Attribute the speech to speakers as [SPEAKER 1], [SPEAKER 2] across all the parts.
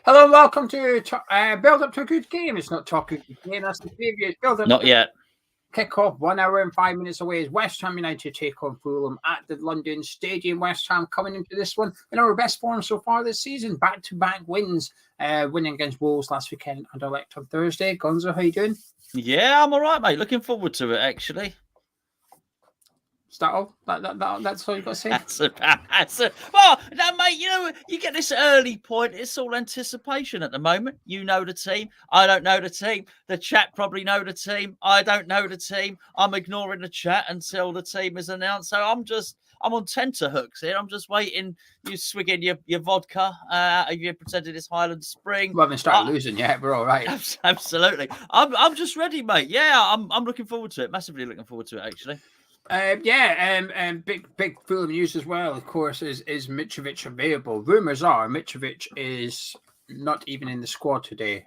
[SPEAKER 1] Hello and welcome to Build Up to a Good Game. It's not talking good game, that's the preview. It's Build Up.
[SPEAKER 2] Not yet.
[SPEAKER 1] Kick-off 1 hour and 5 minutes away is West Ham United take on Fulham at the London Stadium. West Ham coming into this one in our best form so far this season. Back-to-back wins, winning against Wolves last weekend and elect on Thursday. Gonzo, how you doing?
[SPEAKER 2] Yeah, I'm all right, mate. Looking forward to it, actually.
[SPEAKER 1] Is that all? That's all you've got to say?
[SPEAKER 2] Well, no, mate, you know, you get this early point. It's all anticipation at the moment. You know the team. I don't know the team. The chat probably know the team. I don't know the team. I'm ignoring the chat until the team is announced. So I'm on tenterhooks here. I'm just waiting. You swigging your vodka. You pretending it's Highland Spring.
[SPEAKER 1] We haven't started losing yet. We're all right.
[SPEAKER 2] Absolutely. I'm just ready, mate. Yeah, I'm looking forward to it. Massively looking forward to it, actually.
[SPEAKER 1] Big Fulham news as well, of course, is Mitrovic available? Rumours are Mitrovic is not even in the squad today.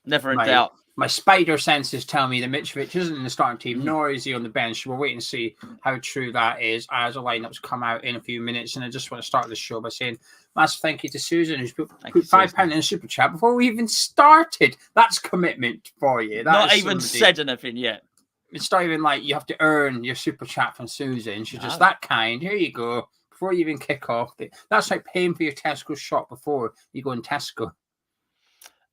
[SPEAKER 2] Never in doubt.
[SPEAKER 1] My spider senses tell me that Mitrovic isn't in the starting team, nor is he on the bench. We're waiting to see how true that is as the lineups come out in a few minutes. And I just want to start the show by saying massive thank you to Susan, who's put £5 in a super chat before we even started. That's commitment for you.
[SPEAKER 2] Not even said anything yet.
[SPEAKER 1] It's not even like you have to earn your super chat from Susan. She's just that kind. Here you go. Before you even kick off. That's like paying for your Tesco shop before you go in Tesco.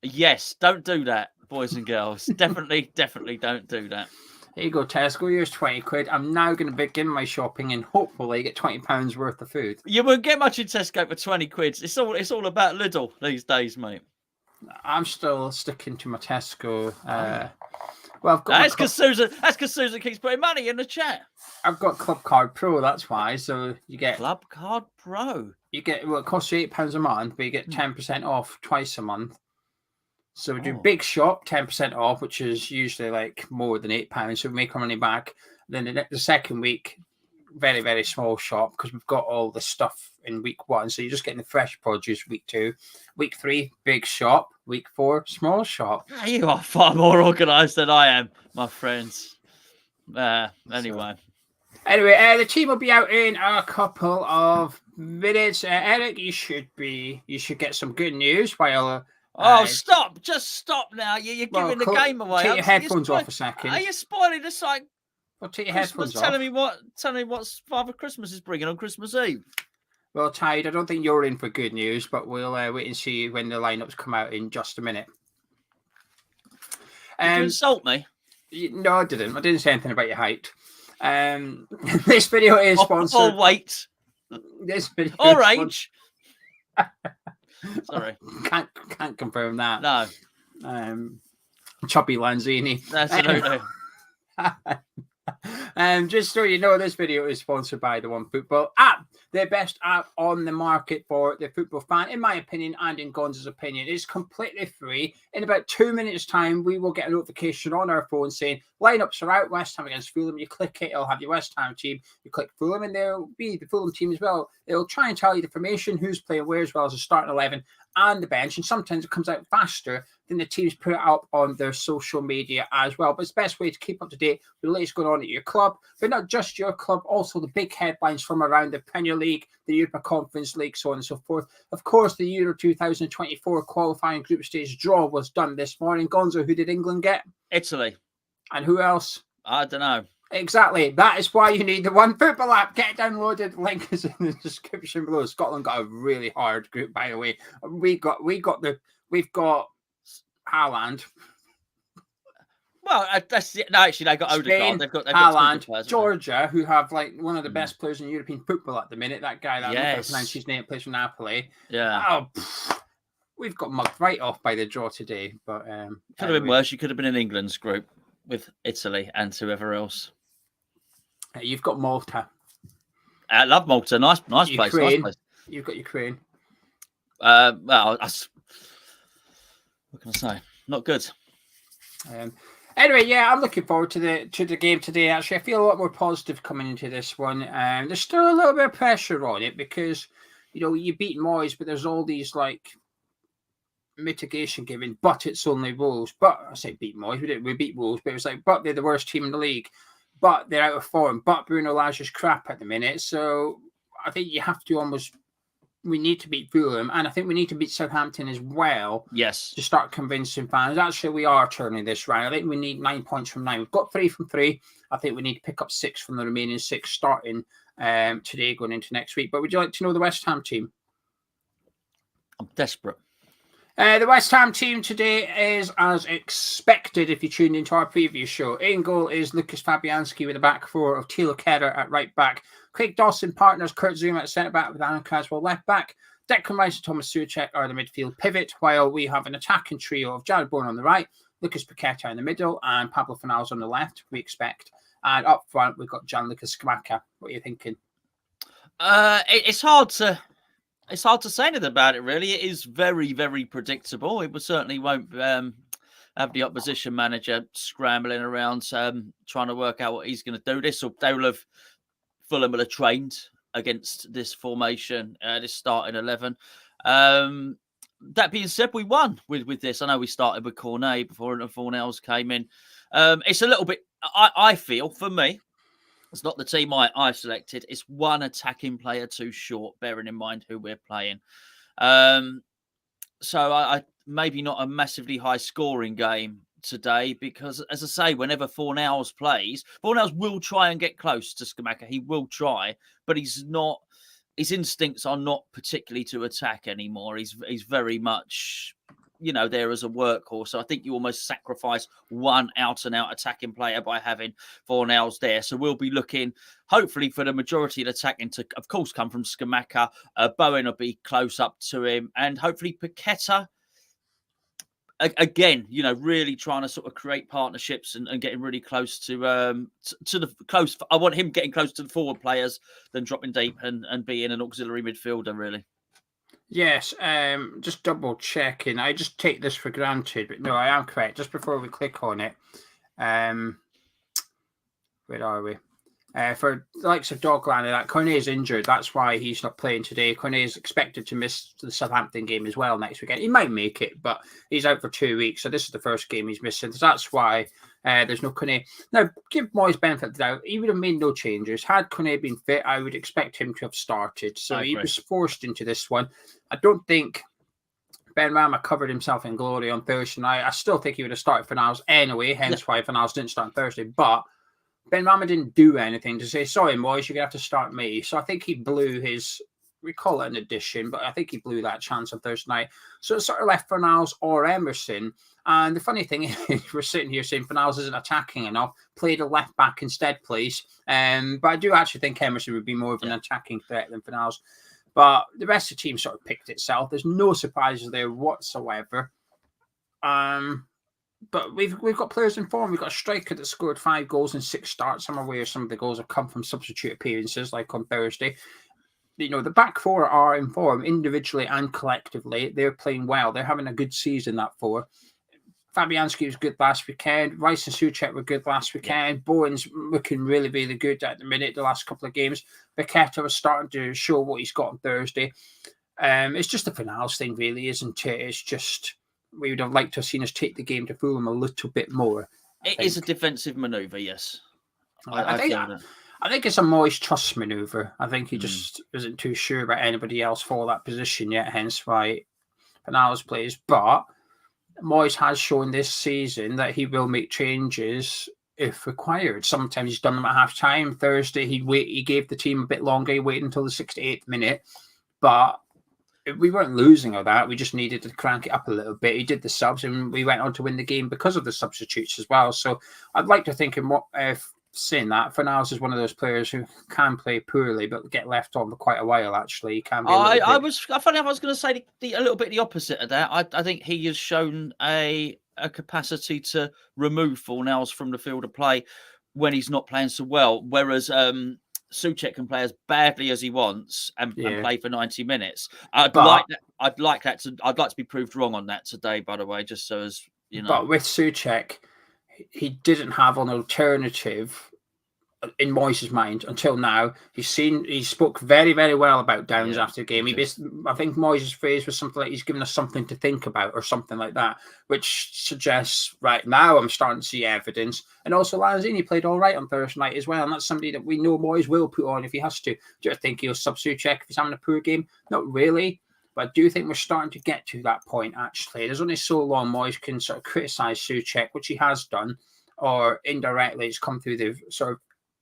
[SPEAKER 2] Yes, don't do that, boys and girls. Definitely don't do that.
[SPEAKER 1] Here you go, Tesco. Here's 20 quid. I'm now going to begin my shopping and hopefully get £20 worth of food.
[SPEAKER 2] You won't get much in Tesco for 20 quid. It's all about Lidl these days, mate.
[SPEAKER 1] I'm still sticking to my Tesco. Well, I've got
[SPEAKER 2] that's because Susan keeps putting money in the chat.
[SPEAKER 1] I've got Club Card Pro, that's why. So you get
[SPEAKER 2] Club Card Pro.
[SPEAKER 1] You get it costs you £8 a month, but you get 10% off twice a month. So we do big shop, 10% off, which is usually like more than £8. So we make our money back. Then the second week, very, very small shop because we've got all the stuff in week 1. So you're just getting the fresh produce week 2. Week 3, big shop. Week 4, small shop.
[SPEAKER 2] You are far more organised than I am, my friends. Anyway,
[SPEAKER 1] the team will be out in a couple of minutes. Eric, you should get some good news while.
[SPEAKER 2] Stop! Just stop now. You're giving the game away.
[SPEAKER 1] Take your headphones off a second.
[SPEAKER 2] Are you spoiling the site?
[SPEAKER 1] Well, take your headphones off.
[SPEAKER 2] Telling me what Father Christmas is bringing on Christmas Eve.
[SPEAKER 1] Well, Tide, I don't think you're in for good news, but we'll wait and see when the lineups come out in just a minute.
[SPEAKER 2] Did you insult me?
[SPEAKER 1] No, I didn't. I didn't say anything about your height. This video is sponsored.
[SPEAKER 2] Or weight.
[SPEAKER 1] This video.
[SPEAKER 2] Or age. Sorry.
[SPEAKER 1] Can't confirm that.
[SPEAKER 2] No.
[SPEAKER 1] Chubby Lanzini.
[SPEAKER 2] Absolutely.
[SPEAKER 1] Just so you know, this video is sponsored by the OneFootball app, the best app on the market for the football fan, in my opinion, and in Gonzo's opinion. It's completely free. In about 2 minutes' time, we will get a notification on our phone saying lineups are out. West Ham against Fulham. You click it, it'll have your West Ham team. You click Fulham, and there'll be the Fulham team as well. It'll try and tell you the formation, who's playing where, as well as the starting 11 and the bench. And sometimes it comes out faster than the teams put it up on their social media as well. But it's the best way to keep up to date with the latest going on at your club, but not just your club, also the big headlines from around the Premier League, the Europa Conference League, so on and so forth. Of course, the Euro 2024 qualifying group stage draw was done this morning. Gonzo, who did England get?
[SPEAKER 2] Italy.
[SPEAKER 1] And who else?
[SPEAKER 2] I don't know.
[SPEAKER 1] Exactly. That is why you need the OneFootball app. Get it downloaded. Link is in the description below. Scotland got a really hard group, by the way. We've got Haaland.
[SPEAKER 2] Well, actually, they got Odegaard. They've got
[SPEAKER 1] Haaland, Georgia, who have like one of the best players in European football at the minute. That guy, that pronounce his name, plays for Napoli.
[SPEAKER 2] Yeah.
[SPEAKER 1] We've got mugged right off by the draw today. But
[SPEAKER 2] could have been worse. You could have been in England's group with Italy and whoever else.
[SPEAKER 1] You've got Malta.
[SPEAKER 2] I love Malta. Nice place. Nice place.
[SPEAKER 1] You've got Ukraine.
[SPEAKER 2] Well, what can I say? Not good.
[SPEAKER 1] Anyway, yeah, I'm looking forward to the game today. Actually, I feel a lot more positive coming into this one. There's still a little bit of pressure on it because you beat Moyes, but there's all these like mitigation given. But it's only Wolves. But I say beat Moyes. We beat Wolves, but it was like, but they're the worst team in the league. But they're out of form. But Bruno Lage is crap at the minute. So I think you have to almost we need to beat Fulham, and I think we need to beat Southampton as well.
[SPEAKER 2] Yes.
[SPEAKER 1] To start convincing fans. Actually, we are turning this round. I think we need 9 points from 9. We've got 3 from 3. I think we need to pick up 6 from the remaining 6 starting today going into next week. But would you like to know the West Ham team?
[SPEAKER 2] I'm desperate.
[SPEAKER 1] The West Ham team today is as expected if you tuned into our previous show. In goal is Lucas Fabianski with a back four of Thilo Kehrer at right back. Craig Dawson partners Kurt Zouma at centre back with Alan Caswell left back. Declan Rice and Thomas Souček are the midfield pivot, while we have an attacking trio of Jared Bourne on the right, Lucas Paqueta in the middle, and Pablo Fornals on the left, we expect. And up front, we've got Gianluca Scamacca. What are you thinking?
[SPEAKER 2] It's hard to say anything about it, really. It is very, very predictable. It certainly won't have the opposition manager scrambling around trying to work out what he's going to do. Fulham will have trained against this formation, this starting 11. That being said, we won with this. I know we started with Cornet before Fornals came in. It's a little bit, I feel, for me, it's not the team I've selected. It's one attacking player too short, bearing in mind who we're playing. So I maybe not a massively high scoring game today, because, as I say, whenever Fornals plays, Fornals will try and get close to Scamacca. He will try, but he's not. His instincts are not particularly to attack anymore. He's very much, there as a workhorse. So I think you almost sacrifice one out-and-out attacking player by having Fornals there. So we'll be looking, hopefully, for the majority of the attacking to, of course, come from Scamacca. Bowen will be close up to him, and hopefully Paqueta, again, really trying to sort of create partnerships and getting really close to the close. I want him getting close to the forward players than dropping deep and being an auxiliary midfielder, really. Yes,
[SPEAKER 1] just double checking. I just take this for granted, but no, I am correct. Just before we click on it, where are we? For the likes of Dogland, that Cornet is injured. That's why he's not playing today. Cornet is expected to miss the Southampton game as well next weekend. He might make it, but he's out for 2 weeks. So this is the first game he's missing. So that's why there's no Cornet. Now, give Moyes benefit of the doubt. He would have made no changes. Had Cornet been fit, I would expect him to have started. So he was forced into this one. I don't think Benrahma covered himself in glory on Thursday night. I still think he would have started Fornals anyway, hence why Fornals didn't start on Thursday. But Benrahma didn't do anything to say, sorry, Moyes, you're going to have to start me. So I think he blew his, we call it an addition, but I think he blew that chance on Thursday night. So it sort of left Fornals or Emerson. And the funny thing is, we're sitting here saying Fornals isn't attacking enough. Play the left back instead, please. But I do actually think Emerson would be more of an attacking threat than Fornals. But the rest of the team sort of picked itself. There's no surprises there whatsoever. But we've got players in form. We've got a striker that scored 5 goals in 6 starts. I'm aware some of the goals have come from substitute appearances, like on Thursday. The back four are in form individually and collectively. They're playing well. They're having a good season, that four. Fabianski was good last weekend. Rice and Souček were good last weekend. Bowen's looking really, really good at the minute, the last couple of games. Paqueta was starting to show what he's got on Thursday. It's just a Fornals thing, really, isn't it? It's just, we would have liked to have seen us take the game to Fulham a little bit more.
[SPEAKER 2] It is a defensive manoeuvre, yes.
[SPEAKER 1] I think it's a Moyes trust manoeuvre. I think he just isn't too sure about anybody else for that position yet, hence why Fornals plays. But Moyes has shown this season that he will make changes if required. Sometimes he's done them at half-time. Thursday, he gave the team a bit longer. He waited until the 68th minute. But we weren't losing all that. We just needed to crank it up a little bit. He did the subs, and we went on to win the game because of the substitutes as well. So I'd like to think, saying that, Fornals is one of those players who can play poorly but get left on for quite a while. Actually, he can be. I was going to say a little bit the opposite of that. I think he has shown a capacity to remove Fornals from the field of play when he's not playing so well. Whereas Souček can play as badly as he wants and play for 90 minutes. I'd like to be proved wrong on that today, by the way, just so as you know. But with Souček, he didn't have an alternative in Moyes' mind until now. He spoke very, very well about Downs after the game. I think Moyes' phrase was something like, he's given us something to think about or something like that, which suggests right now I'm starting to see evidence. And also Lanzini played all right on Thursday night as well, and that's somebody that we know Moyes will put on if he has to. Do you think he'll substitute check if he's having a poor game? Not really. But I do think we're starting to get to that point, actually. There's only so long Moyes can sort of criticise Souček, which he has done, or indirectly it's come through the sort of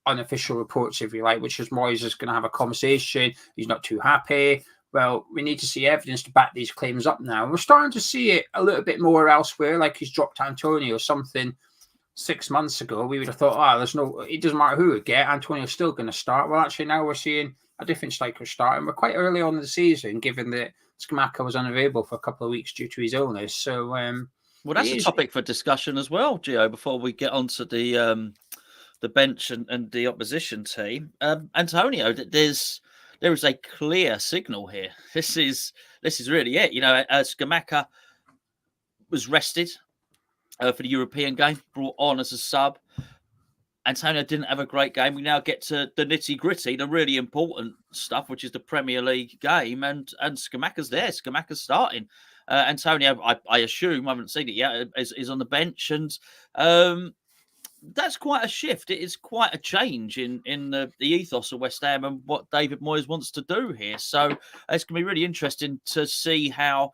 [SPEAKER 1] unofficial reports, if you like, which is Moyes is going to have a conversation. He's not too happy. Well, we need to see evidence to back these claims up now. We're starting to see it a little bit more elsewhere, like he's dropped Antonio or something 6 months ago. We would have thought, it doesn't matter who we get, Antonio's still going to start. Well, actually, now we're seeing a different striker start, and we're quite early on in the season, given that Scamacca was unavailable for a couple of weeks due to his illness. So,
[SPEAKER 2] well, that's a topic for discussion as well, Gio, before we get onto the bench and the opposition team. Antonio, there is a clear signal here. This is really it. Scamacca was rested for the European game, brought on as a sub. Antonio didn't have a great game. We now get to the nitty-gritty, the really important stuff, which is the Premier League game, and Scamacca's there. Scamacca's starting. Antonio, I assume, I haven't seen it yet, is on the bench, and that's quite a shift. It is quite a change in the ethos of West Ham and what David Moyes wants to do here. So it's going to be really interesting to see how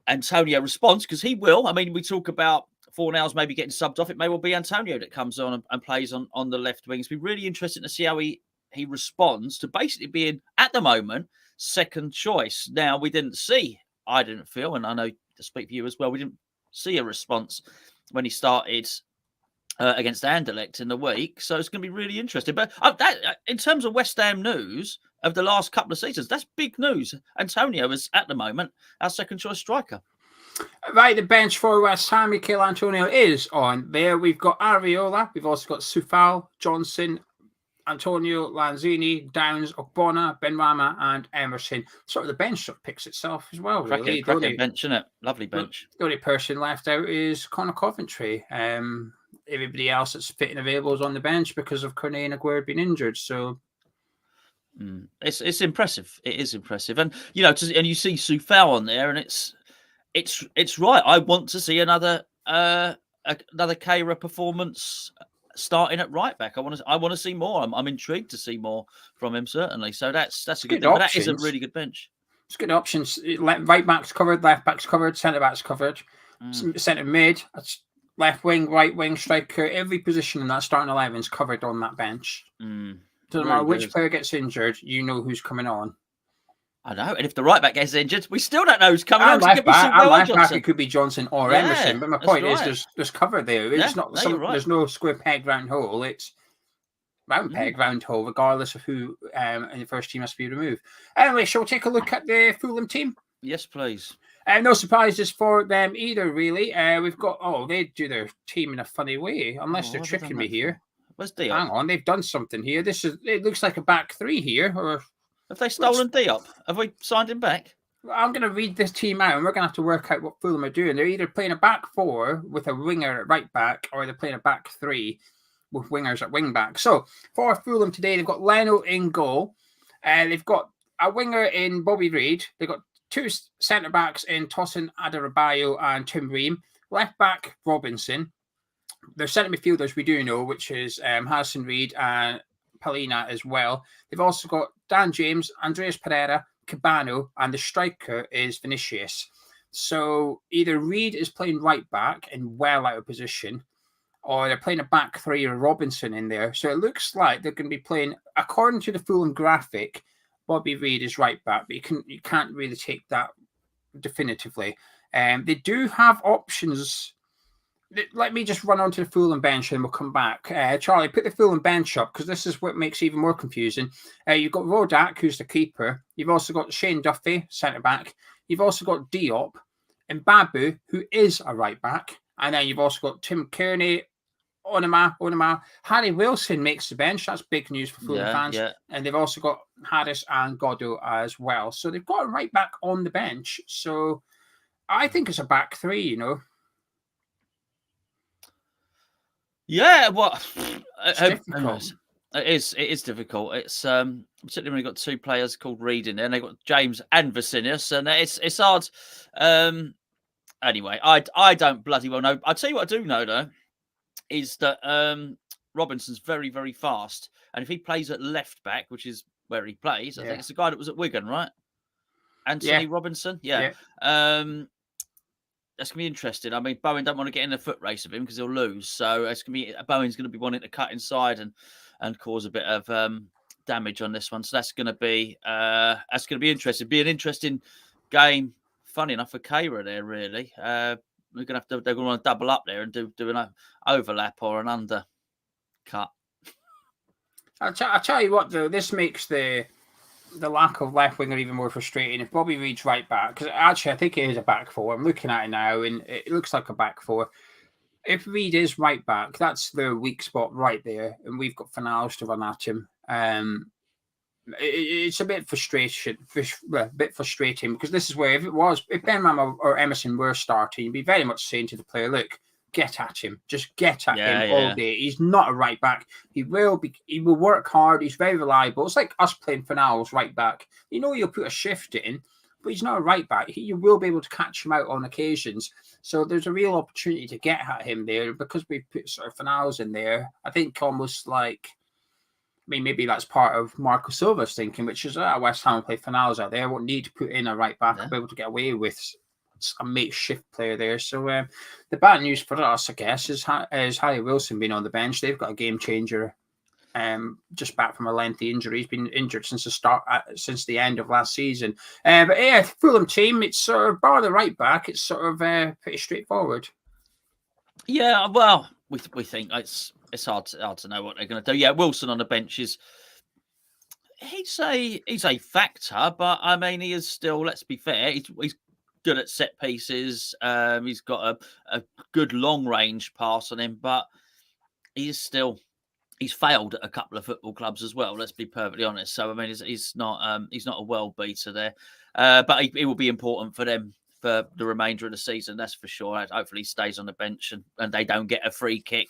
[SPEAKER 2] Antonio responds, because he will. I mean, we talk about Fornals maybe getting subbed off. It may well be Antonio that comes on and plays on the left wing. It's been really interesting to see how he responds to basically being, at the moment, second choice. Now, I didn't feel, and I know to speak for you as well, we didn't see a response when he started against Anderlecht in the week. So it's going to be really interesting. But in terms of West Ham news of the last couple of seasons, that's big news. Antonio is, at the moment, our second choice striker.
[SPEAKER 1] Right, the bench for West Ham, Mikel Antonio is on there. We've got Areola, we've also got WHUFUL, Johnson, Antonio, Lanzini, Downs, Ogbonna, Benrahma, and Emerson. Sort of the bench sort of picks itself as well, really.
[SPEAKER 2] Cracking bench, isn't it? Lovely bench.
[SPEAKER 1] The only person left out is Connor Coventry. Everybody else that's fit and available is on the bench because of Cornet and Aguerd being injured. So
[SPEAKER 2] it's impressive. It is impressive, and and you see WHUFUL on there, and it's right. I want to see another Kehrer performance starting at right back. I want to see more. I'm intrigued to see more from him, certainly. So that's a good thing. But that is a really good bench.
[SPEAKER 1] It's good options. Right back's covered, left back's covered, centre back's covered, centre mid, left wing, right wing, striker. Every position in that starting 11 is covered on that bench. Doesn't matter which player gets injured, you know who's coming on.
[SPEAKER 2] I know, and if the right back gets injured, we still don't know who's coming on.
[SPEAKER 1] Left back, it could be Johnson or Emerson. But my point is, there's cover there. It's not there's no square peg round hole. It's round peg round hole, regardless of who in the first team has to be removed. Anyway, shall we take a look at the Fulham team?
[SPEAKER 2] Yes, please.
[SPEAKER 1] No surprises for them either, really. We've got they do their team in a funny way, unless they're tricking me here.
[SPEAKER 2] Where's Diop?
[SPEAKER 1] Hang on, they've done something here. It looks like a back three here, or.
[SPEAKER 2] Have they stolen Diop? Have we signed him back?
[SPEAKER 1] I'm going to read this team out, and we're going to have to work out what Fulham are doing. They're either playing a back four with a winger at right back, or they're playing a back three with wingers at wing back. So for Fulham today, they've got Leno in goal, and they've got a winger in Bobby Reid. They've got two centre backs in Tosin Adarabioyo and Tim Ream. Left back Robinson. Their centre midfielders we do know, which is Harrison Reed and Palina as well. They've also got Dan James, Andreas Pereira, Cabano, and the striker is Vinicius. So either Reed is playing right back and well out of position, or they're playing a back three or Robinson in there. So it looks like they're going to be playing, according to the Fulham graphic, Bobby Reid is right back, but you can't really take that definitively. They do have options. Let me just run onto the Fulham bench and we'll come back. Charlie, put the Fulham bench up because this is what makes it even more confusing. You've got Rodak, who's the keeper. You've also got Shane Duffy, centre-back. You've also got Diop and Babu, who is a right-back. And then you've also got Tim Kearney, Onama. Harry Wilson makes the bench. That's big news for Fulham fans. Yeah. And they've also got Harris and Goddo as well. So they've got a right-back on the bench. So I think it's a back three,
[SPEAKER 2] Yeah, well,
[SPEAKER 1] It's
[SPEAKER 2] who
[SPEAKER 1] difficult.
[SPEAKER 2] knows? It is difficult. It's particularly when you've got two players called Reed in there, and they've got James and Vasinius, and it's hard. Anyway, I don't bloody well know. I'll tell you what I do know though is that Robinson's very, very fast, and if he plays at left back, which is where he plays, I think
[SPEAKER 1] Yeah.
[SPEAKER 2] it's the guy that was at Wigan, right? Anthony
[SPEAKER 1] Yeah.
[SPEAKER 2] Robinson, yeah.
[SPEAKER 1] Yeah.
[SPEAKER 2] That's gonna be interesting. I mean, Bowen don't want to get in the foot race of him because he'll lose. So it's gonna be Bowen's gonna be wanting to cut inside and cause a bit of damage on this one. So that's gonna be interesting. Be an interesting game. Funny enough for Kara there, really. They're gonna want to double up there and do an overlap or an undercut.
[SPEAKER 1] I'll tell you what though, this makes the lack of left winger even more frustrating. If Bobby Reed's right back, because actually I think it is a back four. I'm looking at it now, and it looks like a back four. If Reed is right back, that's their weak spot right there, and we've got Fanals to run at him. It's a bit frustrating because this is where if Benrahma or Emerson were starting, you'd be very much saying to the player, look, get at him, just get at him all day. He's not a right back. He will work hard. He's very reliable. It's like us playing Fanals right back. You know, you'll put a shift in, but he's not a right back. You will be able to catch him out on occasions. So there's a real opportunity to get at him there because we put sort of Fanals in there. I think almost like, I mean, maybe that's part of Marco Silva's thinking, which is West Ham play Fanals out there. I won't need to put in a right back. I'll be able to get away with a makeshift player there. So the bad news for us, I guess, is Harry Wilson being on the bench. They've got a game changer. Just back from a lengthy injury. He's been injured since the end of last season. But yeah, Fulham team, it's sort of bar the right back. It's sort of pretty straightforward.
[SPEAKER 2] Yeah, well, we think it's hard to know what they're going to do. Yeah, Wilson on the bench he's a factor, but I mean he is still. Let's be fair, he's good at set pieces. He's got a good long range pass on him, but he's failed at a couple of football clubs as well. Let's be perfectly honest. So I mean, he's not a world beater there, but he will be important for them for the remainder of the season. That's for sure. Hopefully, he stays on the bench and they don't get a free kick.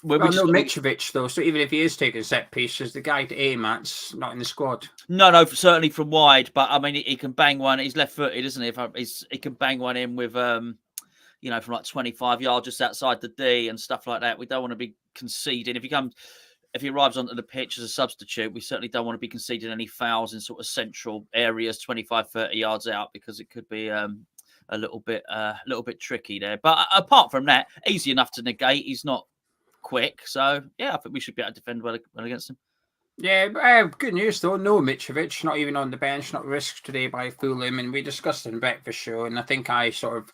[SPEAKER 1] No Mitrovic though. So even if he is taking set pieces, the guy to aim at's not in the squad.
[SPEAKER 2] No, certainly from wide. But I mean, he can bang one. He's left-footed, isn't he? He can bang one in with from like 25 yards just outside the D and stuff like that. We don't want to be conceding. If he arrives onto the pitch as a substitute, we certainly don't want to be conceding any fouls in sort of central areas, 25, 30 yards out, because it could be a little bit tricky there. But apart from that, easy enough to negate. He's not quick. So, yeah, I think we should be able to defend well against him.
[SPEAKER 1] Yeah, good news though. No Mitrovic, not even on the bench, not risked today by Fulham. And we discussed it in breakfast show, and I think I sort of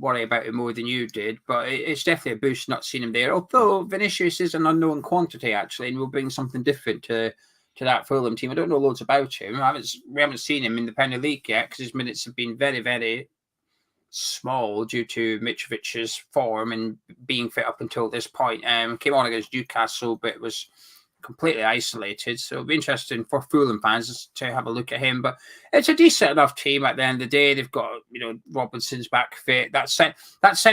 [SPEAKER 1] worry about it more than you did, but it's definitely a boost not seeing him there. Although Vinicius is an unknown quantity actually, and will bring something different to that Fulham team. I don't know loads about him. We haven't seen him in the Premier League yet because his minutes have been very, very small due to Mitrovic's form and being fit up until this point. Came on against Newcastle, but was completely isolated. So it'll be interesting for Fulham fans to have a look at him. But it's a decent enough team at the end of the day. They've got, Robinson's back fit. That centre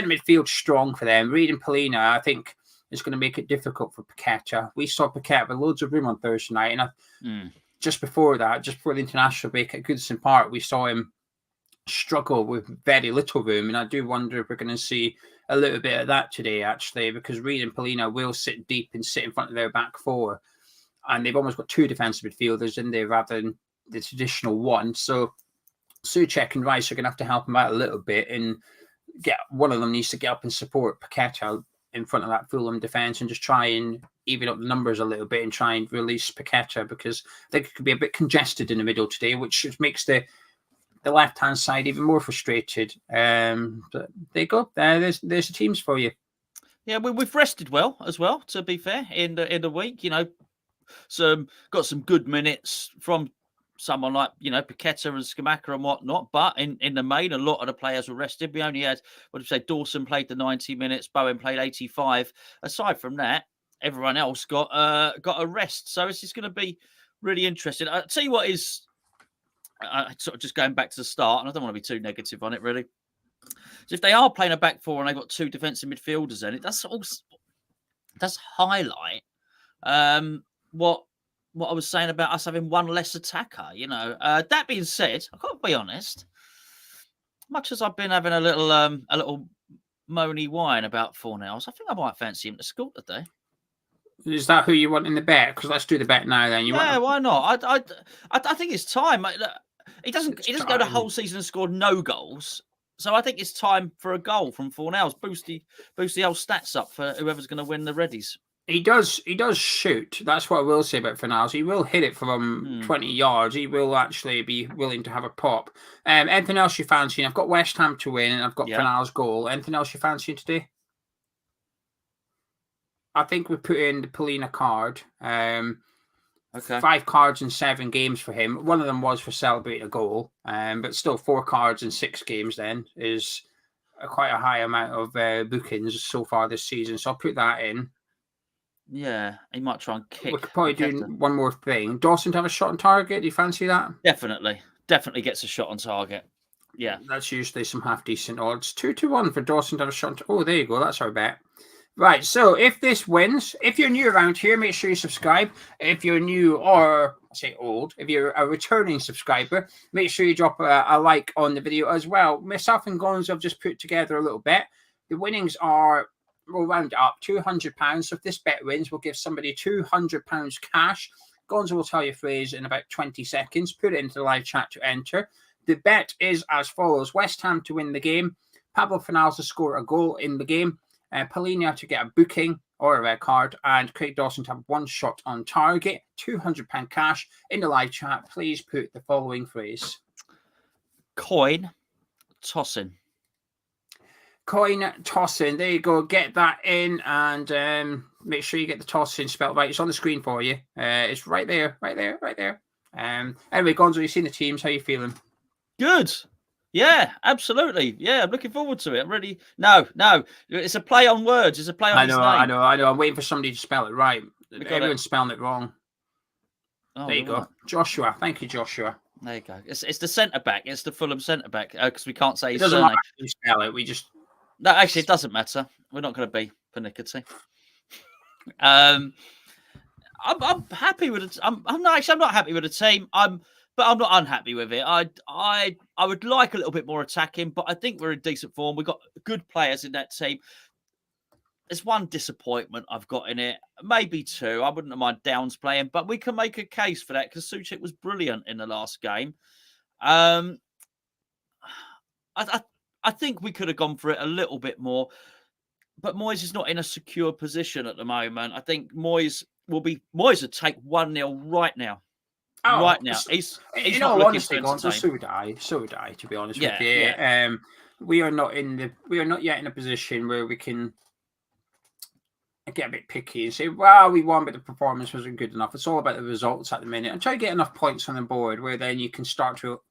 [SPEAKER 1] midfield strong for them. Reed and Polina, I think, is going to make it difficult for Paqueta. We saw Paqueta with loads of room on Thursday night. And just before the international break at Goodison Park, we saw him struggle with very little room. And I do wonder if we're going to see a little bit of that today, actually, because Reed and Polina will sit deep and sit in front of their back four. And they've almost got two defensive midfielders in there rather than the traditional one. So Souček and Rice are going to have to help them out a little bit, and one of them needs to get up and support Paqueta in front of that Fulham defence and just try and even up the numbers a little bit and try and release Paqueta, because I think it could be a bit congested in the middle today, which makes the left-hand side even more frustrated. But there you go. There's the teams for you.
[SPEAKER 2] Yeah, we've rested well as well, to be fair, in the week. Got some good minutes from someone like, Paqueta and Scamacca and whatnot. But in the main, a lot of the players were rested. We only had, Dawson played the 90 minutes, Bowen played 85. Aside from that, everyone else got a rest. So it's just going to be really interesting. I'll tell you what is... sort of just going back to the start, and I don't want to be too negative on it, really. So if they are playing a back four and they've got two defensive midfielders in it, that's does highlight what I was saying about us having one less attacker. You know, that being said, I've got to be honest. Much as I've been having a little moany whine about Fornells, I think I might fancy him to score today.
[SPEAKER 1] Is that who you want in the bet? Because let's do the bet now. Then
[SPEAKER 2] why not? I think it's time. He doesn't go the whole season and score no goals. So I think it's time for a goal from Fornells. Boost the old stats up for whoever's going to win the Reddies.
[SPEAKER 1] He does shoot. That's what I will say about Fornells. He will hit it from 20 yards. He will actually be willing to have a pop. Anything else you fancy? I've got West Ham to win, and I've got Fornells' goal. Anything else you fancy today? I think we put in the Polina card.
[SPEAKER 2] Okay.
[SPEAKER 1] 5 cards in 7 games for him. One of them was for celebrating a goal. But still 4 cards in 6 games then is quite a high amount of bookings so far this season. So I'll put that in.
[SPEAKER 2] Yeah, he might try and kick.
[SPEAKER 1] We could probably do one more thing. Dawson to have a shot on target. Do you fancy that?
[SPEAKER 2] Definitely gets a shot on target. Yeah.
[SPEAKER 1] That's usually some half decent odds. 2-1 for Dawson to have a shot. Oh, there you go. That's our bet. Right, so if this wins, if you're new around here, make sure you subscribe. If you're new or, I say old, if you're a returning subscriber, make sure you drop a like on the video as well. Myself and Gonzo have just put together a little bet. The winnings are, we'll round it up, £200. So if this bet wins, we'll give somebody £200 cash. Gonzo will tell you a phrase in about 20 seconds. Put it into the live chat to enter. The bet is as follows. West Ham to win the game. Pablo Fornells to score a goal in the game. Polina to get a booking or a red card, and Craig Dawson to have 1 shot on target. £200 cash. In the live chat, please put the following phrase.
[SPEAKER 2] Coin tossing.
[SPEAKER 1] Coin tossing. There you go. Get that in, and make sure you get the tossing spelled right. It's on the screen for you. It's right there. Anyway, Gonzo, you've seen the teams. How are you feeling?
[SPEAKER 2] Good. Yeah, absolutely. Yeah, I'm looking forward to it. I'm really no. It's a play on words. It's a play on his name.
[SPEAKER 1] I know. I'm waiting for somebody to spell it right. Everyone's spelling it wrong.
[SPEAKER 2] Oh,
[SPEAKER 1] there you go. Joshua. Thank you, Joshua.
[SPEAKER 2] There you go. It's the centre back. It's the Fulham centre back because we can't say his
[SPEAKER 1] surname.
[SPEAKER 2] Doesn't matter
[SPEAKER 1] how you spell it. We just
[SPEAKER 2] actually it doesn't matter. We're not going to be pernickety. I'm happy with it. I'm not happy with the team. But I'm not unhappy with it. I would like a little bit more attacking, but I think we're in decent form. We've got good players in that team. There's one disappointment I've got in it, maybe 2. I wouldn't mind Downs playing, but we can make a case for that because Souček was brilliant in the last game. I think we could have gone for it a little bit more, but Moyes is not in a secure position at the moment. I think Moyes would take 1-0 right now. Right now, he's not looking to entertain.
[SPEAKER 1] So would I, to be honest with you. Yeah. We are not yet in a position where we can get a bit picky and say, well, we won, but the performance wasn't good enough. It's all about the results at the minute. And try to get enough points on the board where then you can start to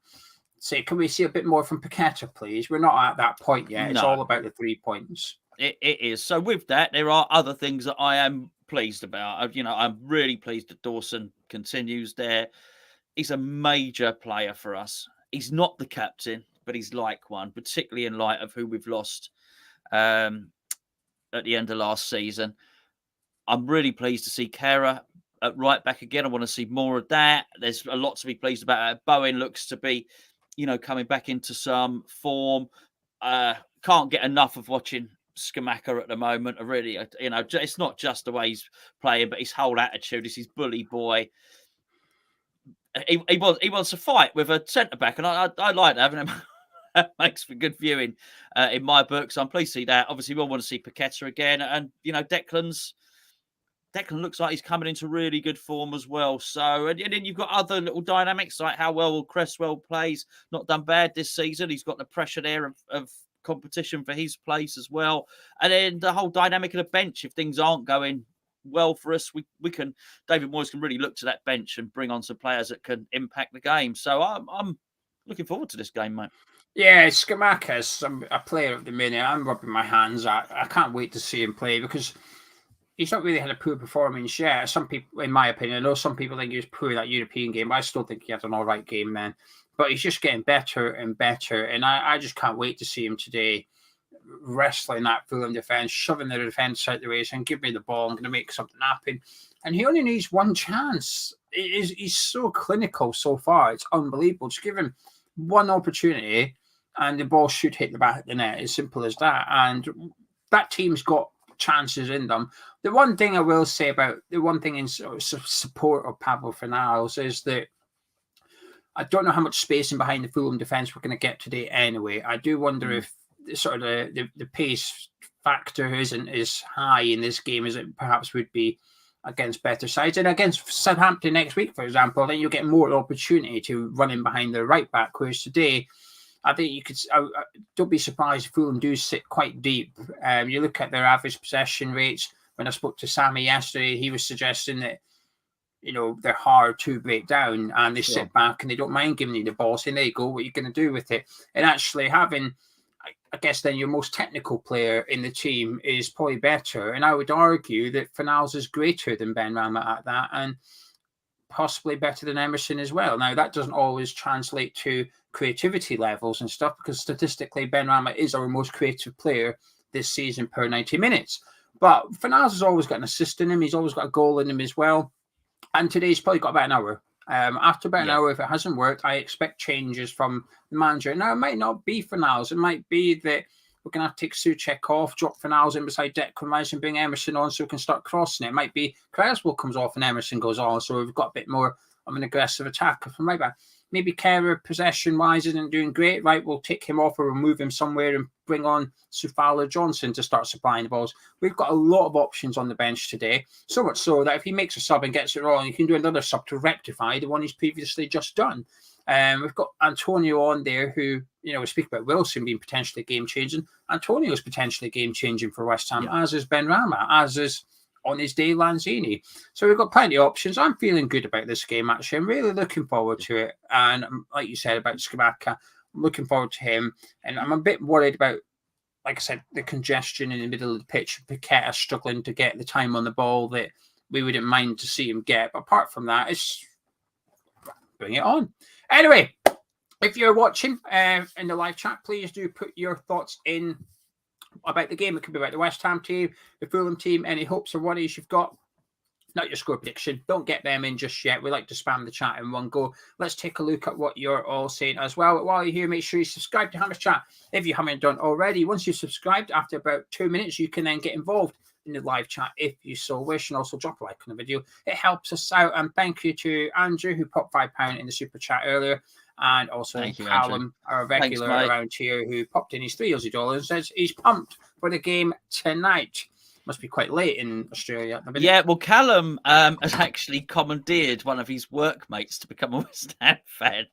[SPEAKER 1] say, can we see a bit more from Paqueta, please? We're not at that point yet. It's all about the 3 points.
[SPEAKER 2] It is. So with that, there are other things that I am pleased about. I'm really pleased that Dawson continues there. He's a major player for us. He's not the captain, but he's like one, particularly in light of who we've lost at the end of last season. I'm really pleased to see Kara at right back again. I want to see more of that. There's a lot to be pleased about. Bowen looks to be, coming back into some form. Can't get enough of watching Skamaka at the moment. I really, it's not just the way he's playing, but his whole attitude. It's his bully boy. He wants to fight with a centre back, and I like having him. That makes for good viewing in my book. So I'm pleased to see that. Obviously, we'll want to see Paqueta again, and Declan looks like he's coming into really good form as well. So, and then you've got other little dynamics like how well Cresswell plays. Not done bad this season. He's got the pressure there of competition for his place as well. And then the whole dynamic of the bench. If things aren't going well for us, David Moyes can really look to that bench and bring on some players that can impact the game. So I'm looking forward to this game, mate.
[SPEAKER 1] Yeah, Skamaka's a player at the minute. I'm rubbing my hands at. I can't wait to see him play because he's not really had a poor performance yet. Some people, in my opinion, I know some people think he was poor in that European game, but I still think he had an all right game, man. But he's just getting better and better, and I just can't wait to see him today. wrestling that Fulham defence, shoving the defence out the way, saying, give me the ball, I'm going to make something happen. And he only needs one chance. He's so clinical so far. It's unbelievable. Just give him one opportunity and the ball should hit the back of the net. As simple as that. And that team's got chances in them. The one thing I will say about the one thing in support of Pablo Fornals is that I don't know how much spacing behind the Fulham defence we're going to get today anyway. I do wonder if sort of the pace factor isn't as high in this game as it perhaps would be against better sides. And against Southampton next week, for example, then you'll get more opportunity to run in behind the right back, whereas today, I think you could. Don't be surprised if Fulham do sit quite deep. You look at their average possession rates. When I spoke to Sammy yesterday, he was suggesting that they're hard to break down and they sit back and they don't mind giving you the ball. Saying, there you go, what are you going to do with it? And actually having, I guess, then your most technical player in the team is probably better. And I would argue that Fornals is greater than Benrahma at that, and possibly better than Emerson as well. Now, that doesn't always translate to creativity levels and stuff, because statistically Benrahma is our most creative player this season per 90 minutes. But Fornals has always got an assist in him. He's always got a goal in him as well. And today's probably got about an hour. After about an hour, if it hasn't worked, I expect changes from the manager. Now, it might not be Fornals. It might be that we're going to have to take Souček off, drop Fornals in beside Declan Rice and bring Emerson on so we can start crossing it. It might be Creswell comes off and Emerson goes on, so we've got a bit more of an aggressive attacker from right back. Maybe Kerr, possession-wise, isn't doing great. Right, we'll take him off or remove him somewhere and bring on WHUFUL Johnson to start supplying the balls. We've got a lot of options on the bench today, so much so that if he makes a sub and gets it wrong, you can do another sub to rectify the one he's previously just done. We've got Antonio on there who, we speak about Wilson being potentially game-changing. Antonio is potentially game-changing for West Ham, as is Benrahma, as is on his day Lanzini. So we've got plenty of options. I'm feeling good about this game, actually. I'm really looking forward to it. And like you said about Scamacca, I'm looking forward to him. And I'm a bit worried about, like I said, the congestion in the middle of the pitch. Paqueta struggling to get the time on the ball that we wouldn't mind to see him get. But apart from that, it's bring it on. Anyway, if you're watching in the live chat, please do put your thoughts in about the game. It could be about the West Ham team, the Fulham team, any hopes or worries you've got. Not your score prediction. Don't get them in just yet. We like to spam the chat in one go. Let's take a look at what you're all saying as well. While you're here, make sure you subscribe to Hammers Chat if you haven't done already. Once you've subscribed, after about 2 minutes, you can then get involved in the live chat if you so wish, and also drop a like on the video. It helps us out. And thank you to Andrew, who popped £5 in the super chat earlier. And also Callum, our regular around here, who popped in his $3 and says he's pumped for the game tonight. Must be quite late in Australia at the minute.
[SPEAKER 2] Yeah, well, Callum has actually commandeered one of his workmates to become a West Ham fan.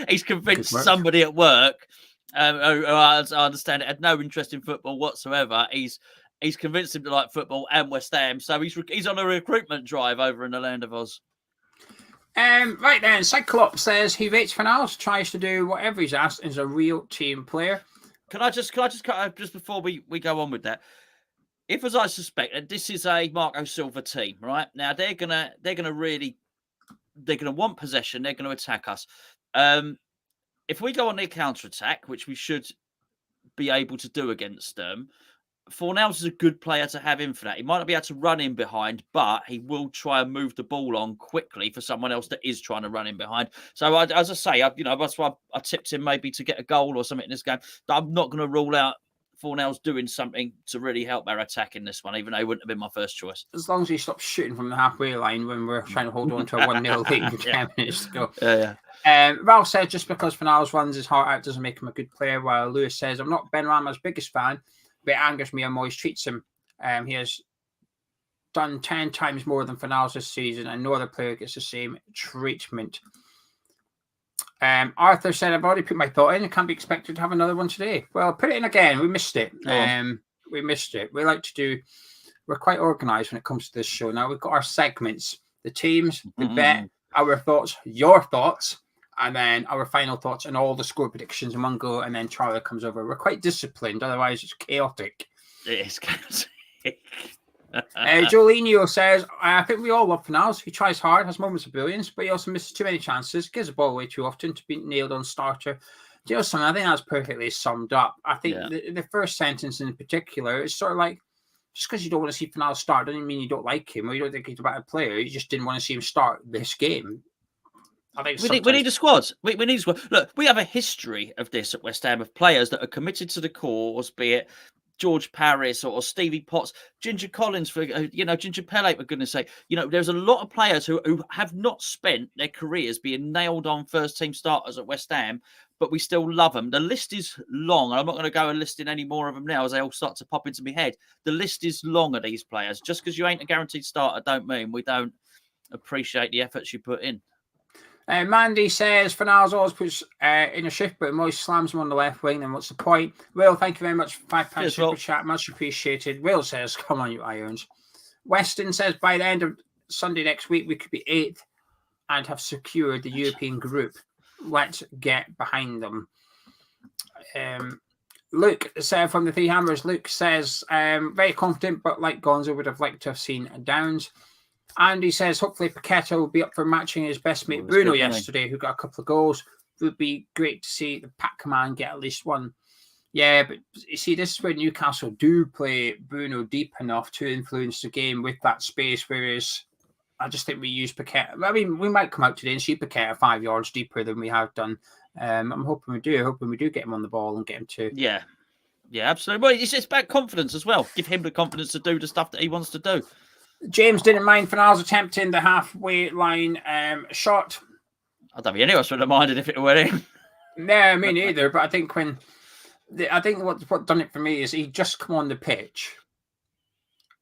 [SPEAKER 2] He's convinced somebody at work, who, as I understand it, had no interest in football whatsoever. He's convinced him to like football and West Ham, so he's on a recruitment drive over in the land of Oz.
[SPEAKER 1] Right then, Cyclops says he rates Fornals, tries to do whatever he's asked, and is a real team player.
[SPEAKER 2] Can I just before we go on with that? If, as I suspect, this is a Marco Silva team, right? Now they're gonna want possession. They're gonna attack us. If we go on their counter attack, which we should be able to do against them, Fornals is a good player to have in for that. He might not be able to run in behind, but he will try and move the ball on quickly for someone else that is trying to run in behind. So, as I say, that's why I tipped him maybe to get a goal or something in this game. I'm not going to rule out Fornals doing something to really help our attack in this one, even though it wouldn't have been my first choice.
[SPEAKER 1] As long as he stops shooting from the halfway line when we're trying to hold on to a 1-0 lead with 10 minutes to go. Ralph said just because Fornals runs his heart out doesn't make him a good player, while Lewis says, I'm not Benrahma's biggest fan, but it angers me how Moyes treats him. He has done 10 times more than Fornals this season, and no other player gets the same treatment. Arthur said, I've already put my thought in. It can't be expected to have another one today. Well, put it in again. We missed it. We missed it. We're quite organised when it comes to this show. Now, we've got our segments, the teams, the bet, our thoughts, your thoughts, and then our final thoughts and all the score predictions in one go, and then Charlie comes over. We're quite disciplined, otherwise it's chaotic.
[SPEAKER 2] It is chaotic.
[SPEAKER 1] Jolinho says, I think we all love Fornals. He tries hard, has moments of brilliance, but he also misses too many chances, gives the ball away too often to be nailed on starter. Do you know something? I think that's perfectly summed up. I think the first sentence in particular is sort of like, just because you don't want to see Fornals start doesn't mean you don't like him or you don't think he's a better player. You just didn't want to see him start this game. I think
[SPEAKER 2] we need a squad. We need a squad. Look, we have a history of this at West Ham of players that are committed to the cause, be it George Paris or Stevie Potts, Ginger Collins, for Ginger Pele, for goodness sake. There's a lot of players who have not spent their careers being nailed on first team starters at West Ham, but we still love them. The list is long, and I'm not going to go and listing any more of them now as they all start to pop into my head. The list is long of these players. Just because you ain't a guaranteed starter don't mean we don't appreciate the efforts you put in.
[SPEAKER 1] Mandy says Fornals always puts in a shift, but Moyes slams him on the left wing. Then what's the point? Will, thank you very much for £5 super chat. Much appreciated. Will says, come on, you Irons. Weston says by the end of Sunday next week, we could be 8th and have secured the European group. Let's get behind them. Luke said from the Three Hammers, Luke says, very confident, but like Gonzo would have liked to have seen Downs. Andy says, hopefully Paqueta will be up for matching his best mate Bruno yesterday, who got a couple of goals. It would be great to see the Pac Man get at least one. Yeah, but you see, this is where Newcastle do play Bruno deep enough to influence the game with that space, whereas I just think we use Paqueta. I mean, we might come out today and see Paqueta 5 yards deeper than we have done. I'm hoping we do get him on the ball and get him to...
[SPEAKER 2] Yeah, absolutely. Well, it's about confidence as well. Give him the confidence to do the stuff that he wants to do.
[SPEAKER 1] James didn't mind Fornals attempting the halfway line shot.
[SPEAKER 2] I don't think any of us would have minded if it were in.
[SPEAKER 1] No, me neither. But I think what done it for me is he just come on the pitch.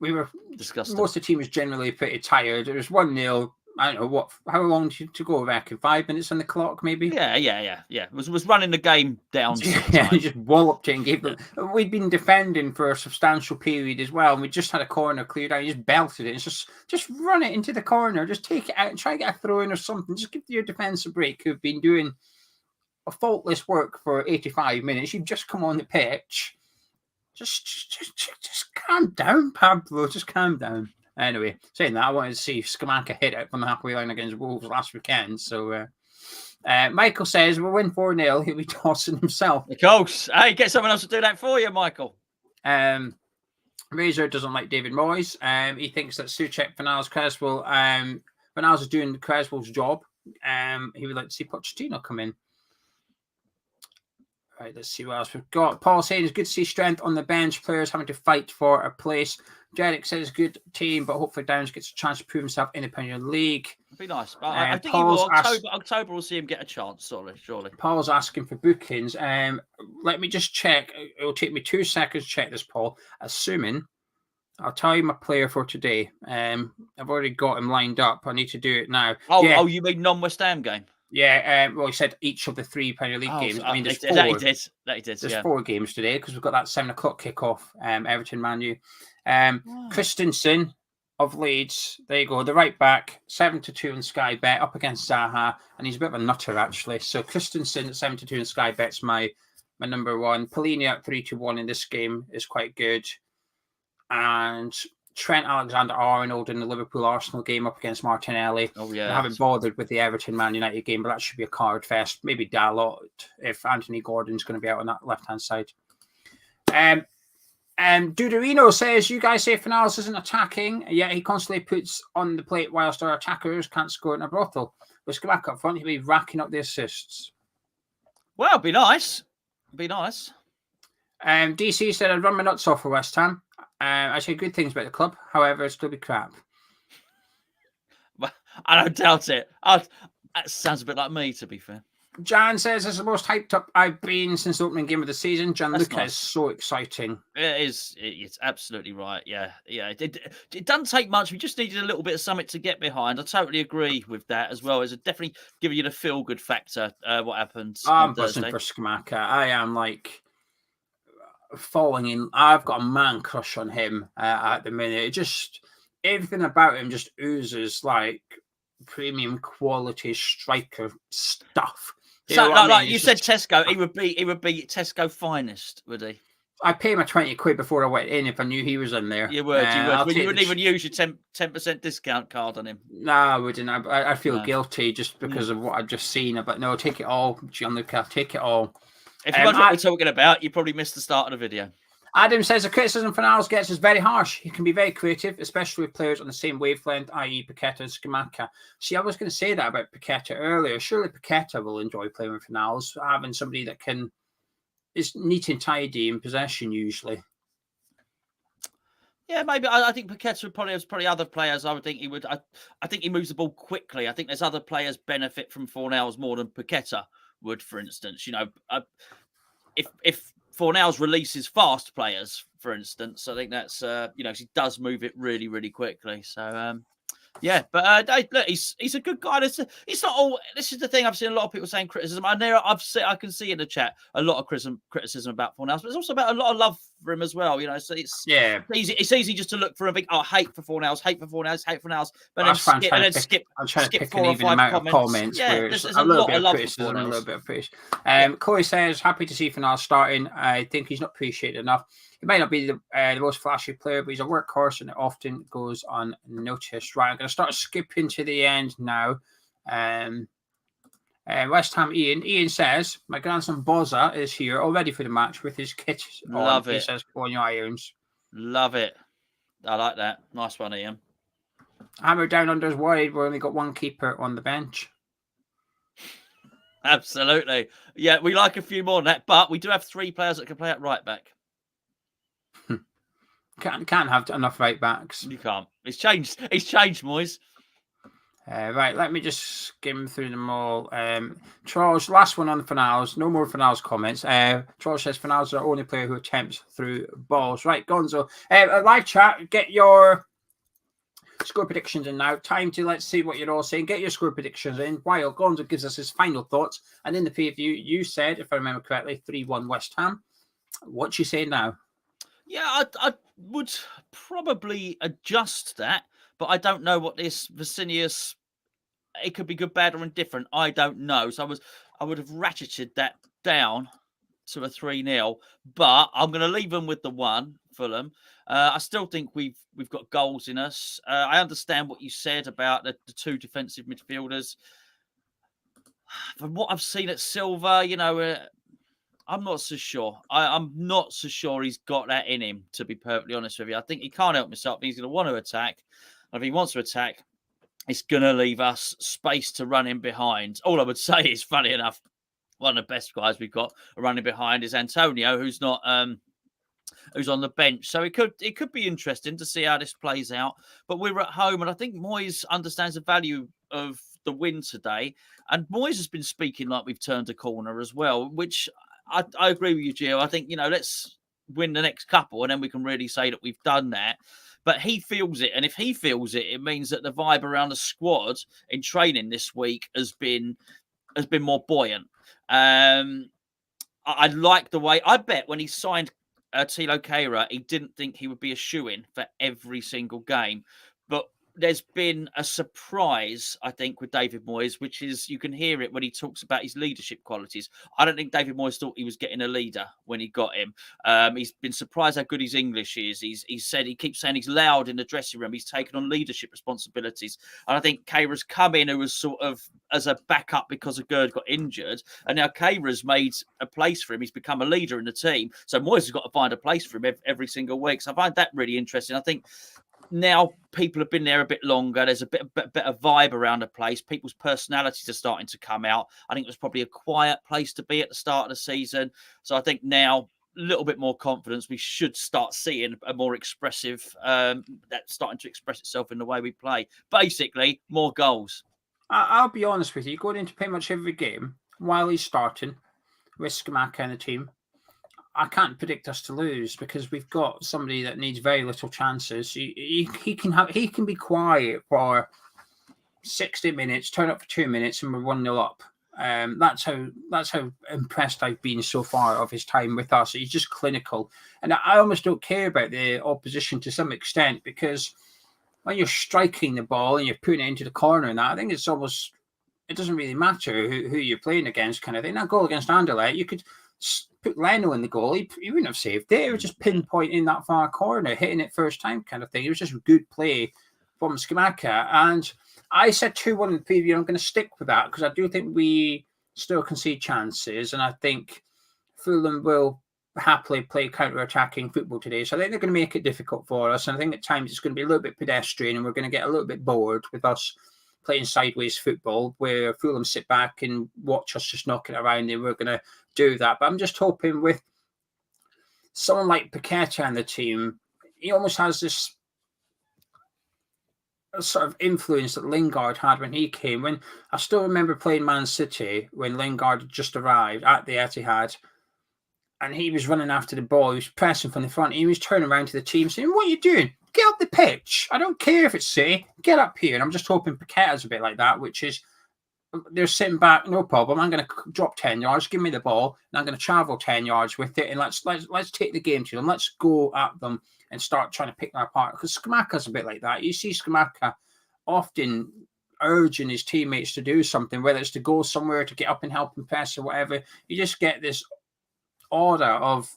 [SPEAKER 1] We were disgusting. Most of the team was generally pretty tired. It was 1-0. I don't know how long to go back? 5 minutes on the clock, maybe.
[SPEAKER 2] Yeah. It was running the game down.
[SPEAKER 1] Yeah, he just walloped it and gave them. We'd been defending for a substantial period as well, and we just had a corner cleared out. He just belted it. It's just run it into the corner. Just take it out and try to get a throw in or something. Just give your defence a break. Who've been doing a faultless work for 85 minutes. You've just come on the pitch. Just calm down, Pablo. Just calm down. Anyway, saying that, I wanted to see Scamacca hit it from the halfway line against Wolves last weekend. So, Michael says we'll win 4-0. He'll be tossing himself.
[SPEAKER 2] Of course. Hey, get someone else to do that for you, Michael.
[SPEAKER 1] Razor doesn't like David Moyes. He thinks that Souček, Fornals, Creswell, Fornals is doing Creswell's job. He would like to see Pochettino come in. Right, let's see what else we've got. Paul saying it's good to see strength on the bench, players having to fight for a place. Derek says good team, but hopefully Downs gets a chance to prove himself in the Premier League.
[SPEAKER 2] It'd be nice. I think October will see him get a chance, surely.
[SPEAKER 1] Paul's asking for bookings. Let me just check. It will take me 2 seconds to check this, Paul. Assuming, I'll tell you my player for today. I've already got him lined up. I need to do it now.
[SPEAKER 2] Oh, you mean non-West Ham game?
[SPEAKER 1] Yeah, well, he said each of the 3 Premier League games. I mean, there's 4.
[SPEAKER 2] That he did.
[SPEAKER 1] There's 4 games today because we've got that 7 o'clock kickoff. Everton, Man U. Christensen of Leeds. There you go. The right back, 7-2 on Sky Bet up against Zaha, and he's a bit of a nutter actually. So Christensen at 7-2 on Sky Bet's my number 1. Pelini at 3-1 in this game is quite good, and Trent Alexander-Arnold in the Liverpool-Arsenal game up against Martinelli.
[SPEAKER 2] Oh, yeah.
[SPEAKER 1] I haven't bothered with the Everton-Man United game, but that should be a card fest. Maybe Dalot if Anthony Gordon's going to be out on that left-hand side. Duderino says, you guys say Fornals isn't attacking, yet he constantly puts on the plate whilst our attackers can't score in a brothel. Let's go back up front. He'll be racking up the assists.
[SPEAKER 2] Well, it'd be nice.
[SPEAKER 1] DC said, I'd run my nuts off for West Ham. I say good things about the club. However, it'll still be crap.
[SPEAKER 2] I don't doubt it. That sounds a bit like me, to be fair.
[SPEAKER 1] Jan says, it's the most hyped up I've been since the opening game of the season. Gianluca is so exciting.
[SPEAKER 2] It is. It's absolutely right. Yeah. It doesn't take much. We just needed a little bit of something to get behind. I totally agree with that as well. It's definitely giving you the feel-good factor, what happened
[SPEAKER 1] I'm buzzing for Scamacca. I am falling in. I've got a man crush on him at the minute. Everything about him just oozes like premium quality striker stuff.
[SPEAKER 2] You said Tesco, he would be Tesco finest, would he?
[SPEAKER 1] I pay my 20 quid before I went in if I knew he was in there.
[SPEAKER 2] You would. But you wouldn't even use your 10% discount card on him.
[SPEAKER 1] No, I wouldn't. I feel guilty just because of what I've just seen. But no, take it all, Gianluca. Take it all.
[SPEAKER 2] If you wonder what we're talking about, you probably missed the start of the video.
[SPEAKER 1] Adam says the criticism for Niles gets is very harsh. He can be very creative, especially with players on the same wavelength, i.e. Paqueta and Scamacca. See, I was going to say that about Paqueta earlier. Surely Paqueta will enjoy playing with Niles, having somebody that is neat and tidy in possession usually.
[SPEAKER 2] Yeah, maybe. I think Paqueta there's probably other players. I would think he would. I think he moves the ball quickly. I think there's other players benefit from Fornals more than Paqueta would, for instance. If Fornals releases fast players, for instance, I think that's he does move it really, really quickly. So yeah, but look, he's a good guy. It's not all. This is the thing. I've seen a lot of people saying criticism. I can see in the chat a lot of criticism about Fornals, but there's also about a lot of love for him as well. So it's easy. It's easy just to look for a big hate for Fornals, hate for Fornals, but then skip 4 or 5 comments. Yeah, there's a lot of love for Fornals.
[SPEAKER 1] A little bit of praise. Chloe says happy to see Fornals starting. I think he's not appreciated enough. He might not be the most flashy player, but he's a workhorse and it often goes unnoticed. Right, I'm going to start skipping to the end now. West Ham Ian says, my grandson Boza is here already for the match with his kit on.
[SPEAKER 2] Love it.
[SPEAKER 1] He says, go on your irons.
[SPEAKER 2] Love it. I like that. Nice one, Ian.
[SPEAKER 1] Hammer Down Under is worried we only got one keeper on the bench.
[SPEAKER 2] Absolutely. Yeah, we like a few more than that, but we do have 3 players that can play at right back.
[SPEAKER 1] Can't have enough right backs.
[SPEAKER 2] You can't. It's changed. It's changed, Moyes.
[SPEAKER 1] Right, let me just skim through them all. Charles, last one on the Fornals. No more Fornals comments. Charles says Fornals is the only player who attempts through balls. Right, Gonzo. Live chat, get your score predictions in now. Time to let's see what you're all saying. Get your score predictions in while Gonzo gives us his final thoughts. And in the preview, you said, if I remember correctly, 3-1 West Ham. What you say now?
[SPEAKER 2] Yeah, I would probably adjust that, but I don't know what this Vicinius. It could be good, bad, or indifferent. I don't know. So I would have ratcheted that down to a 3-0, but I'm going to leave them with the 1, Fulham. I still think we've got goals in us. I understand what you said about the 2 defensive midfielders. From what I've seen at Silva, I'm not so sure. I'm not so sure he's got that in him, to be perfectly honest with you. I think he can't help himself. He's going to want to attack. And if he wants to attack, it's going to leave us space to run in behind. All I would say is, funny enough, one of the best guys we've got running behind is Antonio, who's not who's on the bench. So it could be interesting to see how this plays out. But we're at home, and I think Moyes understands the value of the win today. And Moyes has been speaking like we've turned a corner as well, which I agree with you, Gio. I think, let's win the next couple and then we can really say that we've done that. But he feels it. And if he feels it, it means that the vibe around the squad in training this week has been more buoyant. I like the way, I bet when he signed Tilo Kehrer, he didn't think he would be a shoo-in for every single game. But there's been a surprise, I think, with David Moyes, which is you can hear it when he talks about his leadership qualities. I don't think David Moyes thought he was getting a leader when he got him. He's been surprised how good his English is. He keeps saying he's loud in the dressing room. He's taken on leadership responsibilities. And I think Keirer's come in who was sort of as a backup because Gerd got injured. And now Keirer's made a place for him. He's become a leader in the team. So Moyes has got to find a place for him every single week. So I find that really interesting. I think now people have been there a bit longer. There's a bit of vibe around the place. People's personalities are starting to come out. I think it was probably a quiet place to be at the start of the season. So I think now a little bit more confidence. We should start seeing a more expressive, that's starting to express itself in the way we play. Basically, more goals.
[SPEAKER 1] I'll be honest with you. Going into pretty much every game while he's starting with Scamacca and the team, I can't predict us to lose because we've got somebody that needs very little chances. He can be quiet for 60 minutes, turn up for 2 minutes, and we're 1-0 up. That's how impressed I've been so far of his time with us. He's just clinical, and I almost don't care about the opposition to some extent because when you're striking the ball and you're putting it into the corner and that, I think it doesn't really matter who you're playing against, kind of thing. That goal against Anderlecht, you could put Leno in the goal, he wouldn't have saved it. It was just pinpointing that far corner, hitting it first time kind of thing. It was just good play from Scamacca. And I said 2-1 in the preview. I'm going to stick with that because I do think we still concede chances. And I think Fulham will happily play counter-attacking football today. So I think they're going to make it difficult for us. And I think at times it's going to be a little bit pedestrian and we're going to get a little bit bored with us playing sideways football where Fulham sit back and watch us just knocking around and we're going to do that. But I'm just hoping with someone like Paqueta and the team, he almost has this sort of influence that Lingard had when he came. When I still remember playing Man City when Lingard had just arrived at the Etihad and he was running after the ball, he was pressing from the front, he was turning around to the team saying, "What are you doing? Get up the pitch. I don't care if it's City, get up here." And I'm just hoping Paqueta's a bit like that, which is they're sitting back, no problem. I'm going to drop 10 yards, give me the ball, and I'm going to travel 10 yards with it, and let's take the game to them. Let's go at them and start trying to pick them apart. Because Scamacca's a bit like that. You see Scamacca often urging his teammates to do something, whether it's to go somewhere, to get up and help and press or whatever. You just get this order of,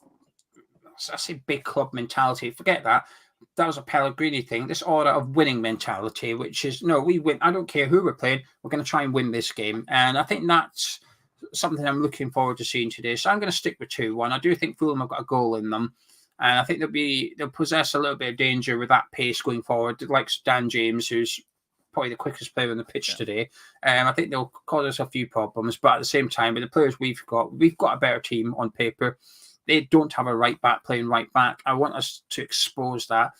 [SPEAKER 1] I say big club mentality. Forget that. That was a Pellegrini thing. This order of winning mentality, which is, no, we win. I don't care who we're playing. We're going to try and win this game. And I think that's something I'm looking forward to seeing today. So I'm going to stick with 2-1. I do think Fulham have got a goal in them. And I think they'll possess a little bit of danger with that pace going forward, like Dan James, who's probably the quickest player on the pitch today. I think they'll cause us a few problems. But at the same time, with the players we've got a better team on paper. They don't have a right back playing right back. I want us to expose that.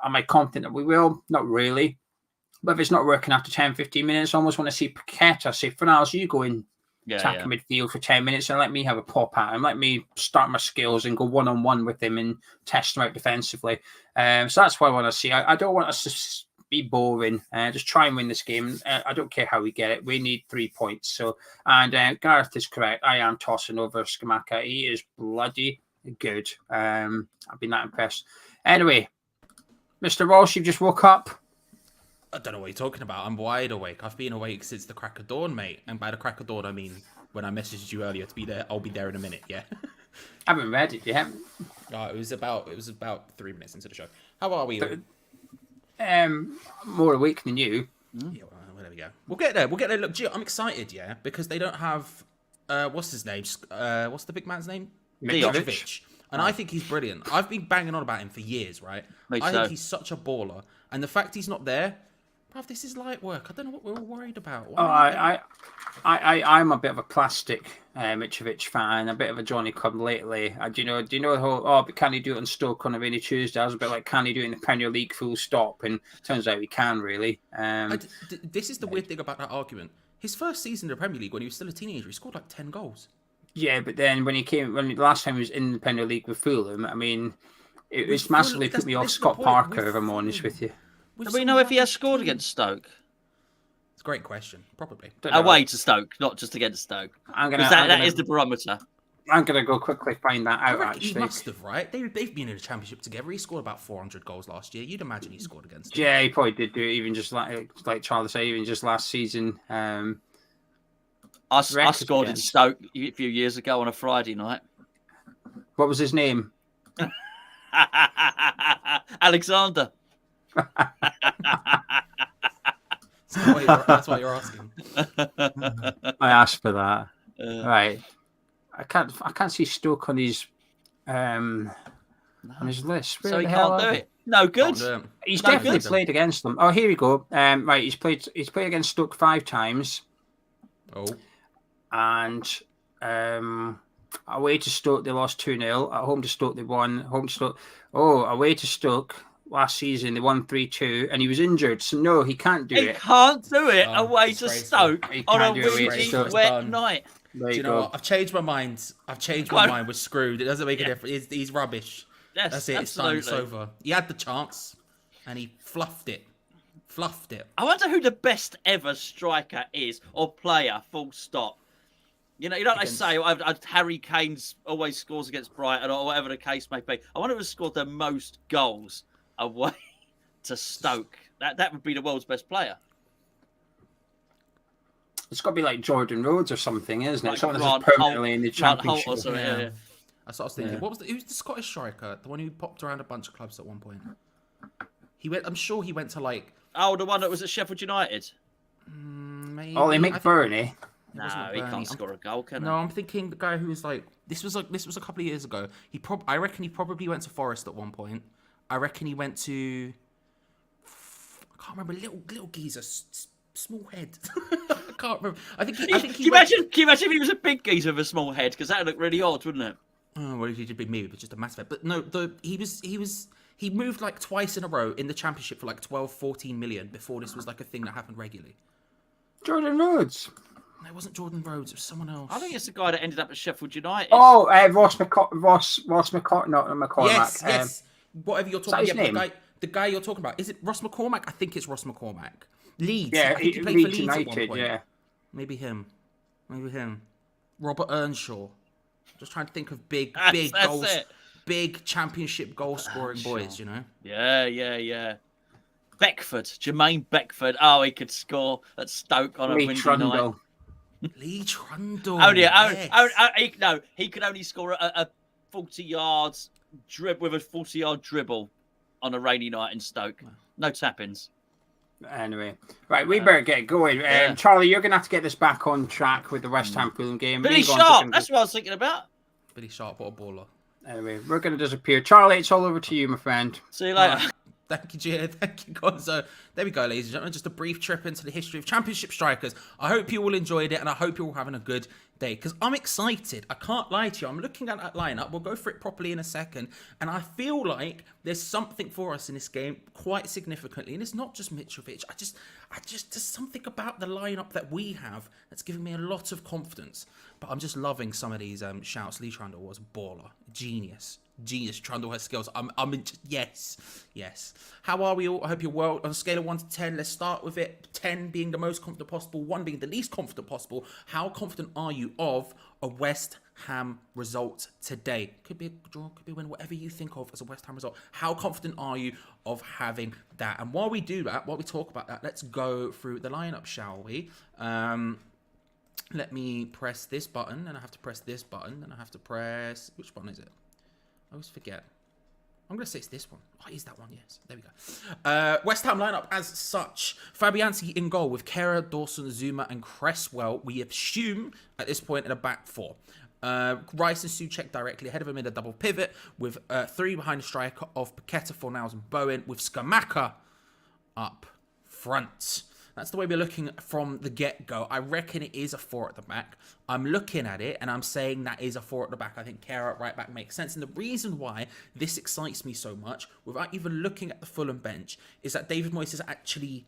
[SPEAKER 1] Am I confident that we will? Not really. But if it's not working after 10, 15 minutes, I almost want to see Paqueta say, "Fornals, you go in attacking midfield for 10 minutes and let me have a pop at him. Let me start my skills and go one-on-one with him and test him out defensively." So that's what I want to see. I don't want us to be boring. Just try and win this game. I don't care how we get it. We need 3 points. So, and Gareth is correct. I am tossing over Scamacca. He is bloody good. I've been that impressed. Anyway, Mr. Walsh, you just woke up.
[SPEAKER 3] I don't know what you're talking about. I'm wide awake. I've been awake since the crack of dawn, mate. And by the crack of dawn, I mean when I messaged you earlier to be there. I'll be there in a minute. Yeah.
[SPEAKER 1] I haven't read it yet.
[SPEAKER 3] It was about 3 minutes into the show. How are we?
[SPEAKER 1] More awake than you.
[SPEAKER 3] Yeah, well, there we go. We'll get there. Look, Gio, I'm excited, yeah, because they don't have what's his name? What's the big man's name?
[SPEAKER 1] Mitrovic.
[SPEAKER 3] And I think he's brilliant. I've been banging on about him for years, right? I think he's such a baller, and the fact he's not there, bruv, this is light work. I don't know what we're all worried about.
[SPEAKER 1] I'm a bit of a plastic Mitrovic fan, a bit of a Johnny Come lately. Do you know the whole, but can he do it on Stoke on a rainy Tuesday? I was a bit like, can he do it in the Premier League full stop? And turns out he can, really.
[SPEAKER 3] This is the weird thing about that argument. His first season in the Premier League, when he was still a teenager, he scored like 10 goals.
[SPEAKER 1] Yeah, but then when the last time he was in the Premier League with Fulham, I mean, it's massively put me off Scott Parker, if I'm honest with you.
[SPEAKER 2] Do we know if he has scored against Stoke?
[SPEAKER 3] It's a great question. Probably.
[SPEAKER 2] Away to Stoke, not just against Stoke. That is the barometer.
[SPEAKER 1] I'm going to go quickly find that out, actually.
[SPEAKER 3] He must have, right? They've been in a championship together. He scored about 400 goals last year. You'd imagine he scored against them.
[SPEAKER 1] Yeah, he probably did do it, even just like Charles said, even just last season.
[SPEAKER 2] I scored in Stoke a few years ago on a Friday night.
[SPEAKER 1] What was his name?
[SPEAKER 2] Alexander.
[SPEAKER 3] That's what you're asking.
[SPEAKER 1] I asked for that. Right. I can't see Stoke on his list.
[SPEAKER 2] So he can't do it. No good.
[SPEAKER 1] He's definitely played against them. Oh, here we go. Right, he's played against Stoke 5 times.
[SPEAKER 3] Oh.
[SPEAKER 1] And away to Stoke they lost 2-0. At home to Stoke they won. Home to Stoke. Oh, away to Stoke last season they won 3-2, and he was injured. So no, he can't do it.
[SPEAKER 2] He can't do it away to Stoke on a windy, wet night.
[SPEAKER 3] Do you know what? I've changed my mind. My mind. We're screwed. It doesn't make a difference. He's rubbish.
[SPEAKER 2] Yes,
[SPEAKER 3] that's it.
[SPEAKER 2] Absolutely.
[SPEAKER 3] It's done. It's over. He had the chance, and he fluffed it. I
[SPEAKER 2] wonder who the best ever striker is or player. Full stop. You know they say Harry Kane's always scores against Brighton or whatever the case may be. I wonder who scored the most goals away to Stoke. That would be the world's best player.
[SPEAKER 1] It's got to be like Jordan Rhodes or something, isn't it? Someone that's permanently in the Championship.
[SPEAKER 3] That's what I was thinking. Yeah. Who's the Scottish striker? The one who popped around a bunch of clubs at one point. I'm sure he went to like.
[SPEAKER 2] Oh, the one that was at Sheffield United.
[SPEAKER 3] Maybe.
[SPEAKER 1] Ollie McBurney.
[SPEAKER 2] No, he can't score a goal, can he?
[SPEAKER 3] No, I'm thinking the guy who was like this was a couple of years ago. I reckon he probably went to Forest at one point. I reckon he went to I can't remember, little geezer, small head. I can't remember. I think he
[SPEAKER 2] can you imagine if he was a big geezer with a small head? Because that would look really odd, wouldn't it?
[SPEAKER 3] Oh, well, he'd be me, but just a massive head. But no, he moved like twice in a row in the Championship for like 12, 14 million before this was like a thing that happened regularly.
[SPEAKER 1] Jordan Rhodes.
[SPEAKER 3] No, it wasn't Jordan Rhodes. It was someone else.
[SPEAKER 2] I think it's the guy that ended up at Sheffield United.
[SPEAKER 1] Oh, Ross McCormack. Not McCormack.
[SPEAKER 3] Yes. Whatever you're talking
[SPEAKER 1] about.
[SPEAKER 3] The guy you're talking about. Is it Ross McCormack? I think it's Ross McCormack. Leeds.
[SPEAKER 1] Yeah,
[SPEAKER 3] I think he played
[SPEAKER 1] Leeds
[SPEAKER 3] for Leeds
[SPEAKER 1] United,
[SPEAKER 3] at one point.
[SPEAKER 1] yeah.
[SPEAKER 3] Maybe him. Robert Earnshaw. Just trying to think of big goals. Big Championship goal scoring boys, you know?
[SPEAKER 2] Yeah. Jermaine Beckford. Oh, he could score at Stoke on a windy night.
[SPEAKER 3] Lee Trundle.
[SPEAKER 2] He could only score a 40 yards with a 40-yard dribble on a rainy night in Stoke. No tap-ins.
[SPEAKER 1] Anyway, right, we better get going. Charlie, you're going to have to get this back on track with the West Ham Fulham game.
[SPEAKER 2] Billy Sharp, that's what I was thinking about.
[SPEAKER 3] Billy Sharp, what a baller.
[SPEAKER 1] Anyway, we're going to disappear. Charlie, it's all over to you, my friend.
[SPEAKER 2] See you later.
[SPEAKER 3] Thank you, Gia. Thank you, Gonzo. There we go, ladies and gentlemen. Just a brief trip into the history of Championship strikers. I hope you all enjoyed it, and I hope you're all having a good day, because I'm excited. I can't lie to you. I'm looking at that lineup. We'll go for it properly in a second, and I feel like there's something for us in this game quite significantly, and it's not just Mitrovic. I just there's something about the lineup that we have that's giving me a lot of confidence. But I'm just loving some of these shouts. Lee Trundle was a baller, genius. Trundle has skills. Yes. How are we all? I hope you're well. On a scale of 1 to 10, let's start with it. 10 being the most confident possible, 1 being the least confident possible. How confident are you of a West Ham result today? Could be a draw, could be a win, whatever you think of as a West Ham result. How confident are you of having that? And while we do that, while we talk about that, let's go through the lineup, shall we? Let me press this button, and I have to press this button, and I have to press... Which button is it? I always forget. I'm going to say it's this one. Oh, it is that one, yes. There we go. West Ham lineup as such. Fabianski in goal with Kera, Dawson, Zuma and Cresswell. We assume at this point in a back 4. Rice and Souček directly ahead of him in a double pivot with 3 behind the striker of Paqueta, Fornals and Bowen with Scamacca up front. That's the way we're looking from the get-go. I reckon it is a 4 at the back. I'm looking at it and I'm saying that is a 4 at the back. I think Kera at right back makes sense. And the reason why this excites me so much, without even looking at the Fulham bench, is that David Moyes has actually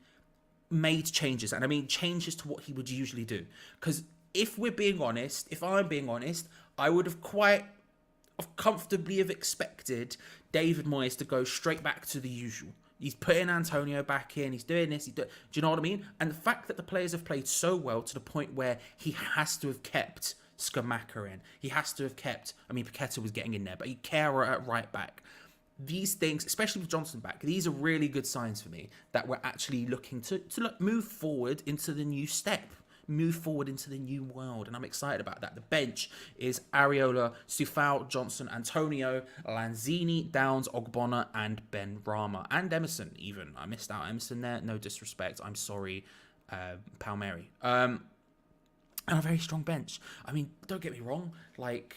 [SPEAKER 3] made changes. And I mean changes to what he would usually do. Because if I'm being honest, I would have quite comfortably have expected David Moyes to go straight back to the usual. He's putting Antonio back in. He's doing this. Do you know what I mean? And the fact that the players have played so well to the point where he has to have kept Scamacca in. He has to have kept... I mean, Paqueta was getting in there, but he Kera at right back. These things, especially with Johnson back, these are really good signs for me that we're actually looking to move forward into the new step. Move forward into the new world, and I'm excited about that. The bench is Areola, Coufal, Johnson, Antonio, Lanzini, Downs, Ogbonna, and Ben Rama, and Emerson even. I missed out Emerson there, no disrespect, I'm sorry, Palmieri. And a very strong bench. I mean, don't get me wrong, like,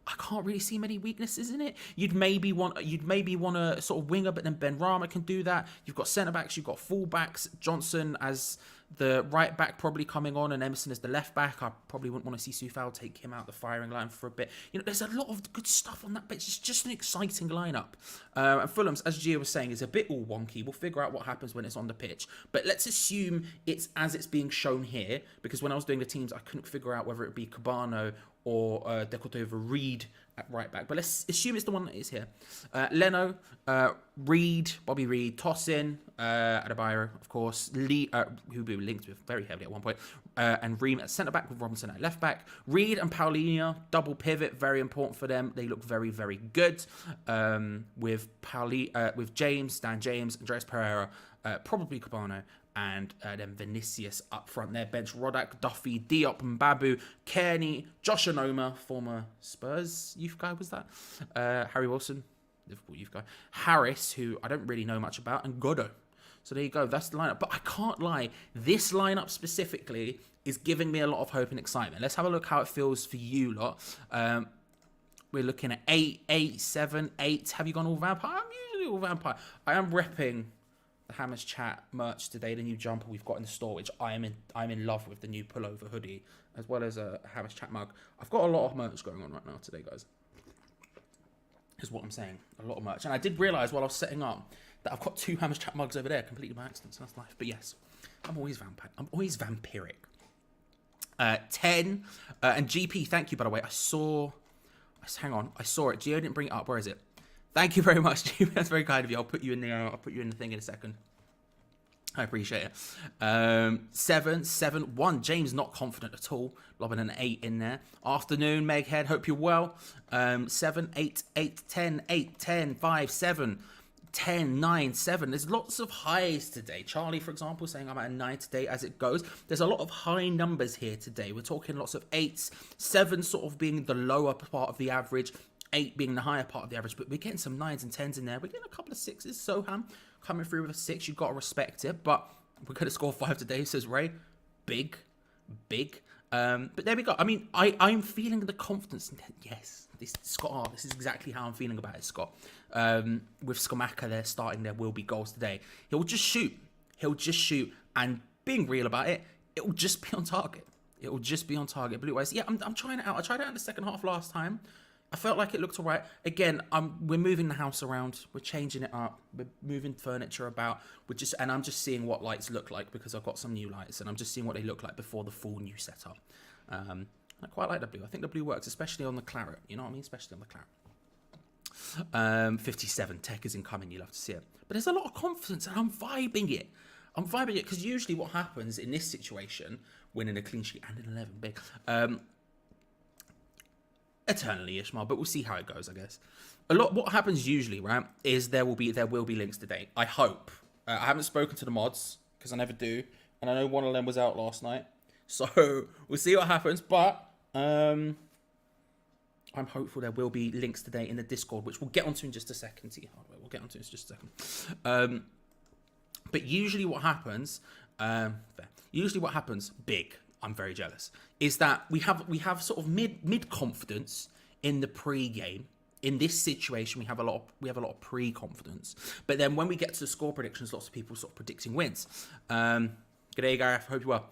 [SPEAKER 3] I can't really see many weaknesses in it. You'd maybe want a sort of winger, but then Ben Rama can do that. You've got centre backs, you've got full backs. Johnson as the right back probably coming on, and Emerson as the left back. I probably wouldn't want to see Coufal take him out the firing line for a bit. You know, there's a lot of good stuff on that bench. It's just an exciting lineup. And Fulham's, as Gia was saying, is a bit all wonky. We'll figure out what happens when it's on the pitch. But let's assume it's as it's being shown here, because when I was doing the teams, I couldn't figure out whether it be Cabano or Decordova Reed at right back. But let's assume it's the one that is here. Leno, Reed, Bobby Reed, Tossin, Adebayo, of course, Lee, who we were linked with very heavily at one point, and Ream at centre-back with Robinson at left-back. Reed and Paulinho, double pivot, very important for them. They look very, very good. With James, Dan James, Andreas Pereira, probably Cabano, and then Vinicius up front there. Bench Rodak, Duffy, Diop, Mbabu, Kearney, Josh Onoma, former Spurs youth guy, was that? Harry Wilson, Liverpool youth guy. Harris, who I don't really know much about, and Godot. So there you go. That's the lineup. But I can't lie. This lineup specifically is giving me a lot of hope and excitement. Let's have a look how it feels for you lot. We're looking at 8, 8, 7, 8. Have you gone all vampire? I'm usually all vampire. I am repping the Hammers Chat merch today, the new jumper we've got in the store, which I'm in love with, the new pullover hoodie, as well as a Hammers Chat mug. I've got a lot of merch going on right now today, guys. Is what I'm saying. A lot of merch. And I did realise while I was setting up that I've got 2 Hammers Chat mugs over there, completely by accident, so that's life. But yes, I'm always vampire. I'm always vampiric. 10. And GP, thank you, by the way. I saw it. Gio didn't bring it up. Where is it? Thank you very much, GP. That's very kind of you. I'll put you in there. I'll put you in the thing in a second. I appreciate it. 7, 7, 1. James not confident at all. Lobbing an 8 in there. Afternoon, Meghead. Hope you're well. 7, 8, 8, 10, 8, 10, 5, 7, 10, 9, 7. There's lots of highs today. Charlie, for example, saying I'm at a 9 today as it goes. There's a lot of high numbers here today. We're talking lots of 8s, 7 sort of being the lower part of the average, 8 being the higher part of the average, but we're getting some 9s and 10s in there. We're getting a couple of 6s. Soham coming through with a 6. You've got to respect it, but we're going to score 5 today, says Ray. Big. But there we go. I mean, I'm feeling the confidence. Yes, Scott, this is exactly how I'm feeling about it, Scott. With Skamaka there starting, there will be goals today. He'll just shoot. And being real about it, it will just be on target. Blue Eyes. Yeah, I'm trying it out. I tried it out in the second half last time. I felt like it looked all right. Again, we're moving the house around. We're changing it up. We're moving furniture about. And I'm just seeing what lights look like because I've got some new lights, and I'm just seeing what they look like before the full new setup. I quite like the blue. I think the blue works, especially on the claret. You know what I mean? Especially on the claret. 57. Tech is incoming. You love to see it. But there's a lot of confidence, and I'm vibing it. Because usually what happens in this situation, winning a clean sheet and an 11 big, eternally Ishmael, but we'll see how it goes, I guess. What happens usually, right, is there will be links today. I hope. I haven't spoken to the mods because I never do, and I know one of them was out last night, so we'll see what happens. But I'm hopeful there will be links today in the Discord, which we'll get onto in just a second. We'll get onto in just a second. But usually what happens, big. I'm very jealous. Is that we have sort of mid confidence in the pre-game. In this situation, we have a lot of pre-confidence. But then when we get to the score predictions, lots of people sort of predicting wins. Good day, Gareth. Hope you're well.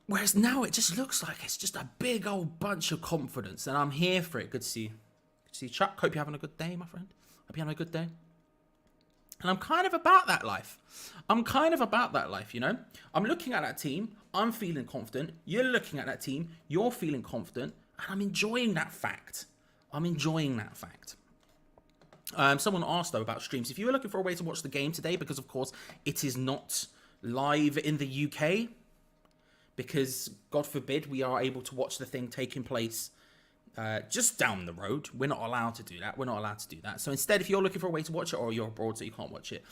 [SPEAKER 3] Whereas now it just looks like it's just a big old bunch of confidence, and I'm here for it. Good to see you. Good to see you, Chuck. Hope you're having a good day, my friend. Hope you're having a good day. And I'm kind of about that life. You know? I'm looking at that team. I'm feeling confident. You're looking at that team. You're feeling confident. And I'm enjoying that fact. Someone asked, though, about streams. If you were looking for a way to watch the game today, because, of course, it is not live in the UK, because, God forbid, we are able to watch the thing taking place just down the road. We're not allowed to do that. So instead, if you're looking for a way to watch it, or you're abroad so you can't watch it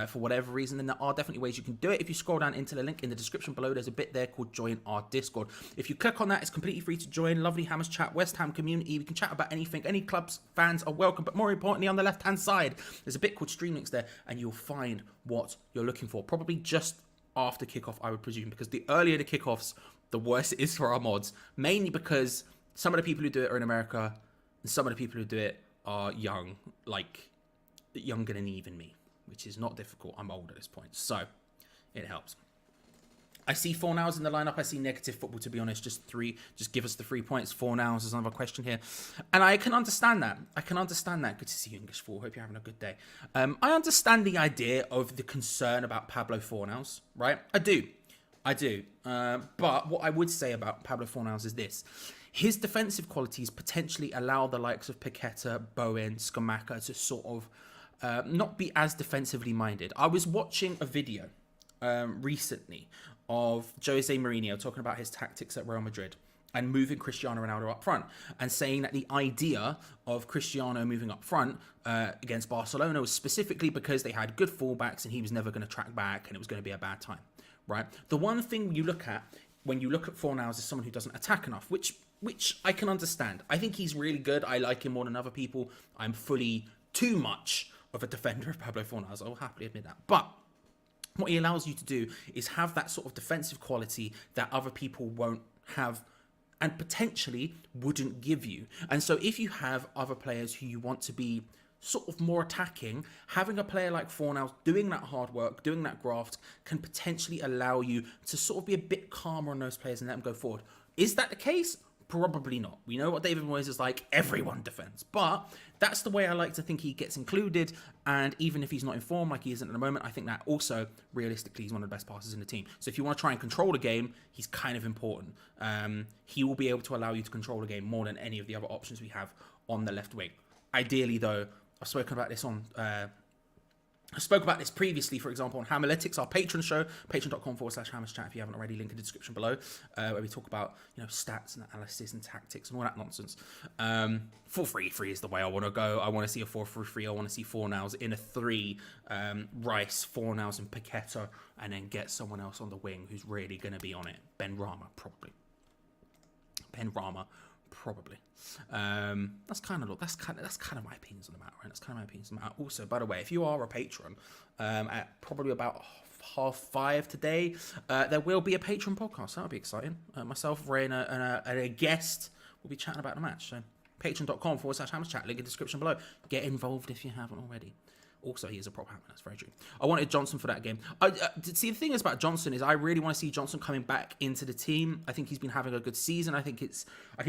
[SPEAKER 3] for whatever reason, then there are definitely ways you can do it. If you scroll down into the link in the description below, there's a bit there called Join Our Discord. If you click on that, it's completely free to join. Lovely Hammers Chat, West Ham community. We can chat about anything. Any clubs, fans are welcome. But more importantly, on the left-hand side, there's a bit called Stream Links there, and you'll find what you're looking for. Probably just after kickoff, I would presume, because the earlier the kickoffs, the worse it is for our mods. Mainly because some of the people who do it are in America, and some of the people who do it are young, like younger than even me, which is not difficult. I'm old at this point, so it helps. I see 4 nows in the lineup. I see negative football, to be honest. Just give us the 3 points. 4 nows is another question here. And I can understand that. Good to see you, English 4. Hope you're having a good day. I understand the idea of the concern about Pablo Fornals, right? I do. But what I would say about Pablo Fornals is this. His defensive qualities potentially allow the likes of Paqueta, Bowen, Skamaka to sort of not be as defensively minded. I was watching a video recently of Jose Mourinho talking about his tactics at Real Madrid and moving Cristiano Ronaldo up front, and saying that the idea of Cristiano moving up front against Barcelona was specifically because they had good fullbacks and he was never going to track back and it was going to be a bad time, right? The one thing you look at when you look at Fornals is someone who doesn't attack enough, which I can understand. I think he's really good. I like him more than other people. I'm fully too much of a defender of Pablo Fornals. I will happily admit that. But what he allows you to do is have that sort of defensive quality that other people won't have and potentially wouldn't give you. And so if you have other players who you want to be sort of more attacking, having a player like Fornals doing that hard work, doing that graft, can potentially allow you to sort of be a bit calmer on those players and let them go forward. Is that the case? Probably not. We know what David Moyes is like. Everyone defends. But that's the way I like to think he gets included. And even if he's not in form like he isn't at the moment, I think that also, realistically, he's one of the best passers in the team. So if you want to try and control the game, he's kind of important. He will be able to allow you to control the game more than any of the other options we have on the left wing. Ideally, though, I've spoken about this on... I spoke about this previously, for example, on Hammerlytics, our Patreon show, patreon.com/HammersChat, if you haven't already, link in the description below, where we talk about, stats and analysis and tactics and all that nonsense. 4-3-3 is the way I want to go. I want to see a 4-3-3. I want to see Fornals in a 3, Rice, Fornals and Paqueta, and then get someone else on the wing who's really going to be on it. Ben Rama, probably. That's kind of my opinions on the matter, right? That's kind of my opinions on the matter. Also, by the way, if you are a patron, at probably about 5:30 today, there will be a Patreon podcast. That'll be exciting. Myself, Ray, and a guest will be chatting about the match. So patreon.com/HammersChat, link in the description below. Get involved if you haven't already. Also, he is a prop hammer. That's very true. I wanted Johnson for that game. See, the thing is about Johnson is I really want to see Johnson coming back into the team. I think he's been having a good season. I think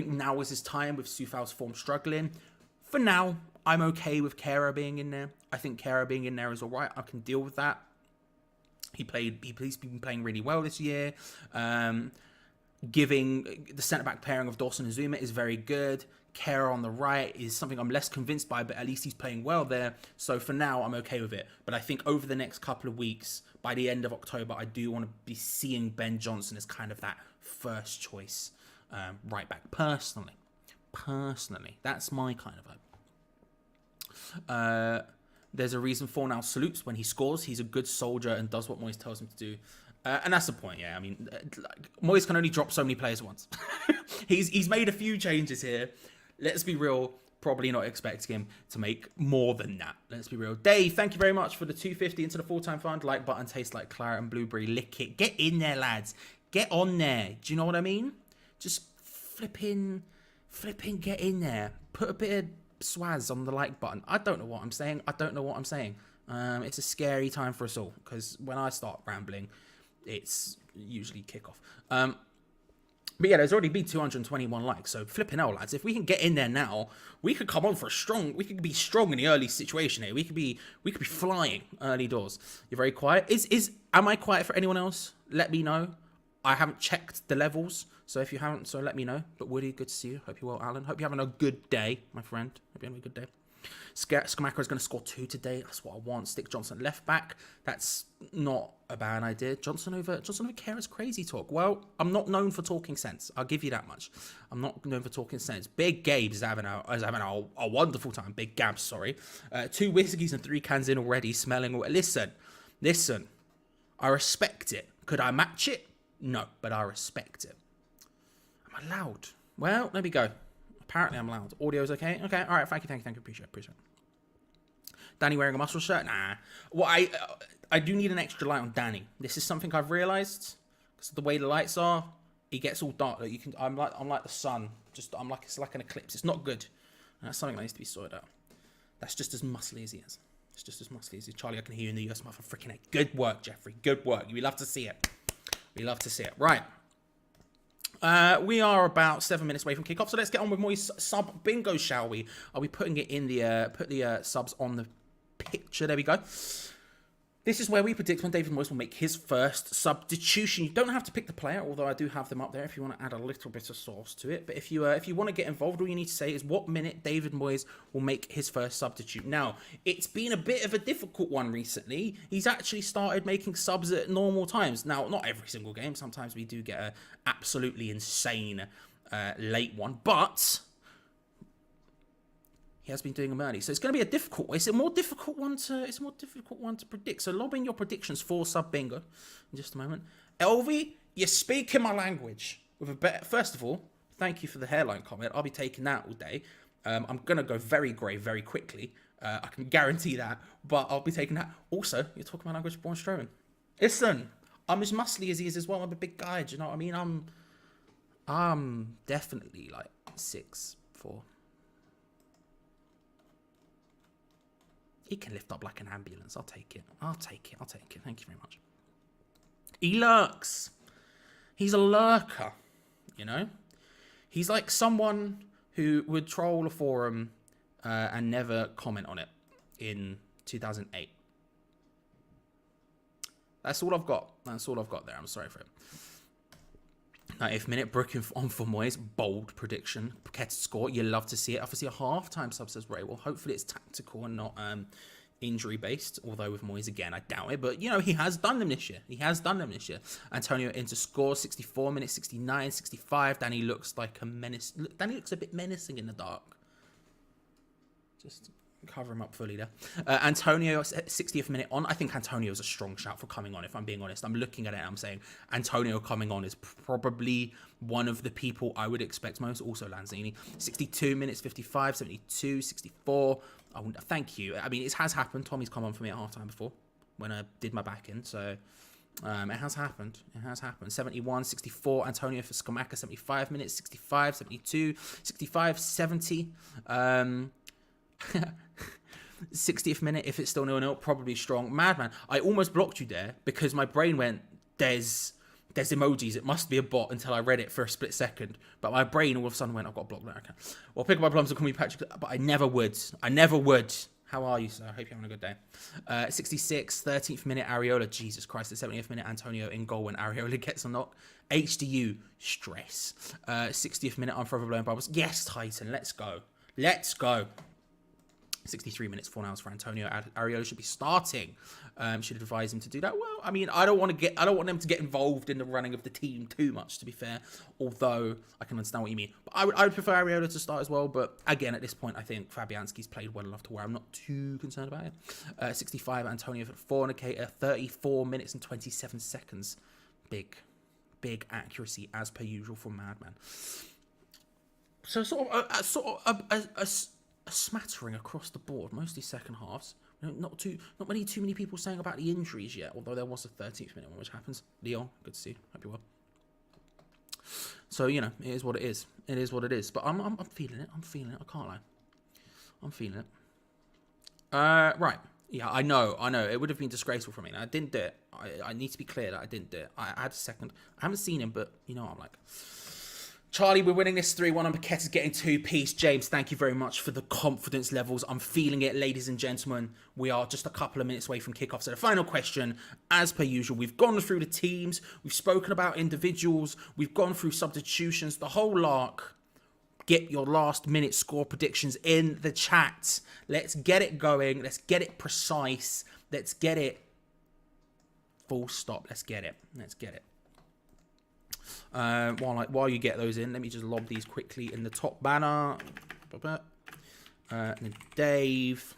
[SPEAKER 3] now is his time with Soufal's form struggling. For now, I'm okay with Kehrer being in there. I think Kehrer being in there is all right. I can deal with that. He's been playing really well this year. Giving the centre-back pairing of Dawson and Zuma is very good. Kehrer on the right is something I'm less convinced by, but at least he's playing well there. So for now, I'm okay with it. But I think over the next couple of weeks, by the end of October, I do want to be seeing Ben Johnson as kind of that first choice right back. Personally, that's my kind of vibe. There's a reason Fornals salutes when he scores. He's a good soldier and does what Moyes tells him to do. And that's the point, yeah. I mean, Moyes can only drop so many players once. He's made a few changes here. Let's be real, probably not expecting him to make more than that. Let's be real. Dave, thank you very much for the 250 into the full-time fund. Like button tastes like claret and blueberry. Lick it. Get in there, lads. Get on there. Do you know what I mean? Just flipping, get in there. Put a bit of swaz on the like button. I don't know what I'm saying. It's a scary time for us all, because when I start rambling, it's usually kickoff. But yeah, there's already been 221 likes, so flipping hell, lads. If we can get in there now, we could come on for we could be strong in the early situation here. We could be flying early doors. You're very quiet. Am I quiet for anyone else? Let me know. I haven't checked the levels, so if you haven't, so let me know. But Woody, good to see you. Hope you're well, Alan. Hope you're having a good day, my friend. Hope you're having a good day. Skamaka is going to score 2 today. That's what I want. Stick Johnson left back. That's not a bad idea. Johnson over Kehrer is crazy talk. Well, I'm not known for talking sense. I'll give you that much. I'm not known for talking sense. Big Gabe is having a wonderful time. Big Gab, sorry. 2 whiskies and 3 cans in already. Smelling. Listen. I respect it. Could I match it? No, but I respect it. Am I loud? Well, there we go. Apparently I'm loud. Audio's okay? Okay, all right. Thank you. Appreciate it. Danny wearing a muscle shirt? Nah. Well, I do need an extra light on Danny. This is something I've realised, because the way the lights are, it gets all dark. Like I'm like the sun. It's like an eclipse. It's not good. And that's something that needs to be sorted out. That's just as muscly as he is. It's just as muscly as he is. Charlie, I can hear you in the US mouth. Freaking heck. Good work, Jeffrey. Good work. We love to see it. Right. We are about 7 minutes away from kickoff, so let's get on with Moyes' sub bingo, shall we? Are we putting it in put the subs on the picture? There we go. This is where we predict when David Moyes will make his first substitution. You don't have to pick the player, although I do have them up there if you want to add a little bit of sauce to it. But if you want to get involved, all you need to say is what minute David Moyes will make his first substitute. Now, it's been a bit of a difficult one recently. He's actually started making subs at normal times. Now, not every single game. Sometimes we do get an absolutely insane late one, but he has been doing them early, so it's going to be a difficult. It's a more difficult one to predict. So lob in your predictions for sub bingo in just a moment. Elvie, you're speaking my language. First of all, thank you for the hairline comment. I'll be taking that all day. I'm going to go very grey very quickly. I can guarantee that. But I'll be taking that. Also, you're talking about language, Braun Strowman. Listen, I'm as muscly as he is as well. I'm a big guy. Do you know what I mean? I'm definitely like 6'4". He can lift up like an ambulance. I'll take it. Thank you very much. He lurks. He's a lurker, you know? He's like someone who would troll a forum and never comment on it in 2008. That's all I've got. There. I'm sorry for it. 90th minute, Brooklyn on for Moyes. Bold prediction. Paqueta score. You love to see it. Obviously, a half-time sub, says Ray. Well, hopefully it's tactical and not injury-based. Although with Moyes, again, I doubt it. But, you know, he has done them this year. Antonio in to score. 64 minutes, 69, 65. Danny looks like a menace. Danny looks a bit menacing in the dark. Just cover him up fully there. Antonio, 60th minute on. I think Antonio is a strong shout for coming on, if I'm being honest. I'm looking at it and I'm saying Antonio coming on is probably one of the people I would expect most. Also Lanzini. 62 minutes, 55, 72, 64. Thank you. I mean, it has happened. Tommy's come on for me at halftime before when I did my back in. So it has happened. 71, 64. Antonio for Skamaka, 75 minutes, 65, 72, 65, 70. 60th minute, if it's still 0-0, probably strong. Madman, I almost blocked you there because my brain went, there's emojis, it must be a bot, until I read it for a split second. But my brain all of a sudden went, I've got to block that. Okay. Well, pick up my plums and call me Patrick, but I never would. How are you, sir? I hope you're having a good day. 66, 13th minute, Areola. Jesus Christ, the 70th minute, Antonio in goal when Areola gets a knock. HDU, stress. 60th minute, I'm forever blowing bubbles. Yes, Titan, let's go. 63 minutes, 4 hours for Antonio. Areola should be starting. Should advise him to do that. Well, I mean, I don't want them to get involved in the running of the team too much, to be fair. Although I can understand what you mean. But I would prefer Areola to start as well. But again, at this point, I think Fabianski's played well enough to where I'm not too concerned about it. 65, Antonio for fornicator. 34 minutes and 27 seconds. Big accuracy as per usual from Madman. So sort of a smattering across the board, mostly second halves. Not too many people saying about the injuries yet, although there was a 13th minute one which happens. Leon, good to see you. Hope you're well. So, you know, it is what it is. But I'm feeling it. I can't lie. I'm feeling it. Right. Yeah, I know. It would have been disgraceful for me. And I didn't do it. I need to be clear that I didn't do it. I had a second. I haven't seen him, but you know what I'm like. Charlie, we're winning this 3-1 and Paqueta's getting 2-piece. James, thank you very much for the confidence levels. I'm feeling it, ladies and gentlemen. We are just a couple of minutes away from kickoff. So the final question, as per usual, we've gone through the teams. We've spoken about individuals. We've gone through substitutions. The whole lark. Get your last minute score predictions in the chat. Let's get it going. Let's get it precise. Let's get it full stop. Let's get it. While you get those in, let me just lob these quickly in the top banner. And then Dave,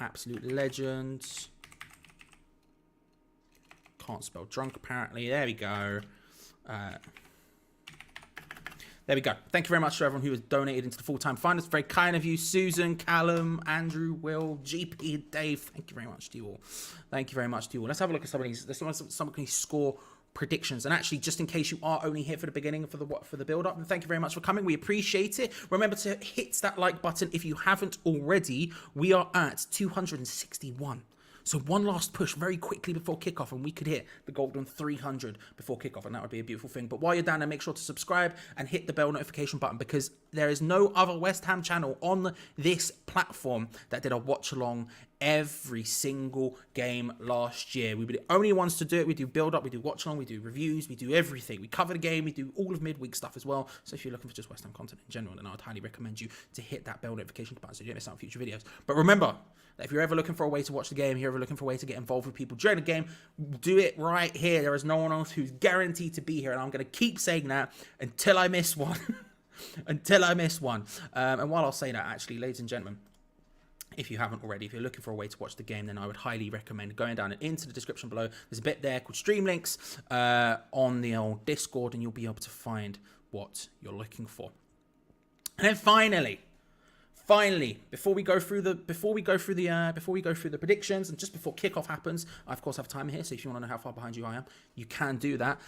[SPEAKER 3] absolute legend. Can't spell drunk apparently. There we go. Thank you very much to everyone who has donated into the full-time fund. It's very kind of you. Susan, Callum, Andrew, Will, GP, Dave. Thank you very much to you all. Let's have a look at some of these score predictions. And actually, just in case you are only here for the beginning for the build-up, thank you very much for coming. We appreciate it. Remember to hit that like button if you haven't already. We are at 261. So one last push very quickly before kickoff and we could hit the golden 300 before kickoff, and that would be a beautiful thing. But while you're down there, make sure to subscribe and hit the bell notification button, because there is no other West Ham channel on this platform that did a watch along every single game last year. We were the only ones to do it. We do build up, we do watch along, we do reviews, we do everything. We cover the game, we do all of midweek stuff as well. So if you're looking for just West Ham content in general, then I would highly recommend you to hit that bell notification button so you don't miss out on future videos. But remember that if you're ever looking for a way to watch the game, if you're ever looking for a way to get involved with people during the game, do it right here. There is no one else who's guaranteed to be here, and I'm going to keep saying that until I miss one. And while I'll say that, actually, ladies and gentlemen, if you haven't already, if you're looking for a way to watch the game, then I would highly recommend going down and into the description below. There's a bit there called Stream Links on the old Discord, and you'll be able to find what you're looking for. And then finally, before we go through the predictions and just before kickoff happens, I of course have time here. So if you want to know how far behind you I am, you can do that.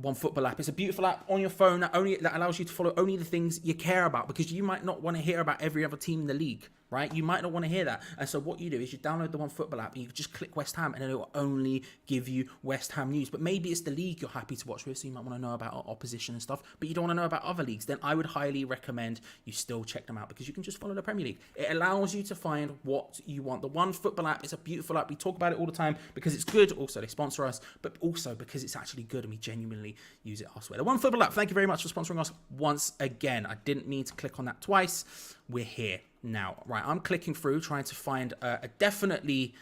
[SPEAKER 3] OneFootball app. It's a beautiful app on your phone that allows you to follow only the things you care about, because you might not want to hear about every other team in the league, right? You might not want to hear that. And so what you do is you download the OneFootball app and you just click West Ham, and then it will only give you West Ham news. But maybe it's the league you're happy to watch with, so you might want to know about opposition and stuff, but you don't want to know about other leagues. Then I would highly recommend you still check them out, because you can just follow the Premier League. It allows you to find what you want. The OneFootball app is a beautiful app. We talk about it all the time because it's good. Also, they sponsor us, but also because it's actually good and we genuinely use it elsewhere. The OneFootball app, thank you very much for sponsoring us once again. I didn't mean to click on that twice. We're here now. Right, I'm clicking through, trying to find a definitely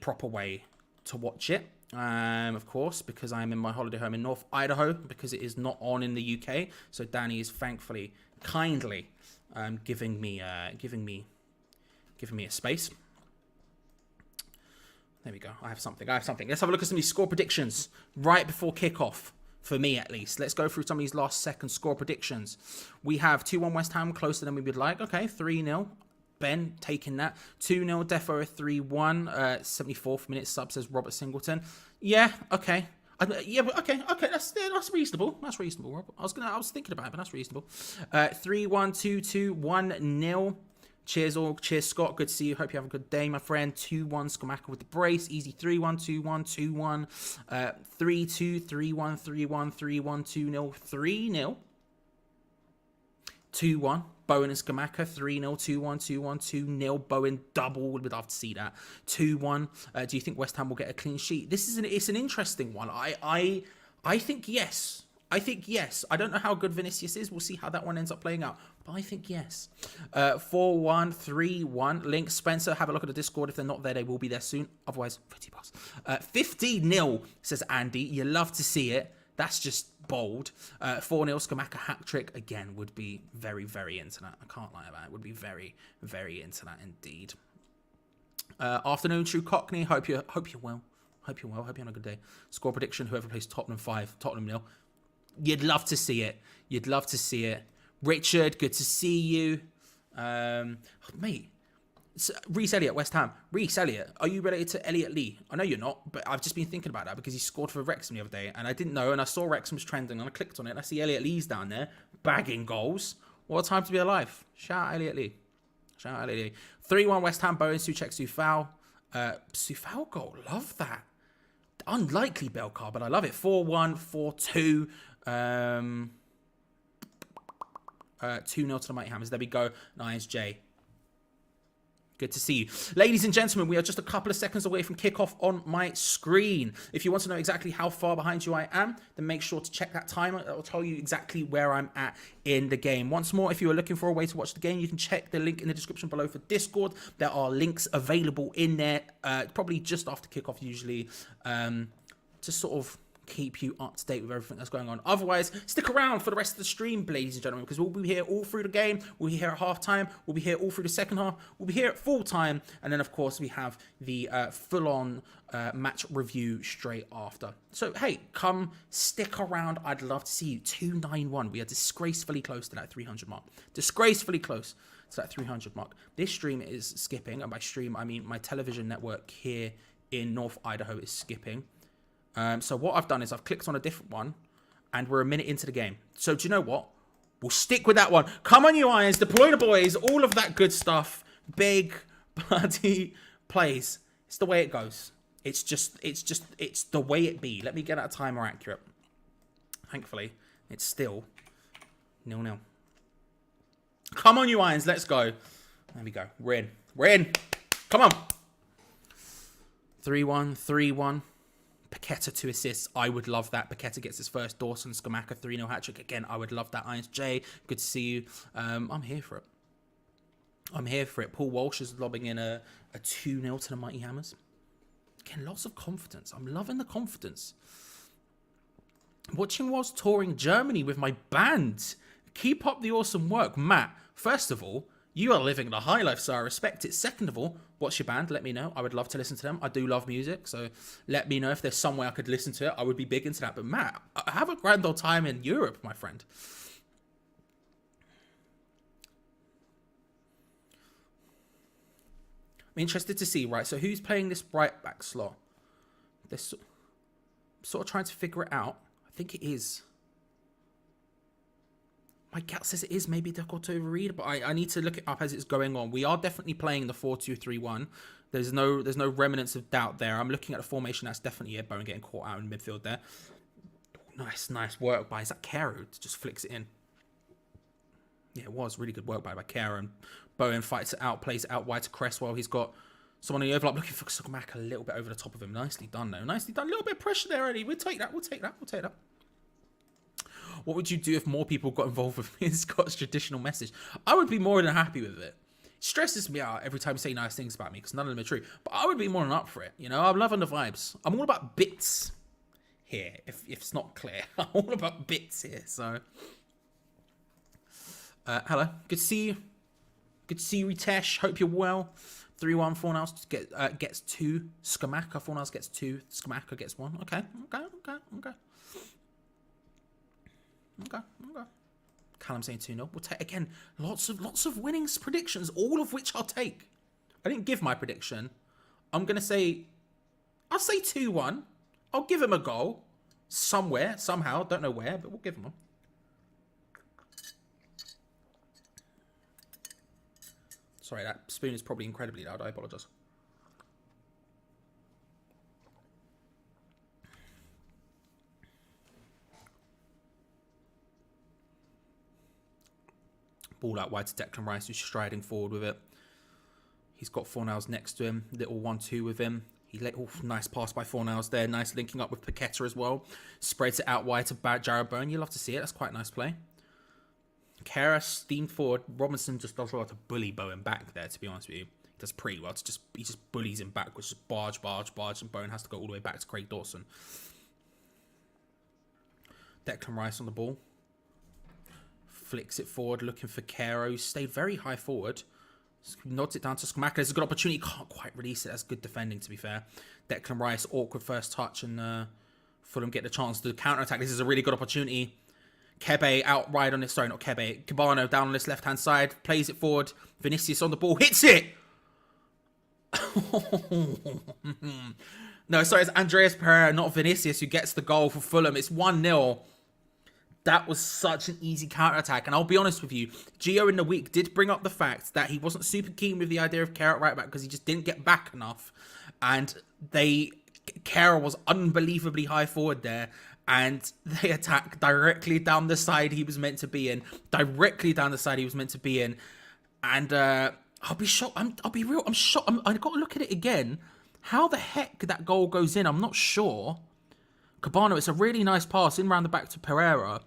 [SPEAKER 3] proper way to watch it. Of course, because I'm in my holiday home in North Idaho, because it is not on in the UK. So Danny is thankfully, kindly giving me a space. There we go. I have something. Let's have a look at some of these score predictions right before kickoff. For me, at least. Let's go through some of these last second score predictions. We have 2-1 West Ham, closer than we would like. Okay, 3-0. Ben taking that. 2-0 Defo, 3-1. 74th minute sub, says Robert Singleton. Yeah, okay. Okay. That's reasonable. That's reasonable, Rob. I was thinking about it, but that's reasonable. 3-1, 2-2, 1-0. Cheers all. Cheers, Scott. Good to see you. Hope you have a good day, my friend. 2-1 Skamaka with the brace. Easy 3-1, 2-1, 2-1. 3-2, 3-1, 3-1, 3-1, 2-0, 3-0. 2-1. Bowen and Skamaka. 3-0, 2-1, 2-1, 2-0. Bowen double. We'd love to see that. 2-1. Do you think West Ham will get a clean sheet? It's an interesting one. I think yes. I don't know how good Vinicius is. We'll see how that one ends up playing out. But I think yes. 4-1, 3-1. Link, Spencer, have a look at the Discord. If they're not there, they will be there soon. Otherwise, 50 bucks. 50-0, says Andy. You love to see it. That's just bold. 4-0, Skamaka hat trick. Again, would be very, very into that. I can't lie about it. Would be very, very into that indeed. Afternoon, True Cockney. Hope you're well. Hope you're having a good day. Score prediction, whoever plays Tottenham 5, Tottenham 0. You'd love to see it. Richard, good to see you. Mate, Reece Elliott, West Ham. Reece Elliott, are you related to Elliott Lee? I know you're not, but I've just been thinking about that because he scored for Wrexham the other day, and I didn't know, and I saw Wrexham was trending, and I clicked on it, and I see Elliott Lee's down there, bagging goals. What a time to be alive. Shout out Elliott Lee. 3-1 West Ham, Bowen, Souček, Soufal. Soufal goal, love that. Unlikely bell card, but I love it. 4-1, 4-2. 2-0 to the Mighty Hammers. There we go. Nice, Jay. Good to see you. Ladies and gentlemen, we are just a couple of seconds away from kickoff on my screen. If you want to know exactly how far behind you I am, then make sure to check that timer. That will tell you exactly where I'm at in the game. Once more, if you are looking for a way to watch the game, you can check the link in the description below for Discord. There are links available in there, probably just after kickoff usually, to sort of keep you up to date with everything that's going on. Otherwise, stick around for the rest of the stream, ladies and gentlemen, because we'll be here all through the game. We'll be here at half time. We'll be here all through the second half. We'll be here at full time. And then, of course, we have the full-on match review straight after. So, hey, come stick around. I'd love to see you. 291. We are disgracefully close to that 300 mark. Disgracefully close to that 300 mark. This stream is skipping. And by stream, I mean my television network here in North Idaho is skipping. So what I've done is I've clicked on a different one, and we're a minute into the game. So do you know what? We'll stick with that one. Come on, you Irons. Deploy the boys. All of that good stuff. Big bloody plays. It's the way it goes. It's the way it be. Let me get that timer accurate. Thankfully, it's still 0-0. Come on, you Irons. Let's go. There we go. We're in. Come on. 3-1, 3-1. Paqueta 2 assists. I would love that. Paqueta gets his first. Dawson, Skamaka 3-0 hat-trick. Again, I would love that. Irons J, good to see you. I'm here for it. Paul Walsh is lobbing in a 2-0 to the Mighty Hammers. Again, lots of confidence. I'm loving the confidence. Watching whilst touring Germany with my band. Keep up the awesome work. Matt, first of all, you are living the high life, so I respect it. Second of all, what's your band? Let me know. I would love to listen to them. I do love music, so let me know if there's some way I could listen to it. I would be big into that. But Matt, have a grand old time in Europe, my friend. I'm interested to see, right? So who's playing this right back slot? This sort of trying to figure it out. I think it is. My gut says it is maybe difficult to read, but I need to look it up as it's going on. We are definitely playing the 4-2-3-1. There's no remnants of doubt there. I'm looking at the formation. That's definitely it. Bowen getting caught out in midfield there. Nice work by, is that Kero? Just flicks it in. Yeah, it was really good work by Kero. And Bowen fights it out, plays it out wide to Cresswell. He's got someone in the overlap looking for Sukmak a little bit over the top of him. Nicely done, though. Nicely done. A little bit of pressure there, Eddie. We'll take that. What would you do if more people got involved with Scott's traditional message? I would be more than happy with it. It stresses me out every time you say nice things about me because none of them are true. But I would be more than up for it. You know, I'm loving the vibes. I'm all about bits here, if it's not clear. I'm all about bits here, so... hello. Good to see you. Good to see you, Ritesh. Hope you're well. 3-1, Fornals gets 2. Skamaka, Fornals gets 2. Skamaka gets 1. Okay. Callum saying 2-0. We'll take, again, lots of winnings predictions, all of which I'll take. I didn't give my prediction. I'm going to say, I'll say 2-1. I'll give him a goal. Somewhere, somehow. Don't know where, but we'll give him one. Sorry, that spoon is probably incredibly loud. I apologise. Ball out wide to Declan Rice, who's striding forward with it. He's got Fornals next to him. Little 1-2 with him. Nice pass by Fornals there. Nice linking up with Paqueta as well. Spreads it out wide to Jared Bowen. You love to see it. That's quite a nice play. Kara steamed forward. Robinson just does well to bully Bowen back there, to be honest with you. He does pretty well. He just bullies him back, which is barge, and Bowen has to go all the way back to Craig Dawson. Declan Rice on the ball. Flicks it forward, looking for Kero. Stayed very high forward. Nods it down to Skamaka. There's a good opportunity. Can't quite release it. That's good defending, to be fair. Declan Rice, awkward first touch, and Fulham get the chance to counter-attack. This is a really good opportunity. Kebe outright on this. Sorry, not Kebe. Cabano down on this left-hand side. Plays it forward. Vinicius on the ball. Hits it! No, sorry, it's Andreas Pereira, not Vinicius, who gets the goal for Fulham. It's 1-0. That was such an easy counter-attack. And I'll be honest with you, Gio in the week did bring up the fact that he wasn't super keen with the idea of Kara at right back because he just didn't get back enough. And Kara was unbelievably high forward there. And they attack directly down the side he was meant to be in. And I'll be shocked. I'll be real. I'm shocked. I've got to look at it again. How the heck that goal goes in, I'm not sure. Cabano, it's a really nice pass in round the back to Pereira.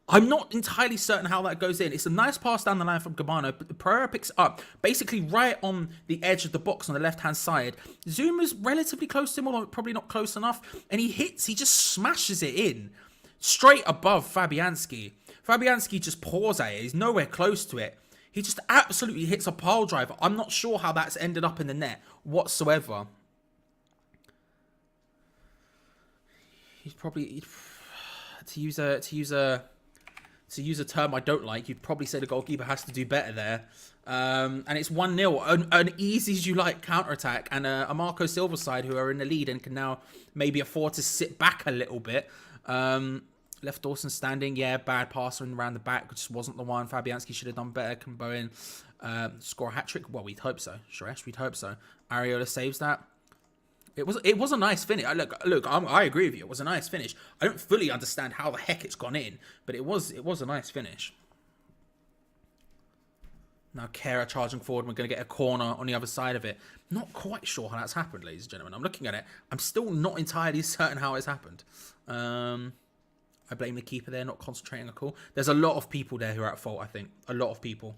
[SPEAKER 3] I'm not entirely certain how that goes in. It's a nice pass down the line from Cabano, but Pereira picks it up, basically right on the edge of the box on the left-hand side. Zuma's relatively close to him, although probably not close enough. And he just smashes it in. Straight above Fabianski. Fabianski just paws at it. He's nowhere close to it. He just absolutely hits a pile driver. I'm not sure how that's ended up in the net whatsoever. He's probably, to use a term I don't like, you'd probably say the goalkeeper has to do better there. And it's 1-0, an easy as you like counter-attack, and a Marco Silva side who are in the lead and can now maybe afford to sit back a little bit. Left Dawson standing, yeah, bad pass around the back, just wasn't the one. Fabianski should have done better. Can Bowen score a hat-trick? Well, we'd hope so. Suresh, we'd hope so. Areola saves that. It was a nice finish. Look, I agree with you. It was a nice finish. I don't fully understand how the heck it's gone in, but it was a nice finish. Now Kera charging forward. We're going to get a corner on the other side of it. Not quite sure how that's happened, ladies and gentlemen. I'm looking at it. I'm still not entirely certain how it's happened. I blame the keeper there, not concentrating at all. There's a lot of people there who are at fault, I think. A lot of people.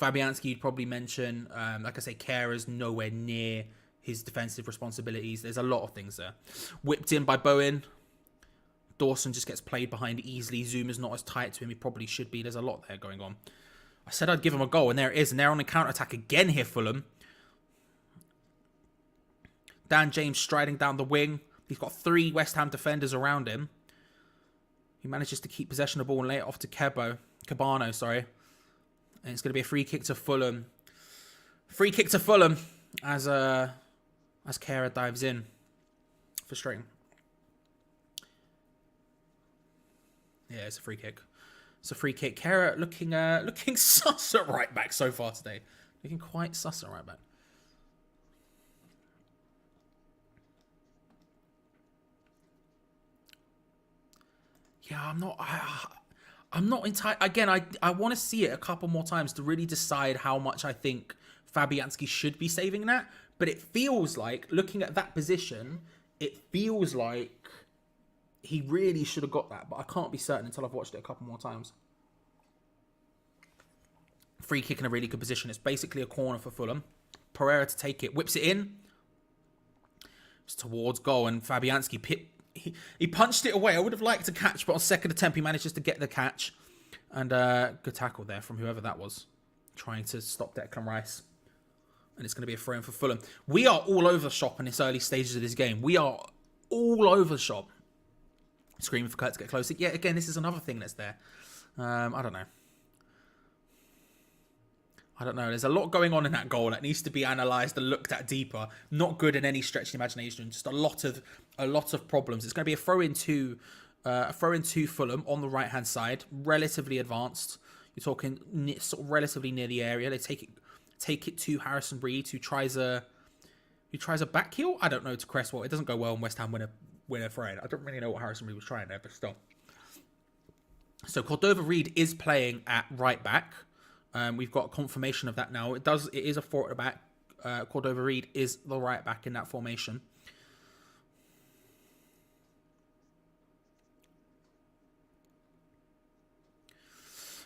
[SPEAKER 3] Fabianski, you'd probably mention. Like I say, Kera's nowhere near his defensive responsibilities. There's a lot of things there. Whipped in by Bowen. Dawson just gets played behind easily. Zuma's not as tight to him. He probably should be. There's a lot there going on. I said I'd give him a goal, and there it is. And they're on the counter-attack again here, Fulham. Dan James striding down the wing. He's got 3 West Ham defenders around him. He manages to keep possession of the ball and lay it off to Cabano, sorry. And it's going to be a free kick to Fulham. Free kick to Fulham as Kehrer dives in. Frustrating. Yeah, it's a free kick. It's a free kick. Kehrer looking sus at right back so far today. Looking quite sus at right back. Yeah, I'm not entirely... Again, I want to see it a couple more times to really decide how much I think Fabianski should be saving that. But it feels like, looking at that position, it feels like he really should have got that. But I can't be certain until I've watched it a couple more times. Free kick in a really good position. It's basically a corner for Fulham. Pereira to take it. Whips it in. It's towards goal. And Fabianski... He punched it away. I would have liked to catch, but on second attempt, he manages to get the catch. And good tackle there from whoever that was, trying to stop Declan Rice. And it's going to be a throw-in for Fulham. We are all over the shop in this early stages of this game. We are all over the shop. Screaming for Kurt to get closer. Yeah, again, this is another thing that's there. I don't know. There's a lot going on in that goal that needs to be analysed and looked at deeper. Not good in any stretch of the imagination. Just a lot of problems. It's going to be a throw-in to Fulham on the right-hand side, relatively advanced. You're talking sort of relatively near the area. They take it to Harrison Reed, who tries a back heel. I don't know, to Cresswell. It doesn't go well in West Ham when a throw-in. I don't really know what Harrison Reed was trying there, but still. So Cordova Reed is playing at right back. We've got confirmation of that now. It is a forward back. Cordova Reed is the right back in that formation.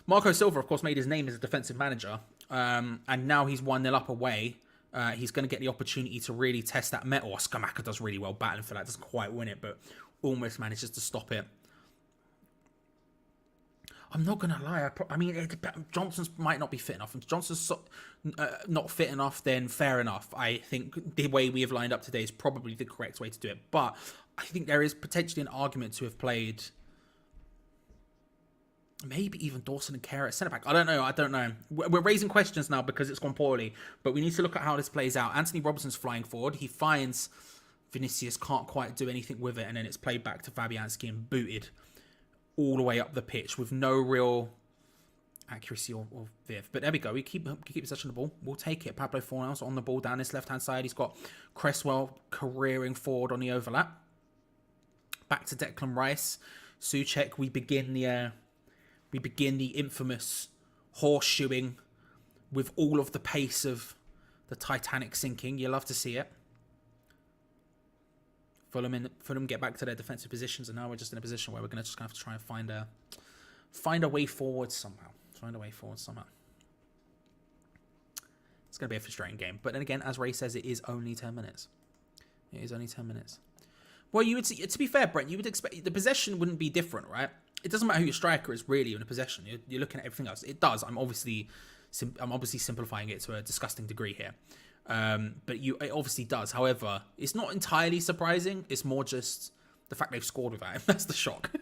[SPEAKER 3] Marco Silva, of course, made his name as a defensive manager. And now he's 1-0 up away. He's going to get the opportunity to really test that metal. Skamaka does really well battling for that. Doesn't quite win it, but almost manages to stop it. I'm not going to lie. Johnson's might not be fit enough. If Johnson's not fit enough, then fair enough. I think the way we have lined up today is probably the correct way to do it. But I think there is potentially an argument to have played maybe even Dawson and Kehrer at centre-back. I don't know. We're raising questions now because it's gone poorly. But we need to look at how this plays out. Anthony Robertson's flying forward. He finds Vinicius can't quite do anything with it. And then it's played back to Fabianski and booted all the way up the pitch with no real accuracy or viv. But there we go. We keep possession of the ball. We'll take it. Pablo Fornals on the ball down this left-hand side. He's got Cresswell careering forward on the overlap. Back to Declan Rice. Souček. We begin the infamous horseshoeing with all of the pace of the Titanic sinking. You love to see it. Fulham get back to their defensive positions, and now we're just in a position where we're going to just have to try and find a way forward somehow. It's going to be a frustrating game. But then again, as Ray says, it is only 10 minutes. Well, you would see, to be fair, Brent, you would expect the possession wouldn't be different, right? It doesn't matter who your striker is really in a possession. You're looking at everything else. It does. I'm obviously simplifying it to a disgusting degree here. But it obviously does. However, it's not entirely surprising. It's more just the fact they've scored without him. That's the shock.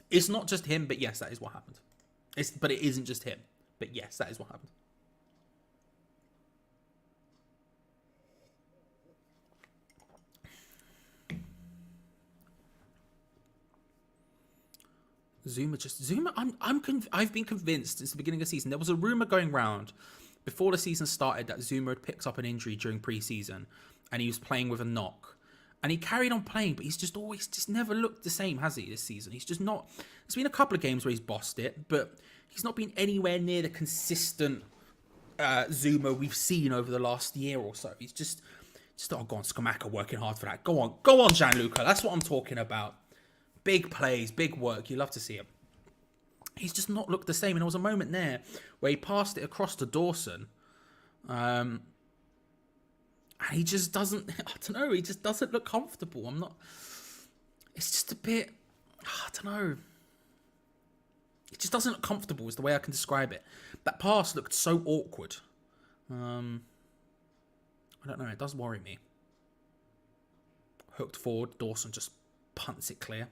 [SPEAKER 3] It's not just him, but yes, that is what happened. But it isn't just him. But yes, that is what happened. I've been convinced since the beginning of the season. There was a rumor going around before the season started that Zuma had picked up an injury during pre-season and he was playing with a knock. And he carried on playing, but he's just never looked the same, has he, this season? He's just not... There's been a couple of games where he's bossed it, but he's not been anywhere near the consistent Zuma we've seen over the last year or so. He's just go on, Skamaka working hard for that. Go on, Gianluca. That's what I'm talking about. Big plays, big work. You love to see it. He's just not looked the same. And there was a moment there where he passed it across to Dawson. And he just doesn't, I don't know, he just doesn't look comfortable. It's just a bit, I don't know. It just doesn't look comfortable is the way I can describe it. That pass looked so awkward. I don't know. It does worry me. Hooked forward. Dawson just punts it clear.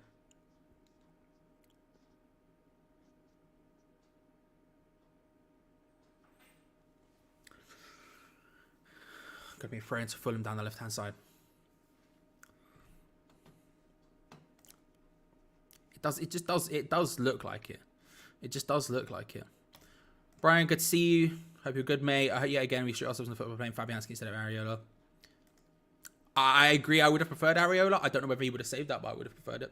[SPEAKER 3] Going to be throwing to Fulham down the left-hand side. It does look like it. It just does look like it. Brian, good to see you. Hope you're good, mate. Yeah, again, we shoot ourselves in the foot by playing Fabianski instead of Areola. I agree. I would have preferred Areola. I don't know whether he would have saved that, but I would have preferred it.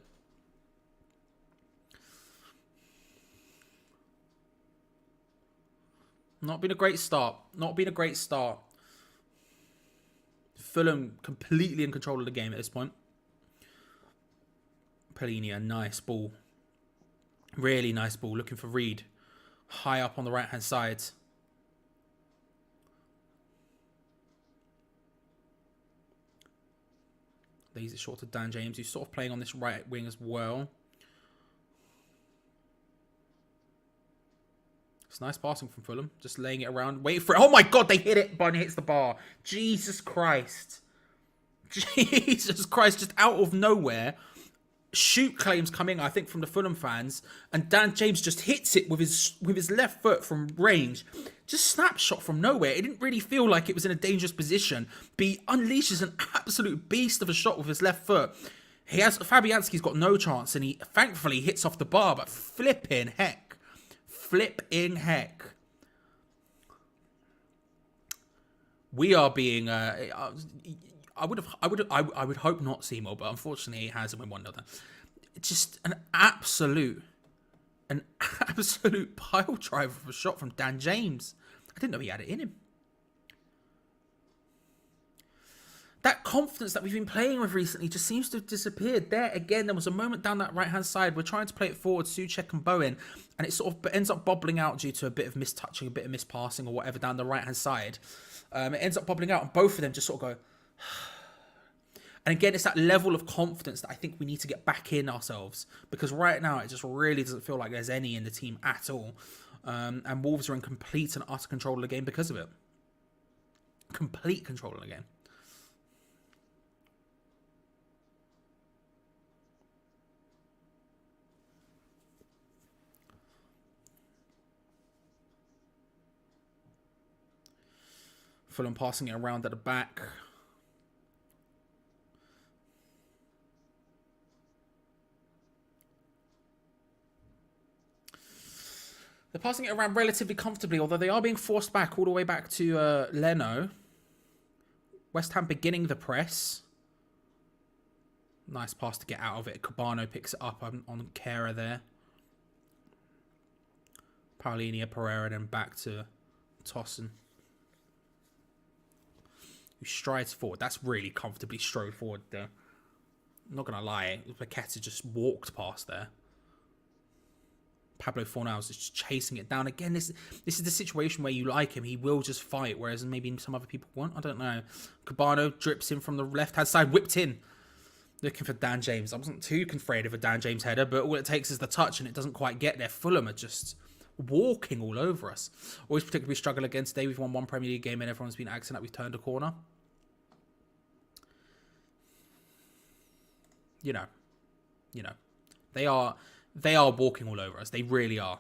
[SPEAKER 3] Not been a great start. Not been a great start. Fulham completely in control of the game at this point. Pelini, a nice ball. Really nice ball. Looking for Reed. High up on the right-hand side. Lays it short to Dan James, who's sort of playing on this right wing as well. It's nice passing from Fulham. Just laying it around. Wait for it. Oh my God, they hit it. Bunny hits the bar. Jesus Christ. Jesus Christ. Just out of nowhere. Shoot claims coming, I think, from the Fulham fans. And Dan James just hits it with his left foot from range. Just snapshot from nowhere. It didn't really feel like it was in a dangerous position. But he unleashes an absolute beast of a shot with his left foot. Fabianski's got no chance. And he thankfully hits off the bar. But flipping heck. Flipping heck. We are being... I would hope not Seymour, but unfortunately it has, and we won another. Just an absolute pile driver of a shot from Dan James. I didn't know he had it in him. That confidence that we've been playing with recently just seems to have disappeared. There again, there was a moment down that right-hand side. We're trying to play it forward, Souček and Bowen, and it sort of ends up bobbling out due to a bit of mistouching, a bit of mispassing or whatever down the right-hand side. It ends up bobbling out, and both of them just sort of go... And again, it's that level of confidence that I think we need to get back in ourselves. Because right now, it just really doesn't feel like there's any in the team at all. And Wolves are in complete and utter control of the game because of it. Complete control of the game. Fulham passing it around at the back. They're passing it around relatively comfortably, although they are being forced back all the way back to Leno. West Ham beginning the press. Nice pass to get out of it. Cabano picks it up on Kera there. Paulinho, Pereira, then back to Tossen. Who strides forward. That's really comfortably strode forward there. I'm not going to lie. Paqueta just walked past there. Pablo Fornals is just chasing it down. Again, this is the situation where you like him. He will just fight, whereas maybe some other people won't. I don't know. Cabano drips in from the left-hand side, whipped in. Looking for Dan James. I wasn't too afraid of a Dan James header, but all it takes is the touch, and it doesn't quite get there. Fulham are just walking all over us. Always particularly struggle again today. We've won one Premier League game, and everyone's been acting like we've turned a corner. You know. They are walking all over us. They really are.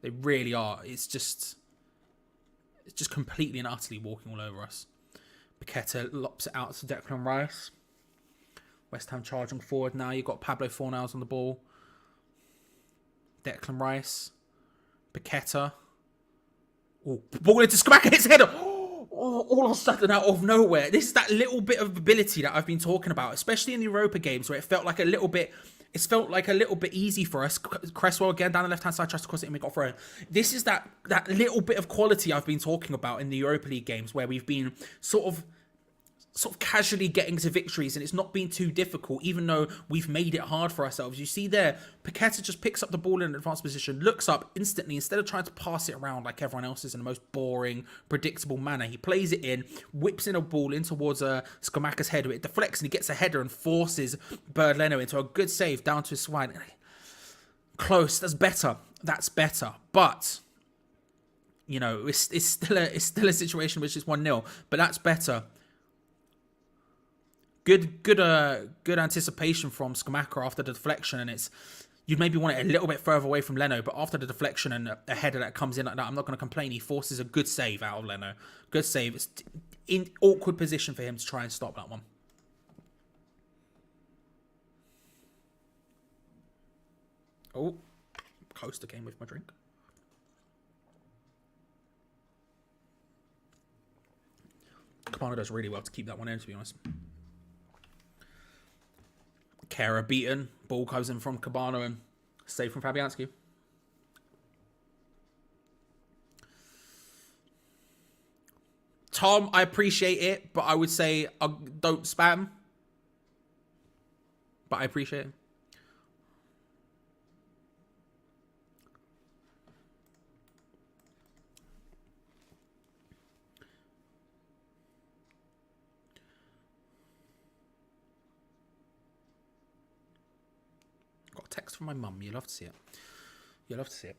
[SPEAKER 3] They really are. It's just completely and utterly walking all over us. Paqueta lops it out to Declan Rice. West Ham charging forward now. You've got Pablo Fornals on the ball. Declan Rice. Paqueta. Oh, ball into Skamaka. Hits header. All of a sudden, out of nowhere. This is that little bit of ability that I've been talking about, especially in the Europa games, where it felt like a little bit easy for us. Cresswell again down the left-hand side, tries to cross it and we got thrown. This is that little bit of quality I've been talking about in the Europa League games, where we've been sort of casually getting to victories, and it's not been too difficult, even though we've made it hard for ourselves. You see there, Paqueta just picks up the ball in an advanced position, looks up instantly, instead of trying to pass it around like everyone else is in the most boring, predictable manner. He plays it in, whips in a ball in towards Skamaka's head, it deflects and he gets a header and forces Bird Leno into a good save down to his swine. Close, that's better. But You know, it's still a situation which is 1-0, but that's better. Good anticipation from Skamaka after the deflection, and you'd maybe want it a little bit further away from Leno, but after the deflection and a header that comes in like that, I'm not going to complain. He forces a good save out of Leno. Good save. It's in awkward position for him to try and stop that one. Oh, coaster came with my drink. Cabana does really well to keep that one in, to be honest. Kara beaten. Ball goes in from Cabana and save from Fabianski. Tom, I appreciate it, but I would say don't spam. But I appreciate it. Got a text from my mum. You'll love to see it. You'll love to see it.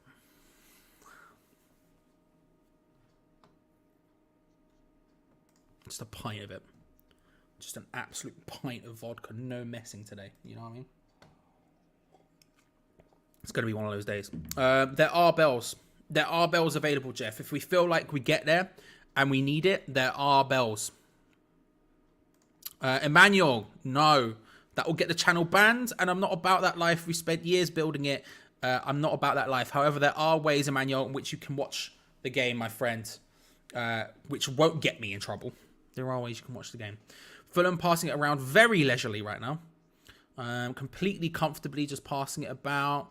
[SPEAKER 3] Just a pint of it. Just an absolute pint of vodka. No messing today. You know what I mean? It's going to be one of those days. There are bells. There are bells available, Jeff. If we feel like we get there and we need it, there are bells. Emmanuel, no. That will get the channel banned, and I'm not about that life. We spent years building it. I'm not about that life. However, there are ways, Emmanuel, in which you can watch the game, my friend, which won't get me in trouble. There are ways you can watch the game. Fulham passing it around very leisurely right now. Completely comfortably just passing it about.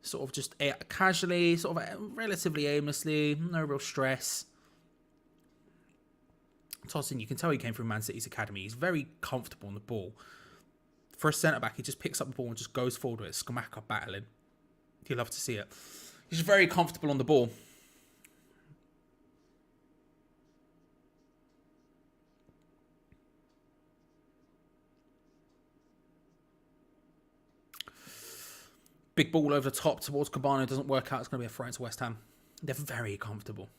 [SPEAKER 3] Sort of just casually, sort of relatively aimlessly. No real stress. Tossing, you can tell he came from Man City's academy. He's very comfortable on the ball. For a centre-back, he just picks up the ball and just goes forward with it. Skamaka battling. You love to see it. He's just very comfortable on the ball. Big ball over the top towards Cabana. Doesn't work out. It's going to be a throw into West Ham. They're very comfortable.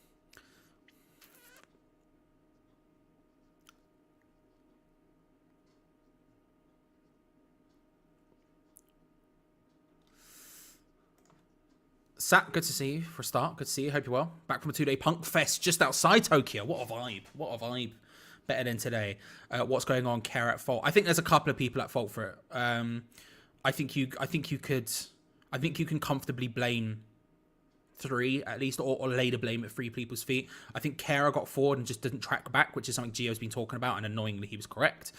[SPEAKER 3] Sat, good to see you for a start. Good to see you. Hope you're well. Back from a 2-day punk fest just outside Tokyo. What a vibe. What a vibe. Better than today. What's going on? Care at fault. I think there's a couple of people at fault for it. I think you can comfortably blame 3 at least, or lay the blame at 3 people's feet. I think Kara got forward and just didn't track back, which is something Gio's been talking about, and annoyingly he was correct.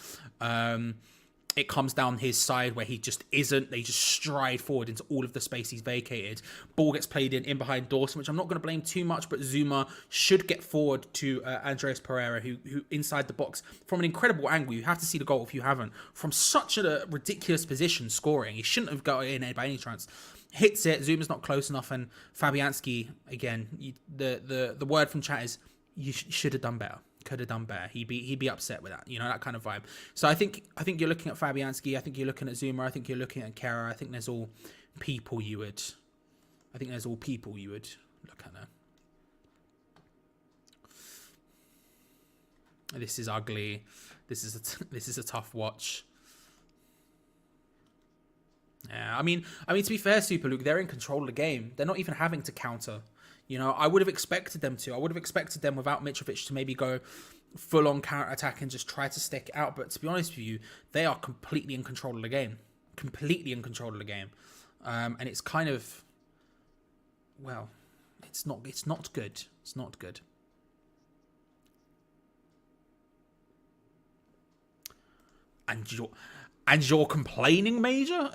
[SPEAKER 3] It comes down his side where he just isn't. They just stride forward into all of the space he's vacated. Ball gets played in behind Dawson, which I'm not going to blame too much, but Zuma should get forward to Andreas Pereira, who inside the box from an incredible angle. You have to see the goal if you haven't. From such a ridiculous position scoring. He shouldn't have got in by any chance. Hits it. Zuma's not close enough, and Fabianski, again, the word from chat is you should have done better. Could have done better. He'd be upset with that, you know, that kind of vibe. So I think you're looking at Fabianski. I think you're looking at Zuma. I think you're looking at Kara. I think there's all people you would look at there. This is ugly. This is a tough watch. Yeah, I mean to be fair, Super Luke, they're in control of the game. They're not even having to counter. You know, I would have expected them to. I would have expected them without Mitrovic to maybe go full-on counter-attack and just try to stick it out. But to be honest with you, they are completely in control of the game. Completely in control of the game. And it's kind of... Well, it's not good. It's not good. And you're complaining, Major?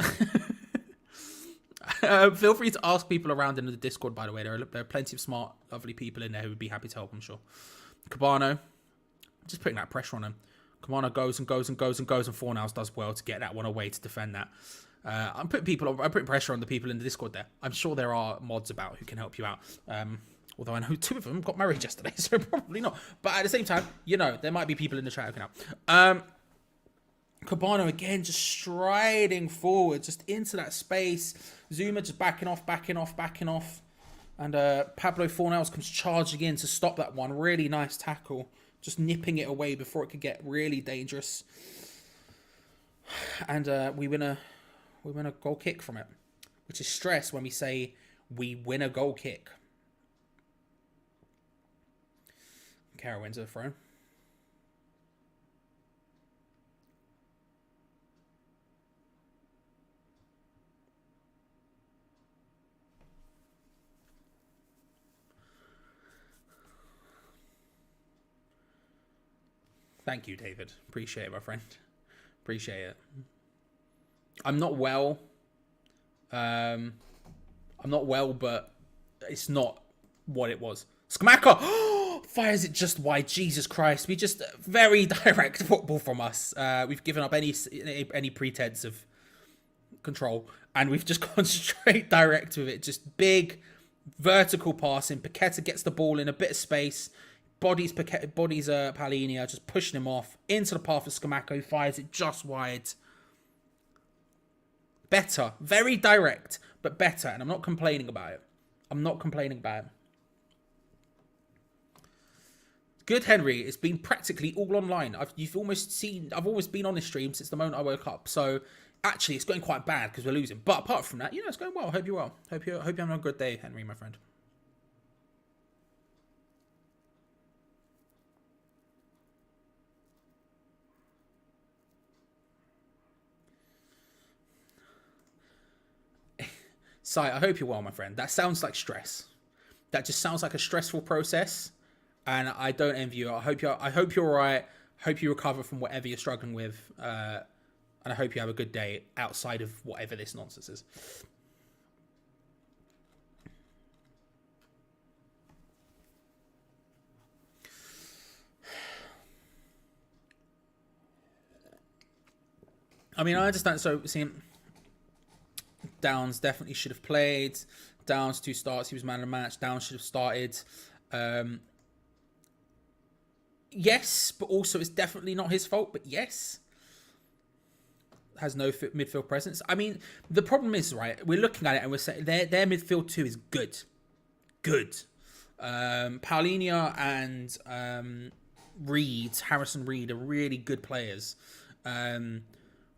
[SPEAKER 3] Feel free to ask people around in the Discord, by the way. There are plenty of smart, lovely people in there who would be happy to help, I'm sure. Cabano, just putting that pressure on him. Cabano goes and Fornals does well to get that one away to defend that. I'm putting pressure on the people in the Discord there. I'm sure there are mods about who can help you out. Although I know 2 of them got married yesterday, so probably not. But at the same time, you know, there might be people in the chat who can help. Cabano again, just striding forward, just into that space. Zuma just backing off. And Pablo Fornals comes charging in to stop that one. Really nice tackle. Just nipping it away before it could get really dangerous. And we win a goal kick from it. Which is stress when we say we win a goal kick. Kara wins a throw. Thank you, David. Appreciate it, my friend. Appreciate it. I'm not well. I'm not well, but it's not what it was. Skamaka fires it just wide. Jesus Christ. We just very direct football from us. We've given up any pretense of control, and we've just gone straight direct with it. Just big vertical passing. Paqueta gets the ball in a bit of space. Bodies Palhinha, just pushing him off into the path of Skamaka, who fires it just wide. Better. Very direct, but better. And I'm not complaining about it. I'm not complaining about it. Good, Henry. It's been practically all online. I've always been on this stream since the moment I woke up. So, actually, it's going quite bad because we're losing. But apart from that, it's going well. I hope you're well. Hope you're having a good day, Henry, my friend. Sai, I hope you're well, my friend. That sounds like stress. That just sounds like a stressful process, and I don't envy you. I hope you're all right. Hope you recover from whatever you're struggling with, and I hope you have a good day outside of whatever this nonsense is. I mean, I understand. So, see. Downs definitely should have played. Downs 2 starts. He was man of the match. Downs should have started. Yes, but also it's definitely not his fault. But yes, has no midfield presence. I mean, the problem is, right, we're looking at it and we're saying their midfield 2 is good. Good. Palhinha and Harrison Reed are really good players.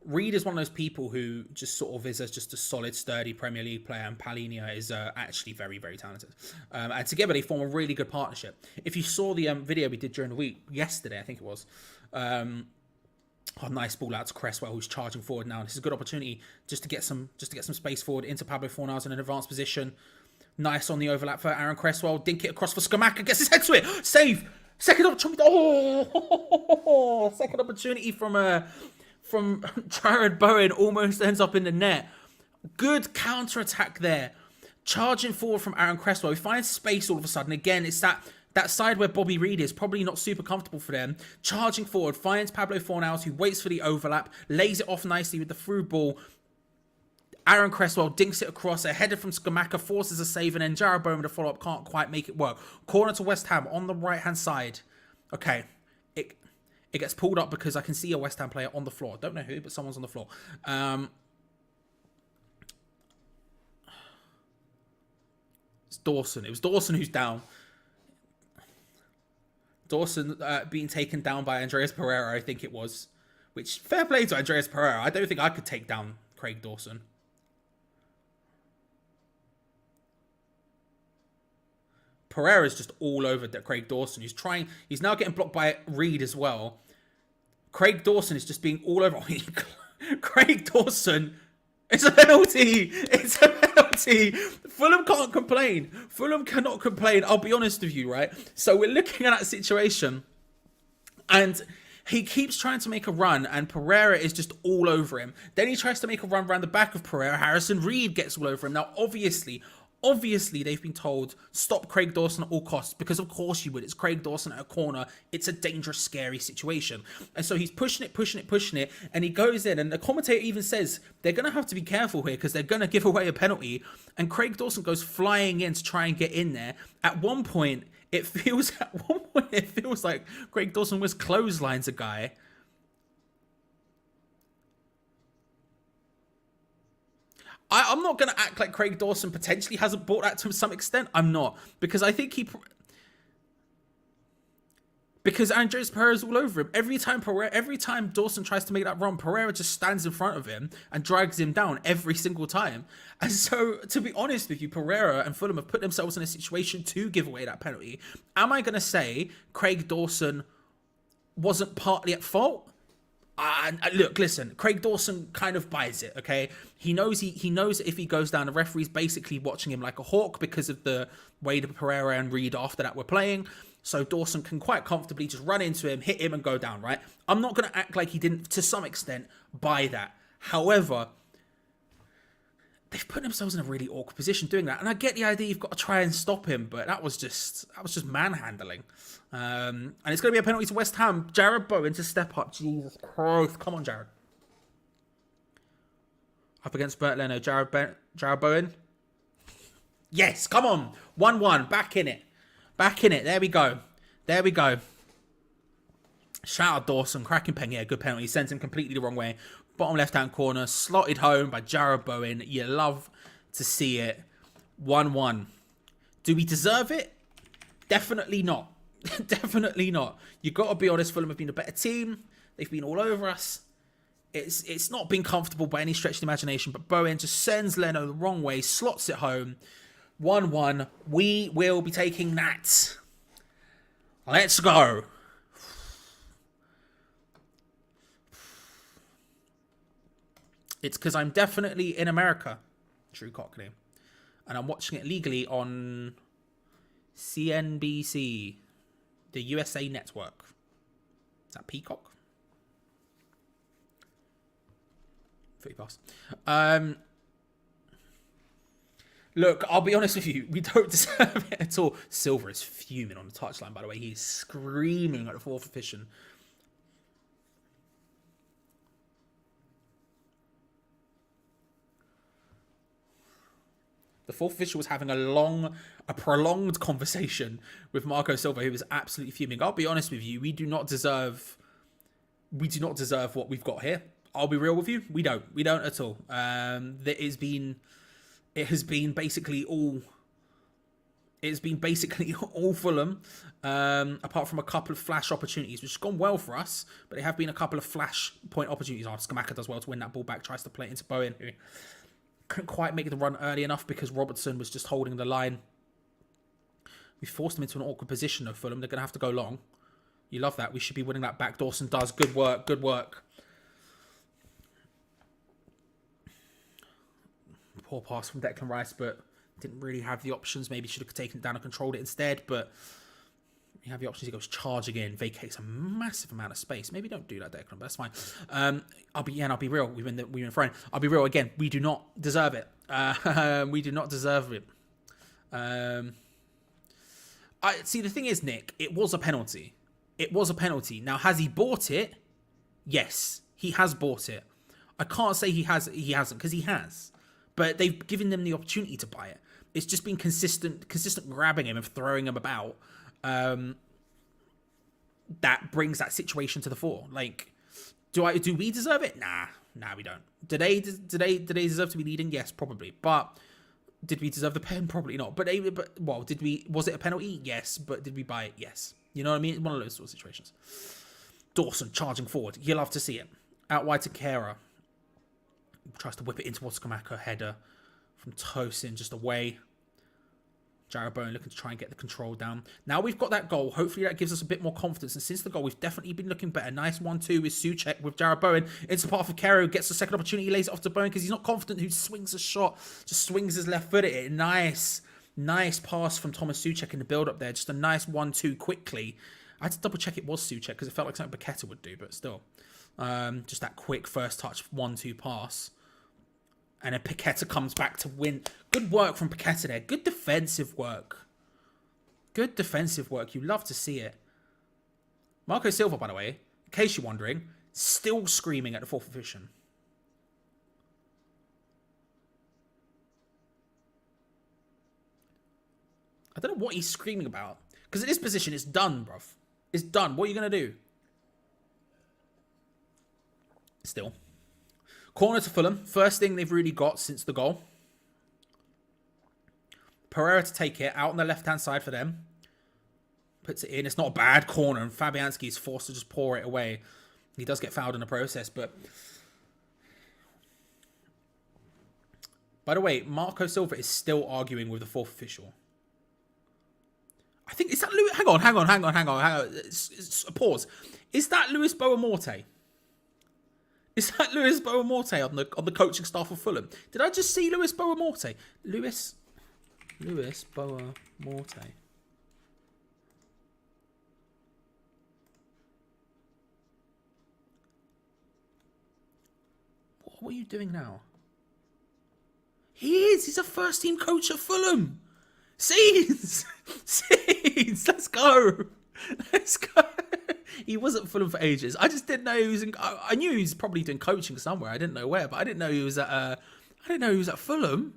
[SPEAKER 3] Reed is one of those people who just sort of is just a solid, sturdy Premier League player, and Palhinha is actually very, very talented. And together they form a really good partnership. If you saw the video we did during the week, yesterday I think it was, nice ball out to Cresswell, who's charging forward now. This is a good opportunity just to get some space forward into Pablo Fornals in an advanced position. Nice on the overlap for Aaron Cresswell. Dink it across for Skamaka, gets his head to it. Save. Second opportunity. Oh, second opportunity from Jared Bowen, almost ends up in the net. Good counter-attack there. Charging forward from Aaron Cresswell. He finds space all of a sudden. Again, it's that side where Bobby Reed is. Probably not super comfortable for them. Charging forward. Finds Pablo Fornals, who waits for the overlap. Lays it off nicely with the through ball. Aaron Cresswell dinks it across. A header from Skamaka forces a save. And then Jared Bowen with a follow-up can't quite make it work. Corner to West Ham on the right-hand side. Okay. It gets pulled up because I can see a West Ham player on the floor. Don't know who, but someone's on the floor. It's Dawson. It was Dawson who's down. Dawson being taken down by Andreas Pereira, I think it was. Which, fair play to Andreas Pereira. I don't think I could take down Craig Dawson. Pereira's just all over Craig Dawson. He's now getting blocked by Reed as well. Craig Dawson is just being all over. Craig Dawson, it's a penalty. It's a penalty. Fulham can't complain. Fulham cannot complain. I'll be honest with you, right? So we're looking at that situation, and he keeps trying to make a run, and Pereira is just all over him. Then he tries to make a run around the back of Pereira. Harrison Reed gets all over him. Now, Obviously, they've been told, stop Craig Dawson at all costs, because of course you would. It's Craig Dawson at a corner. It's a dangerous, scary situation. And so he's pushing it, and he goes in, and the commentator even says, they're going to have to be careful here, because they're going to give away a penalty. And Craig Dawson goes flying in to try and get in there. At one point, it feels like Craig Dawson was clotheslines a guy. I'm not going to act like Craig Dawson potentially hasn't brought that to some extent. I'm not. Because I think because Andres Pereira is all over him. Every time Dawson tries to make that run, Pereira just stands in front of him and drags him down every single time. And so, to be honest with you, Pereira and Fulham have put themselves in a situation to give away that penalty. Am I going to say Craig Dawson wasn't partly at fault? Look, listen, Craig Dawson kind of buys it, okay? He knows that if he goes down, the referee's basically watching him like a hawk because of the way that Pereira and Reed after that were playing. So Dawson can quite comfortably just run into him, hit him and go down, right? I'm not going to act like he didn't, to some extent, buy that. However, they've put themselves in a really awkward position doing that. And I get the idea you've got to try and stop him, but that was just manhandling. And it's going to be a penalty to West Ham. Jared Bowen to step up. Jesus Christ. Come on, Jared. Up against Bert Leno. Jared Bowen. Yes, come on. 1-1. Back in it. Back in it. There we go. There we go. Shout out Dawson. Cracking pen. Yeah, good penalty. Sent him completely the wrong way. Bottom left-hand corner. Slotted home by Jared Bowen. You love to see it. 1-1. Do we deserve it? Definitely not. Definitely not. You got to be honest, Fulham have been a better team. They've been all over us. It's not been comfortable by any stretch of the imagination, but Bowen just sends Leno the wrong way, slots it home. 1-1. We will be taking that. Let's go. It's because I'm definitely in America, True Cockney, and I'm watching it legally on CNBC. The USA Network. Is that Peacock? 30 pass. Look, I'll be honest with you. We don't deserve it at all. Silva is fuming on the touchline, by the way. He's screaming at the fourth official. The fourth official was having a prolonged conversation with Marco Silva, who was absolutely fuming. I'll be honest with you, we do not deserve what we've got here. I'll be real with you, we don't at all. It has been basically all Fulham, apart from a couple of flash opportunities, which has gone well for us, but there have been a couple of flash point opportunities. Skamaka does well to win that ball back, tries to play it into Bowen, who couldn't quite make the run early enough because Robertson was just holding the line. We forced them into an awkward position though, Fulham. They're going to have to go long. You love that. We should be winning that back. Dawson does. Good work. Good work. Poor pass from Declan Rice, but didn't really have the options. Maybe should have taken it down and controlled it instead, but you have the options. He goes charging in, vacates a massive amount of space. Maybe don't do that, Declan, but that's fine. I'll be real. We've been thrown. I'll be real again. We do not deserve it. We do not deserve it. See, the thing is, Nick, it was a penalty. It was a penalty. Now, has he bought it? Yes, he has bought it. I can't say he hasn't, because he has. But they've given them the opportunity to buy it. It's just been consistent grabbing him and throwing him about. That brings that situation to the fore. Like, do we deserve it? Nah, we don't. Do they deserve to be leading? Yes, probably. But did we deserve the pen? Probably not. But was it a penalty? Yes. But did we buy it? Yes. You know what I mean? One of those sort of situations. Dawson charging forward. You love to see it. Out wide to Kera. Tries to whip it into Skamaka. Header from Tosin, just away. Jared Bowen looking to try and get the control down. Now we've got that goal. Hopefully that gives us a bit more confidence. And since the goal, we've definitely been looking better. Nice 1-2 with Souček with Jared Bowen. Into the path of Kero. Gets the second opportunity. Lays it off to Bowen because he's not confident. Who swings a shot. Just swings his left foot at it. Nice pass from Thomas Souček in the build-up there. Just a nice 1-2 quickly. I had to double check it was Souček because it felt like something Paqueta would do. But still. Just that quick first touch 1-2 pass. And then Paqueta comes back to win. Good work from Paqueta there. Good defensive work. Good defensive work. You love to see it. Marco Silva, by the way, in case you're wondering, still screaming at the fourth official. I don't know what he's screaming about. Because in this position, it's done, bruv. It's done. What are you going to do? Still. Corner to Fulham. First thing they've really got since the goal. Pereira to take it out on the left-hand side for them. Puts it in. It's not a bad corner, and Fabianski is forced to just pour it away. He does get fouled in the process, but... By the way, Marco Silva is still arguing with the fourth official. I think... Is that Luis... Hang on. Pause. Is that Luis Boamorte? Is that Luis Boamorte on the coaching staff of Fulham? Did I just see Luis Boamorte? Luis Boamorte. What are you doing now? He is. He's a first-team coach at Fulham. Scenes. Let's go. He was at Fulham for ages. I just didn't know he was in. I knew he was probably doing coaching somewhere. I didn't know where, but I didn't know he was at. I didn't know he was at Fulham.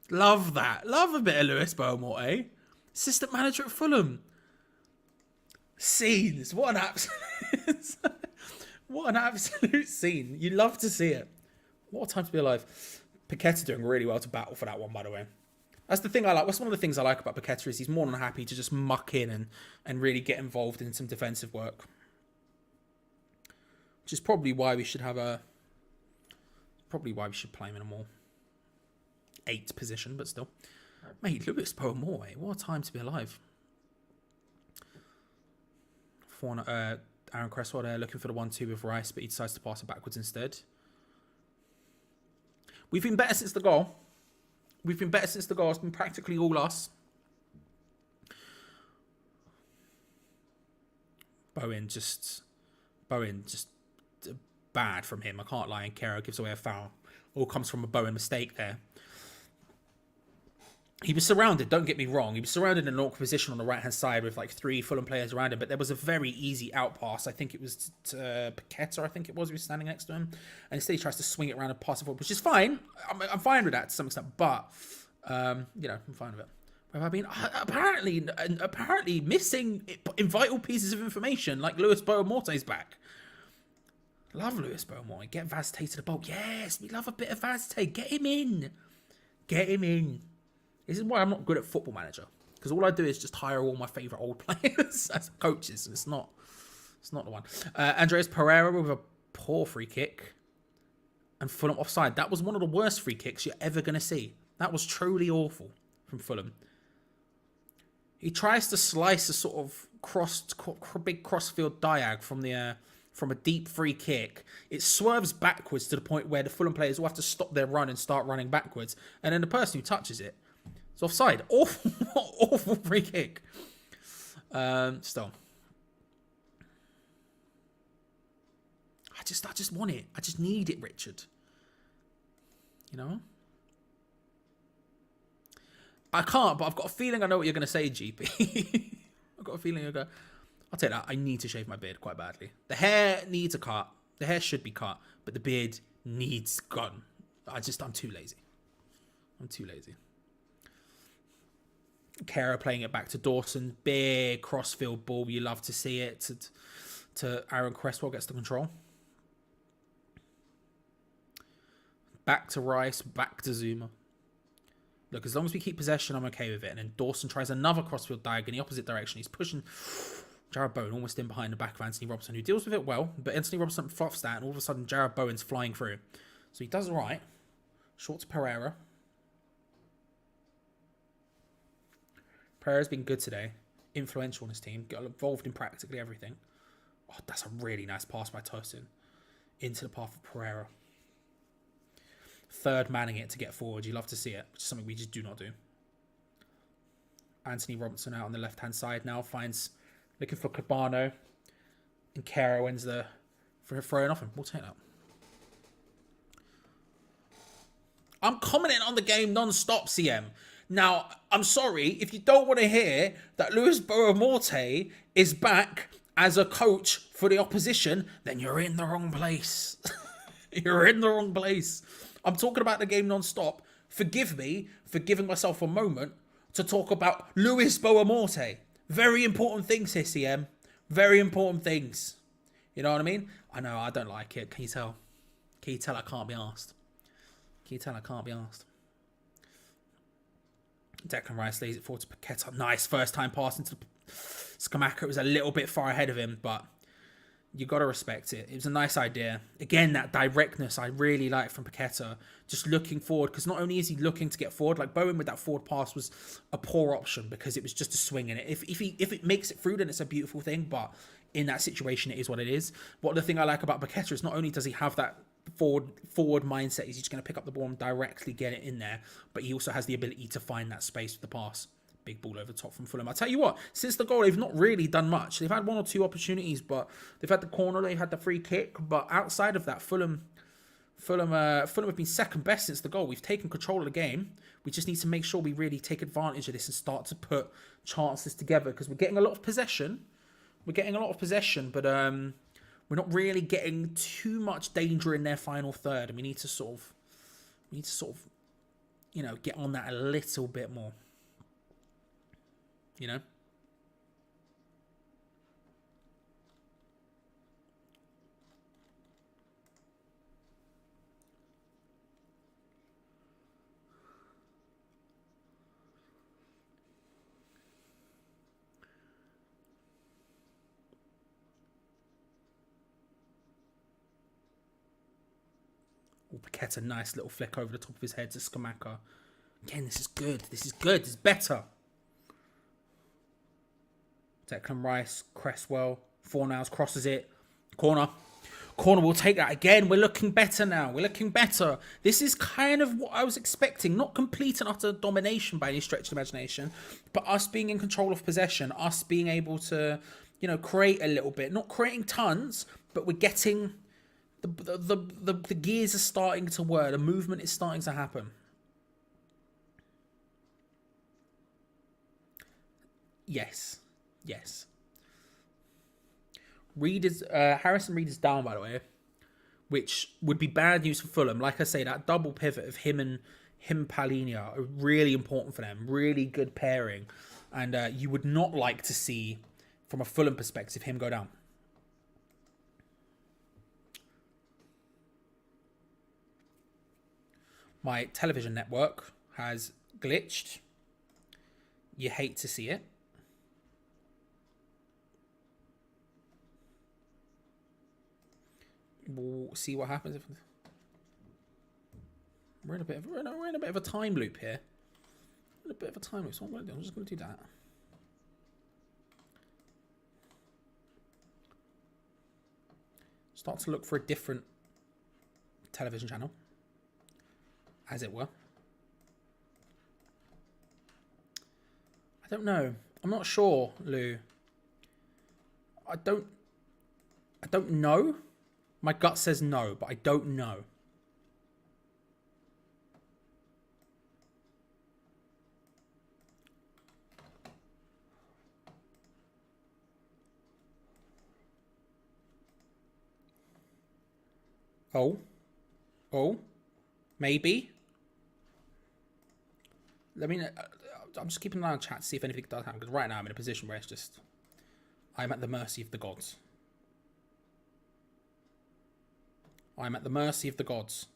[SPEAKER 3] Love that. Love a bit of Luis Boamorte. Assistant manager at Fulham. Scenes. What an absolute scene. You love to see it. What a time to be alive. Paqueta doing really well to battle for that one, by the way. That's the thing I like. That's one of the things I like about Paqueta is he's more than happy to just muck in and really get involved in some defensive work. Which is probably why we should play him in a more 8 position, but still. Mate, Luis Boamorte, what a time to be alive. Aaron Cresswell there looking for the 1-2 with Rice, but he decides to pass it backwards instead. We've been better since the goal. It's been practically all us. Bowen just bad from him. I can't lie. And Kero gives away a foul. All comes from a Bowen mistake there. He was surrounded, don't get me wrong. He was surrounded in an awkward position on the right-hand side with like 3 Fulham players around him, but there was a very easy out pass. I think it was Paqueta, who was standing next to him. And instead he tries to swing it around and pass it forward, which is fine. I'm fine with that to some extent, but, I'm fine with it. Where have I been? Apparently missing in vital pieces of information, like Luis Boamorte's back. Love Luis Boamorte. Get Vazte to the bowl. Yes, we love a bit of Vazte. Get him in. This is why I'm not good at Football Manager, because all I do is just hire all my favourite old players as coaches, and it's not the one. Andreas Pereira with a poor free kick, and Fulham offside. That was one of the worst free kicks you're ever going to see. That was truly awful from Fulham. He tries to slice a sort of big crossfield diag from a deep free kick. It swerves backwards to the point where the Fulham players will have to stop their run and start running backwards, and then the person who touches it, it's offside. Awful free kick. Still. I just want it. I just need it, Richard. You know? I can't, but I've got a feeling I know what you're going to say, GP. I've got a feeling you're going to... I'll tell you that. I need to shave my beard quite badly. The hair needs a cut. The hair should be cut, but the beard needs gone. I'm too lazy. Kera playing it back to Dawson. Big crossfield ball. You love to see it. To Aaron Cresswell gets the control. Back to Rice. Back to Zuma. Look, as long as we keep possession, I'm okay with it. And then Dawson tries another crossfield diag in the opposite direction. He's pushing Jared Bowen almost in behind the back of Anthony Robinson, who deals with it well. But Anthony Robinson fluffs that, and all of a sudden Jared Bowen's flying through. So he does it right. Short to Pereira. Pereira's been good today. Influential in his team. Got involved in practically everything. Oh, that's a really nice pass by Tosin. Into the path of Pereira. Third manning it to get forward. You love to see it, which is something we just do not do. Anthony Robinson out on the left-hand side now. Looking for Cabano. And Kera wins for throwing off him. We'll take that. I'm commenting on the game non-stop, CM. Now, I'm sorry, if you don't want to hear that Luis Boamorte is back as a coach for the opposition, then you're in the wrong place. You're in the wrong place. I'm talking about the game non-stop. Forgive me for giving myself a moment to talk about Luis Boamorte. Very important things here, CM. Very important things. You know what I mean? I know, I don't like it. Can you tell? Can you tell I can't be asked? Can you tell I can't be asked? Declan Rice lays it forward to Paqueta. Nice first time pass into Skamaka. It was a little bit far ahead of him, but you got to respect it. It was a nice idea. Again, that directness I really like from Paqueta. Just looking forward, because not only is he looking to get forward, like Bowen with that forward pass was a poor option because it was just a swing in it. If it makes it through, then it's a beautiful thing, but in that situation, it is what it is. What the thing I like about Paqueta is not only does he have that forward mindset, he's just going to pick up the ball and directly get it in there, but he also has the ability to find that space with the pass. Big ball over the top from Fulham. I'll tell you what, since the goal, they've not really done much. They've had one or two opportunities, but they've had the corner, they've had the free kick, but outside of that, Fulham have been second best since the goal. We've taken control of the game. We just need to make sure we really take advantage of this and start to put chances together, because we're getting a lot of possession. But we're not really getting too much danger in their final third, and we need to sort of, you know, get on that a little bit more. You know? Oh, Paqueta, nice little flick over the top of his head to Skamaka. Again, this is good. This is good. This is better. Declan Rice, Cresswell, Fornals crosses it. Corner will take that again. We're looking better now. We're looking better. This is kind of what I was expecting. Not complete and utter domination by any stretch of imagination, but us being in control of possession, us being able to, you know, create a little bit. Not creating tons, but we're getting the gears are starting to whir. The movement is starting to happen. Yes. Harrison Reed is down, by the way, which would be bad news for Fulham. Like I say, that double pivot of him and Palhinha are really important for them. Really good pairing. And you would not like to see, from a Fulham perspective, him go down. My television network has glitched. You hate to see it. We'll see what happens if we're in a bit of a time loop here. So what I'm going to do, I'm just going to do that. Start to look for a different television channel, as it were. I don't know. I'm not sure, Lou. I don't know. My gut says no, but I don't know. Oh, maybe. Let me. I'm just keeping an eye on chat to see if anything does happen, because right now I'm in a position where it's just, I'm at the mercy of the gods. I'm at the mercy of the gods.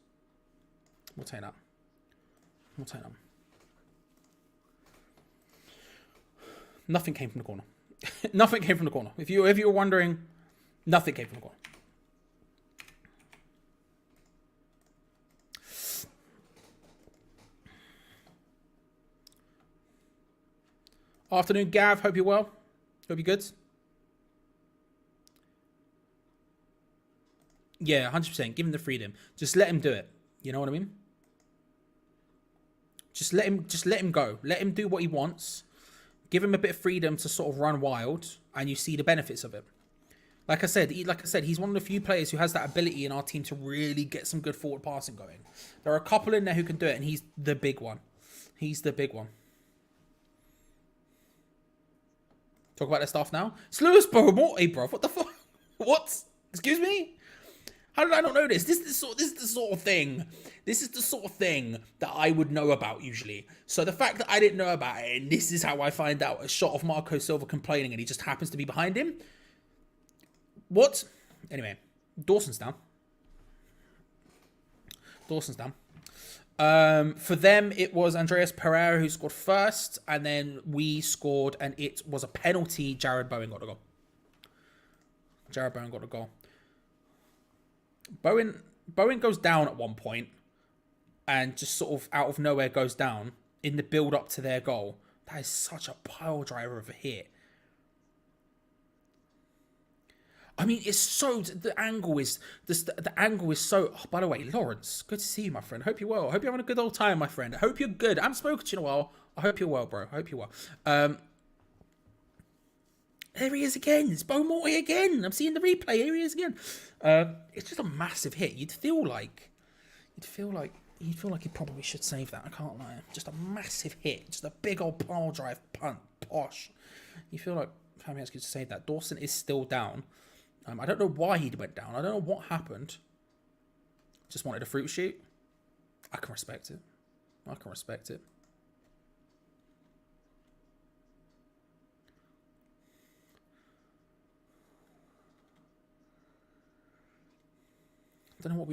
[SPEAKER 3] We'll take that. Nothing came from the corner. Nothing came from the corner. If you were wondering, nothing came from the corner. Afternoon, Gav. Hope you're well. Hope you're good. Yeah, 100%. Give him the freedom. Just let him do it. You know what I mean? Just let him go. Let him do what he wants. Give him a bit of freedom to sort of run wild, and you see the benefits of it. Like I said, he's one of the few players who has that ability in our team to really get some good forward passing going. There are a couple in there who can do it, and he's the big one. Talk about their stuff now. It's Lewis Morty, bro. What the fuck? What? Excuse me? How did I not know this? This is the sort of thing that I would know about usually. So the fact that I didn't know about it, and this is how I find out, a shot of Marco Silva complaining and he just happens to be behind him. What? Anyway, Dawson's down. Dawson's down. For them, it was Andreas Pereira who scored first, and then we scored, and it was a penalty. Jared Bowen got a goal. Bowen goes down at one point, and just sort of out of nowhere goes down in the build-up to their goal. That is such a pile driver of a hit. I mean, it's so the angle is so. Oh, by the way, Lawrence, good to see you, my friend. Hope you're well. I hope you're having a good old time, my friend. I hope you're good. I haven't spoken to you in a while. I hope you're well, bro. I hope you're well. There he is again. It's Bo Morty again. I'm seeing the replay. Here he is again. It's just a massive hit. You'd feel like he probably should save that. I can't lie. Just a massive hit. Just a big old pile drive punt. Posh. You feel like Fabianski could save that. Dawson is still down. I don't know why he went down. I don't know what happened. Just wanted a fruit shoot. I can respect it. I don't know what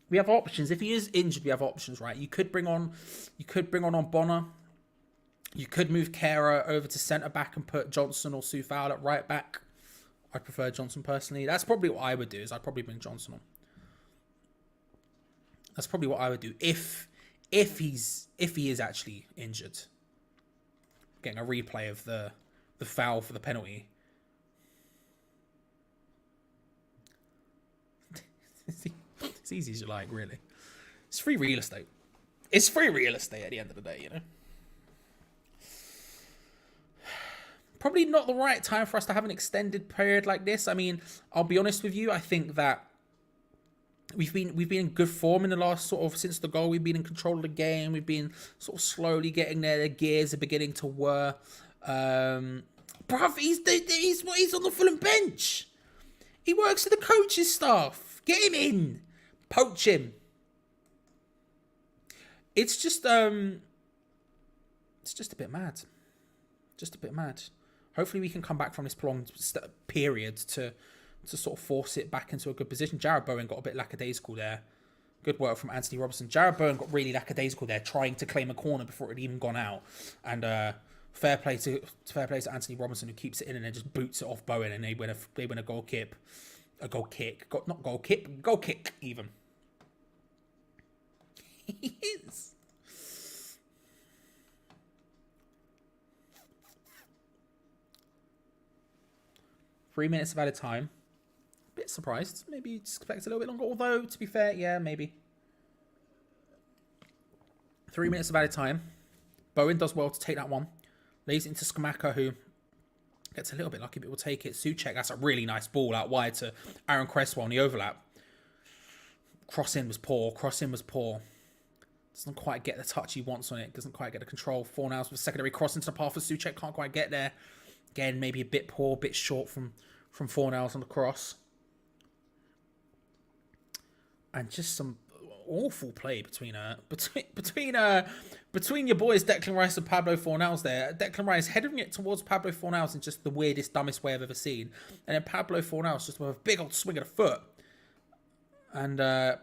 [SPEAKER 3] we have options. If he is injured, we have options, right? You could bring on Bonner. You could move Kehrer over to centre back and put Johnson or WHUFUL at right back. I prefer Johnson personally. That's probably what I would do. Is I'd probably bring Johnson on. That's probably what I would do if he is actually injured. Getting a replay of the foul for the penalty. It's easy as you like, really. It's free real estate. It's free real estate at the end of the day, you know. Probably not the right time for us to have an extended period like this. I mean, I'll be honest with you. I think that we've been in good form in the last sort of since the goal. We've been in control of the game. We've been sort of slowly getting there. The gears are beginning to whir. Bruv, he's on the Fulham bench. He works for the coach's staff. Get him in. Poach him. It's just a bit mad. Just a bit mad. Hopefully we can come back from this prolonged period to sort of force it back into a good position. Jared Bowen got a bit lackadaisical there. Good work from Anthony Robertson. Jared Bowen got really lackadaisical there, trying to claim a corner before it had even gone out. And fair play to Anthony Robertson, who keeps it in and then just boots it off Bowen, and they win a goal kick. Goal kick even. He is. Three minutes of added time. A bit surprised. Maybe expect a little bit longer. Although, to be fair, yeah, maybe. 3 minutes of added time. Bowen does well to take that one. Lays it into Skamaka, who gets a little bit lucky, but will take it. Souček, that's a really nice ball out wide to Aaron Cresswell in the overlap. Cross-in was poor. Doesn't quite get the touch he wants on it. Doesn't quite get the control. Fornals with secondary cross into the path for Souček. Can't quite get there. Again, maybe a bit poor, a bit short from Fornals on the cross. And just some awful play between your boys Declan Rice and Pablo Fornals there. Declan Rice heading it towards Pablo Fornals in just the weirdest, dumbest way I've ever seen. And then Pablo Fornals just with a big old swing of the foot. And I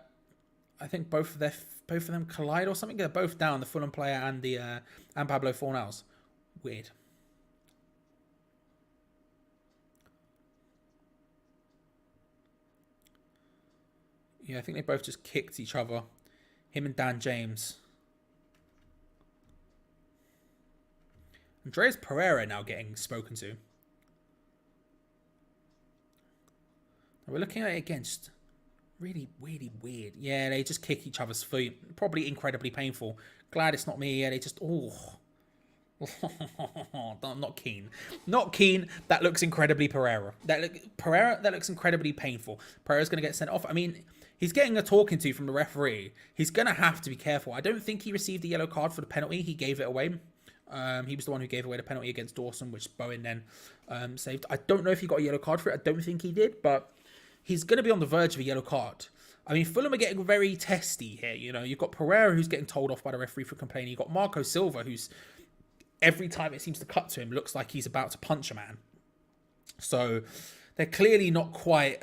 [SPEAKER 3] think both of them collide or something. They're both down, the Fulham player and Pablo Fornals. Weird. Yeah, I think they both just kicked each other. Him and Dan James. Andreas Pereira now getting spoken to. We're looking at it again, just really, really weird. Yeah, they just kick each other's feet. Probably incredibly painful. Glad it's not me. Yeah, they just... Oh. I'm not keen. Not keen. That looks incredibly Pereira. That looks incredibly painful. Pereira's going to get sent off. I mean... He's getting a talking to from the referee. He's going to have to be careful. I don't think he received a yellow card for the penalty. He gave it away. He was the one who gave away the penalty against Dawson, which Bowen then saved. I don't know if he got a yellow card for it. I don't think he did, but he's going to be on the verge of a yellow card. I mean, Fulham are getting very testy here. You know, you've got Pereira, who's getting told off by the referee for complaining. You've got Marco Silva, who's every time it seems to cut to him, looks like he's about to punch a man. So... they're clearly not quite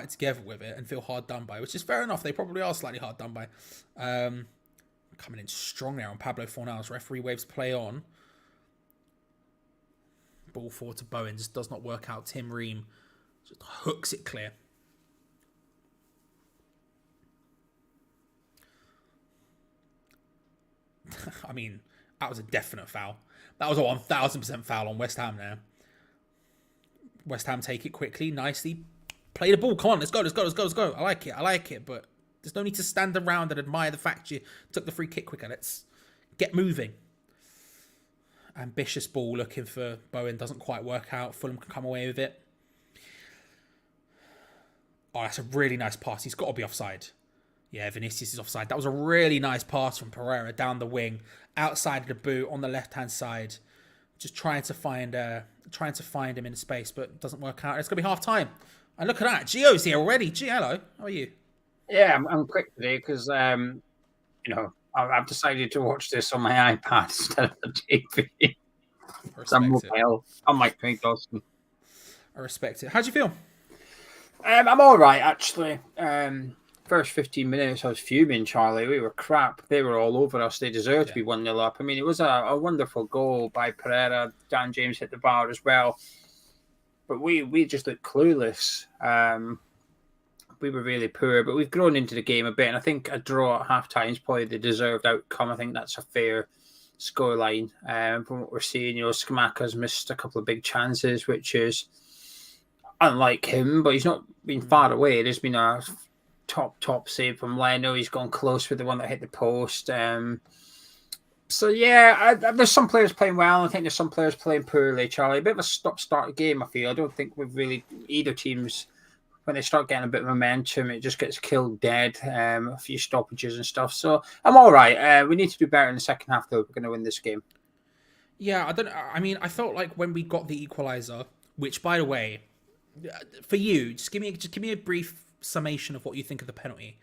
[SPEAKER 3] together with it and feel hard done by, which is fair enough. They probably are slightly hard done by. Coming in strong now on Pablo Fornals. Referee waves play on. Ball forward to Bowen. Just does not work out. Tim Ream just hooks it clear. I mean, that was a definite foul. That was a 1000% foul on West Ham there. West Ham take it quickly, nicely. Play the ball. Come on, let's go. I like it, but there's no need to stand around and admire the fact you took the free kick quicker. Let's get moving. Ambitious ball looking for Bowen. Doesn't quite work out. Fulham can come away with it. Oh, that's a really nice pass. He's got to be offside. Yeah, Vinicius is offside. That was a really nice pass from Pereira down the wing, outside of the boot on the left-hand side. Just trying to find him in space, but it doesn't work out. It's going to be half-time. And look at that. Gio's here already. Gio, hello. How are you?
[SPEAKER 1] Yeah, I'm quick today because, I've decided to watch this on my iPad instead of the TV. I'm like Craig Dawson.
[SPEAKER 3] I respect it. How do you feel?
[SPEAKER 1] I'm all right, actually. First 15 minutes, I was fuming, Charlie. We were crap. They were all over us. They deserved to be 1-0 up. I mean, it was a wonderful goal by Pereira. Dan James hit the bar as well. But we just looked clueless. We were really poor, but we've grown into the game a bit. And I think a draw at half-time is probably the deserved outcome. I think that's a fair scoreline. From what we're seeing, Scamacca's missed a couple of big chances, which is unlike him, but he's not been far away. There's been a top save from Leno. He's gone close with the one that hit the post. There's some players playing well. I think there's some players playing poorly, Charlie. A bit of a stop-start game, I feel. I don't think we've really, either teams, when they start getting a bit of momentum, it just gets killed dead. A few stoppages and stuff. So I'm all right. We need to do better in the second half, though. We're going to win this game.
[SPEAKER 3] Yeah, I felt like when we got the equaliser, which, by the way, for you, just give me a brief summation of what you think of the penalty.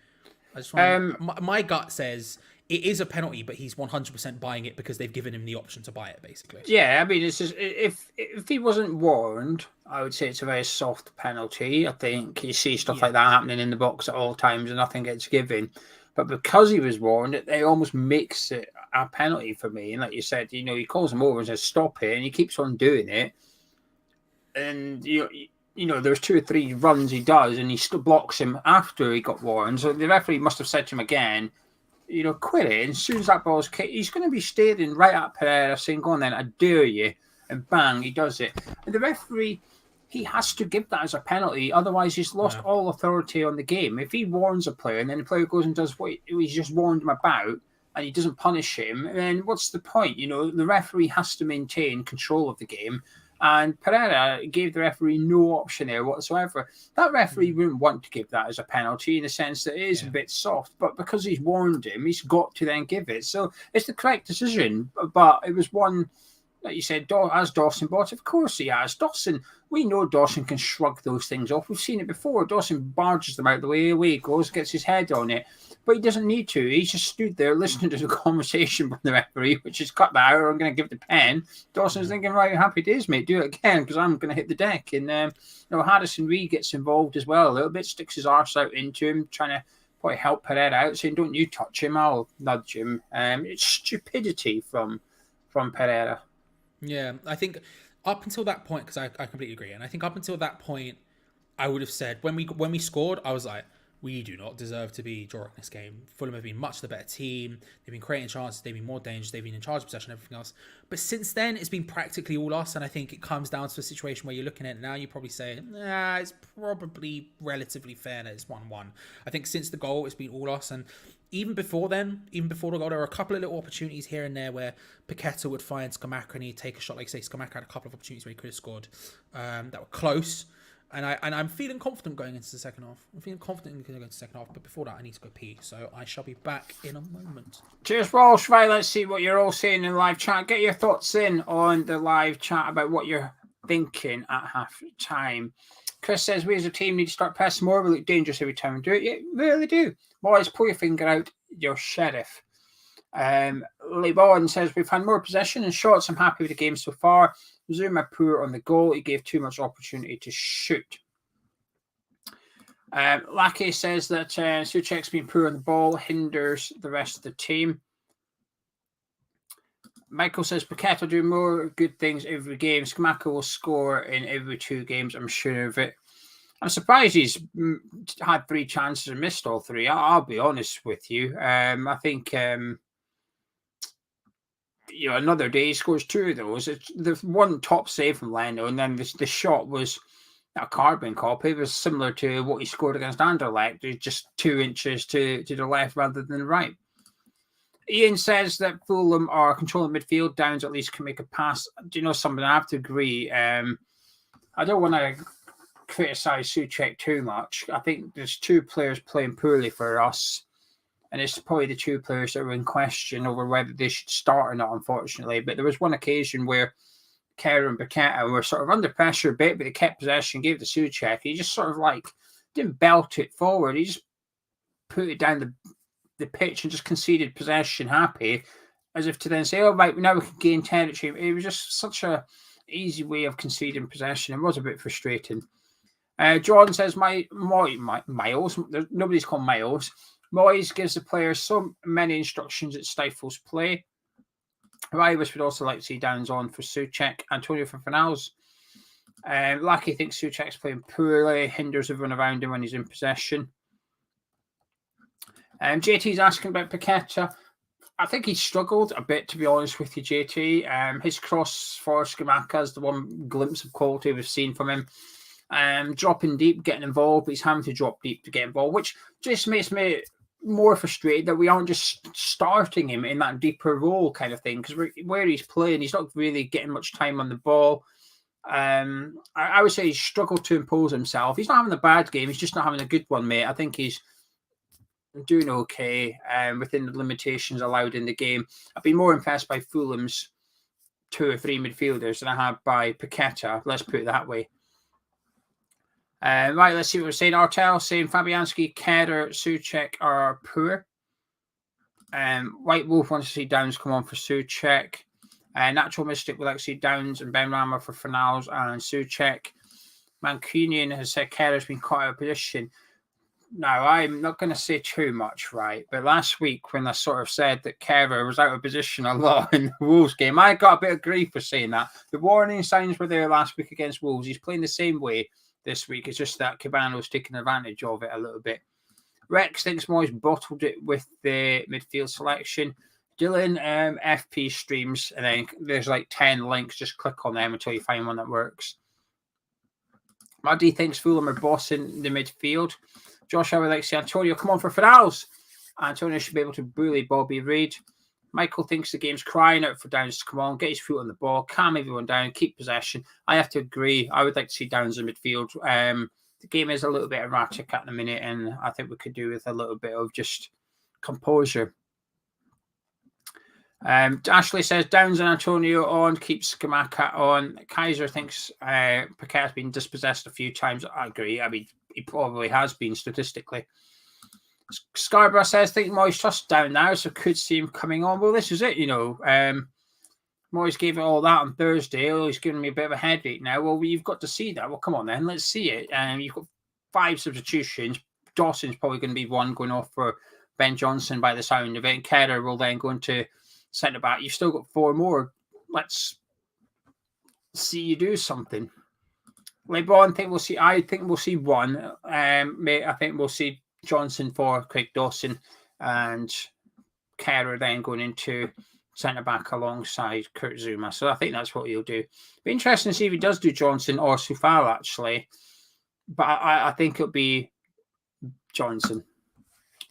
[SPEAKER 3] I just want my gut says it is a penalty, but he's 100% buying it because they've given him the option to buy it, basically.
[SPEAKER 1] Yeah, I mean, it's just, if he wasn't warned, I would say it's a very soft penalty. I think you see stuff like that happening in the box at all times and nothing gets given. But because he was warned, it almost makes it a penalty for me. And like you said, he calls him over and says, stop it, and he keeps on doing it. And, there's 2 or 3 runs he does, and he still blocks him after he got warned. So the referee must have said to him again, quit it. And as soon as that ball's kicked, he's going to be staring right at Pereira saying, go on then, I dare you. And bang, he does it. And the referee, he has to give that as a penalty. Otherwise, he's lost all authority on the game. If he warns a player and then the player goes and does what he's just warned him about, and he doesn't punish him, then what's the point? The referee has to maintain control of the game. And Pereira gave the referee no option there whatsoever. That referee wouldn't want to give that as a penalty in the sense that it is a bit soft, but because he's warned him, he's got to then give it. So it's the correct decision, but it was one, like you said, as Dawson bought, of course he has. We know Dawson can shrug those things off. We've seen it before. Dawson barges them out the way, away he goes, gets his head on it. But he doesn't need to. He's just stood there listening to the conversation from the referee, which is cut that out, or I'm going to give the pen. Dawson's thinking, right, happy days, mate. Do it again, because I'm going to hit the deck. And, Harrison Reed gets involved as well a little bit, sticks his arse out into him, trying to probably help Pereira out, saying, don't you touch him, I'll nudge him. It's stupidity from Pereira.
[SPEAKER 3] Yeah, I think up until that point, because I completely agree, and I think up until that point, I would have said, when we scored, I was like, we do not deserve to be drawing this game. Fulham have been much the better team. They've been creating chances. They've been more dangerous. They've been in charge of possession and everything else. But since then, it's been practically all us. And I think it comes down to a situation where you're looking at it now, you probably say, it's probably relatively fair that it's 1-1. I think since the goal, it's been all us. And even before then, even before the goal, there were a couple of little opportunities here and there where Paqueta would find Scamacca and he'd take a shot. Like say, Scamacca had a couple of opportunities where he could have scored that were close. And I'm feeling confident going into the second half. I'm feeling confident going into the second half. But before that, I need to go pee. So I shall be back in a moment.
[SPEAKER 1] Cheers, Walsh. Right, let's see what you're all saying in the live chat. Get your thoughts in on the live chat about what you're thinking at half time. Chris says, we as a team need to start pressing more. We look dangerous every time we do it. Yeah, we really do. Boys, pull your finger out. You're sheriff. Lebon says, we've had more possession and shots. I'm happy with the game so far. Zuma poor on the goal. He gave too much opportunity to shoot. Lackey says that Souček's been poor on the ball, hinders the rest of the team. Michael says, Paqueta will do more good things every game. Scamacca will score in every 2 games, I'm sure of it. I'm surprised he's had 3 chances and missed all 3. I'll be honest with you. I think, another day he scores 2 of those. It's the one top save from Leno, and then the shot was a carbon copy. It was similar to what he scored against Anderlecht, just 2 inches to the left rather than the right. Ian says that Fulham are controlling midfield. Downs at least can make a pass. Do you know something? I have to agree. I don't want to criticise Souček too much. I think there's 2 players playing poorly for us, and it's probably the 2 players that are in question over whether they should start or not, unfortunately. But there was one occasion where Kerr and Paqueta were sort of under pressure a bit, but they kept possession, gave it to Souček. He just sort of didn't belt it forward. He just put it down the pitch and just conceded possession happy, as if to then say, oh, right, now we can gain territory. It was just such a easy way of conceding possession. It was a bit frustrating. Jordan says, Miles, nobody's called Miles. Moyes gives the players so many instructions it stifles play. Rivers would also like to see Downs on for Souček. Antonio for Fornals. Lackey thinks Souček's playing poorly, hinders everyone around him when he's in possession. JT's asking about Paqueta. I think he struggled a bit, to be honest with you, JT. His cross for Scamacca is the one glimpse of quality we've seen from him. Dropping deep, getting involved, but he's having to drop deep to get involved, which just makes me more frustrated that we aren't just starting him in that deeper role kind of thing, because where he's playing, he's not really getting much time on the ball. I would say he's struggled to impose himself. He's not having a bad game, he's just not having a good one, mate. I think he's doing okay within the limitations allowed in the game. I've been more impressed by Fulham's 2 or 3 midfielders than I have by Paqueta. Let's put it that way. Right, let's see what we're saying. Artel saying Fabianski, Kerr, Souček are poor. White Wolf wants to see Downs come on for Souček. Natural Mystic would like to see Downs and Ben Rama for Fornals and Souček. Mancunian has said Kerr has been caught out of position. Now, I'm not going to say too much, right? But last week, when I sort of said that Kerr was out of position a lot in the Wolves game, I got a bit of grief for saying that. The warning signs were there last week against Wolves. He's playing the same way this week. It's just that Cabano's taking advantage of it a little bit. Rex thinks Moyes bottled it with the midfield selection. Dylan, FP streams, and then there's 10 links. Just click on them until you find one that works. Muddy thinks Fulham are bossing the midfield. Josh, I would like to see Antonio come on for Fornals. Antonio should be able to bully Bobby Reid. Michael thinks the game's crying out for Downs to come on, get his foot on the ball, calm everyone down, keep possession. I have to agree. I would like to see Downs in midfield. The game is a little bit erratic at the minute, and I think we could do with a little bit of just composure. Ashley says Downs and Antonio on, keeps Scamacca on. Kaiser thinks Paqueta's been dispossessed a few times. I agree. I mean, he probably has been statistically. Scarborough says, think Moyes trusts Down now, so could see him coming on. Well, this is it, Moyes gave it all that on Thursday. Oh, he's giving me a bit of a headache now. Well, you've got to see that. Well, come on then, let's see it. You've got 5 substitutions. Dawson's probably going to be one going off for Ben Johnson by the sound of it. And Kerr will then go into centre back. You've still got 4 more. Let's see you do something. LeBron, I think we'll see one. I think we'll see Johnson for Craig Dawson and Kerr then going into centre back alongside Kurt Zuma. So I think that's what he'll do. Be interesting to see if he does do Johnson or Sufal actually, but I think it'll be Johnson.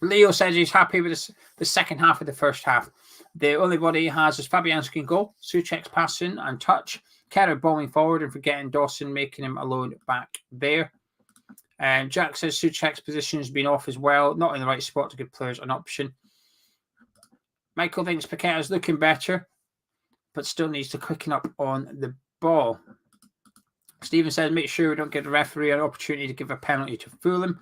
[SPEAKER 1] Leo says he's happy with the second half of the first half. The only body he has is Fabianski in goal, Souček's passing and touch, Kerr bombing forward and forgetting Dawson, making him alone back there. Jack says Souček's position has been off as well, not in the right spot to give players an option. Michael thinks Paqueta's looking better, but still needs to quicken up on the ball. Stephen says, make sure we don't give the referee an opportunity to give a penalty to Fulham.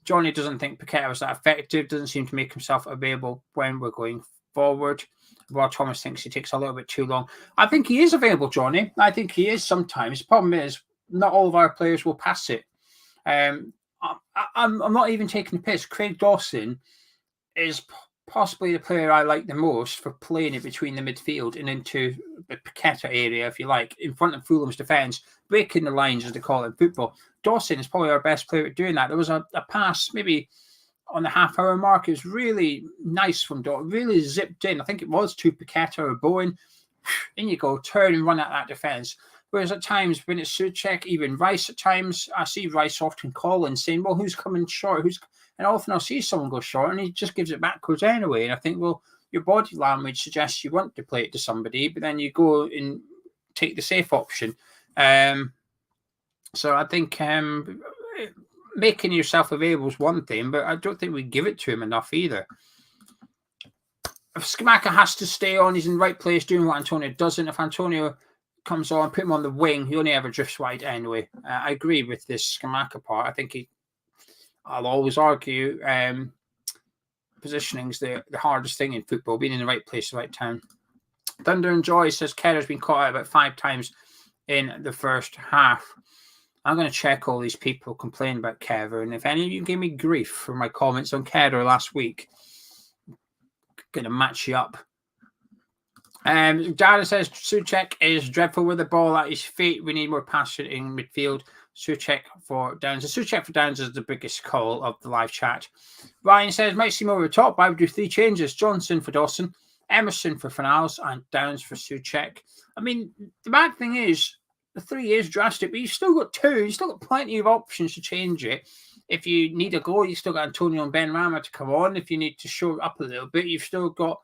[SPEAKER 1] Johnny doesn't think Paqueta was that effective, doesn't seem to make himself available when we're going forward. While Thomas thinks he takes a little bit too long. I think he is available, Johnny. I think he is sometimes. The problem is, not all of our players will pass it. I'm not even taking the piss. Craig Dawson is possibly the player I like the most for playing it between the midfield and into the Paqueta area, if you like, in front of Fulham's defence, breaking the lines, as they call it in football. Dawson is probably our best player at doing that. There was a pass maybe on the half-hour mark. It was really nice from Dawson, really zipped in. I think it was to Paqueta or Bowen. In you go, turn and run at that defence. Whereas at times when it's Souček, even Rice at times, I see Rice often calling, saying, well, who's coming short? And often I'll see someone go short and he just gives it backwards anyway. And I think, well, your body language suggests you want to play it to somebody, but then you go and take the safe option. So I think making yourself available is one thing, but I don't think we give it to him enough either. If Scamacca has to stay on, he's in the right place doing what Antonio doesn't. If Antonio comes on, put him on the wing, he only ever drifts wide anyway. I agree with this Scamacca part. I think I'll always argue positioning is the hardest thing in football, being in the right place, the right time. Thunder and Joy says Kerr's been caught out about 5 times in the first half. I'm going to check all these people complaining about Kerr, and if any of you gave me grief for my comments on Kerr last week, I'm going to match you up. Darren says Souček is dreadful with the ball at his feet. We need more passion in midfield. Souček for Downs. Souček for Downs is the biggest call of the live chat. Ryan says might seem over the top. I would do 3 changes: Johnson for Dawson, Emerson for Fornals, and Downs for Souček. I mean, the bad thing is the 3 is drastic, but you've still got 2. You've still got plenty of options to change it. If you need a goal, you've still got Antonio and Ben Rama to come on. If you need to show it up a little bit, you've still got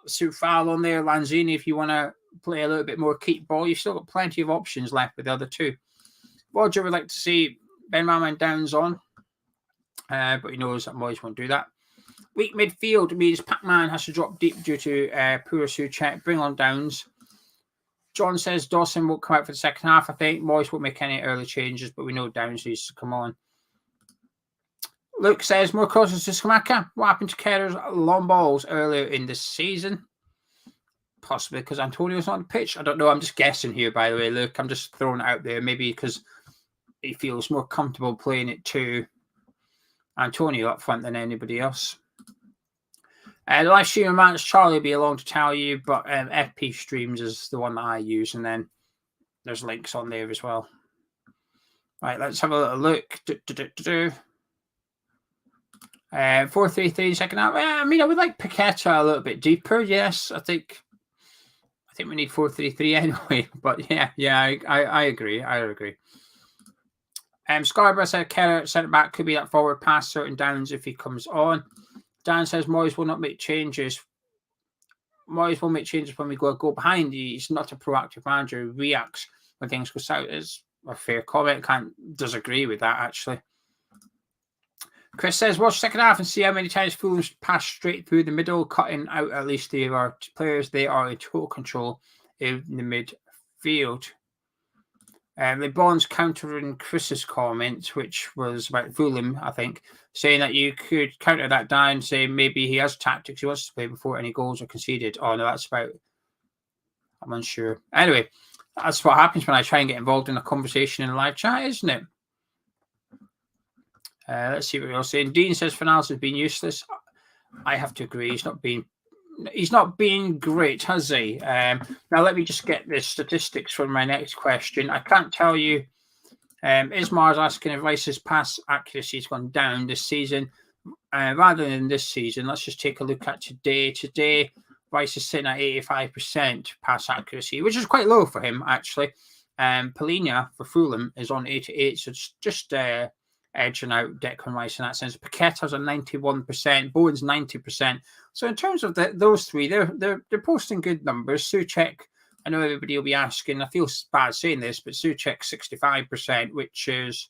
[SPEAKER 1] WHUFUL on there, Lanzini, if you want to play a little bit more keep ball. You've still got plenty of options left with the other 2. Roger would like to see Ben Rama and Downs on, but he knows that Moyes won't do that. Weak midfield means Pac-Man has to drop deep due to poor Souček. Bring on Downs. John says Dawson won't come out for the second half. I think Moyes won't make any early changes, but we know Downs needs to come on. Luke says more crosses to Scamacca. What happened to Kerr's long balls earlier in the season? Possibly because Antonio's not on the pitch. I don't know. I'm just guessing here, by the way, Luke. I'm just throwing it out there. Maybe because he feels more comfortable playing it to Antonio up front than anybody else. The live stream match, Charlie will be along to tell you, but FP Streams is the one that I use, and then there's links on there as well. Right, let's have a little look. 4-3-3 second half. I mean, I would like Paqueta a little bit deeper. Yes, I think we need 4-3-3 anyway. But yeah, I agree. Scarborough said Kerr centre back could be that forward passer and Downs if he comes on. Dan says Moyes will not make changes. Moyes will make changes when we go behind. He's not a proactive manager who reacts when things go south. Is a fair comment. Can't disagree with that, actually. Chris says, watch second half and see how many times Fulham pass straight through the middle, cutting out at least 3 of our players. They are in total control in the midfield. LeBron's countering Chris's comment, which was about Fulham, I think, saying that you could counter that down, saying maybe he has tactics he wants to play before any goals are conceded. Oh, no, that's about... I'm unsure. Anyway, that's what happens when I try and get involved in a conversation in a live chat, isn't it? Let's see what we're all saying. Dean says Fornals has been useless. I have to agree. He's not been great, has he? Now, let me just get the statistics for my next question. I can't tell you. Ismar's asking if Rice's pass accuracy has gone down this season. Rather than this season, let's just take a look at today. Today, Rice is sitting at 85% pass accuracy, which is quite low for him, actually. Polina for Fulham is on 88, so it's just edging out Declan Rice in that sense. Paqueta's on 91%, Bowen's 90%. So in terms of those 3, they're posting good numbers. Souček, I know everybody will be asking, I feel bad saying this, but Souček 65%, which is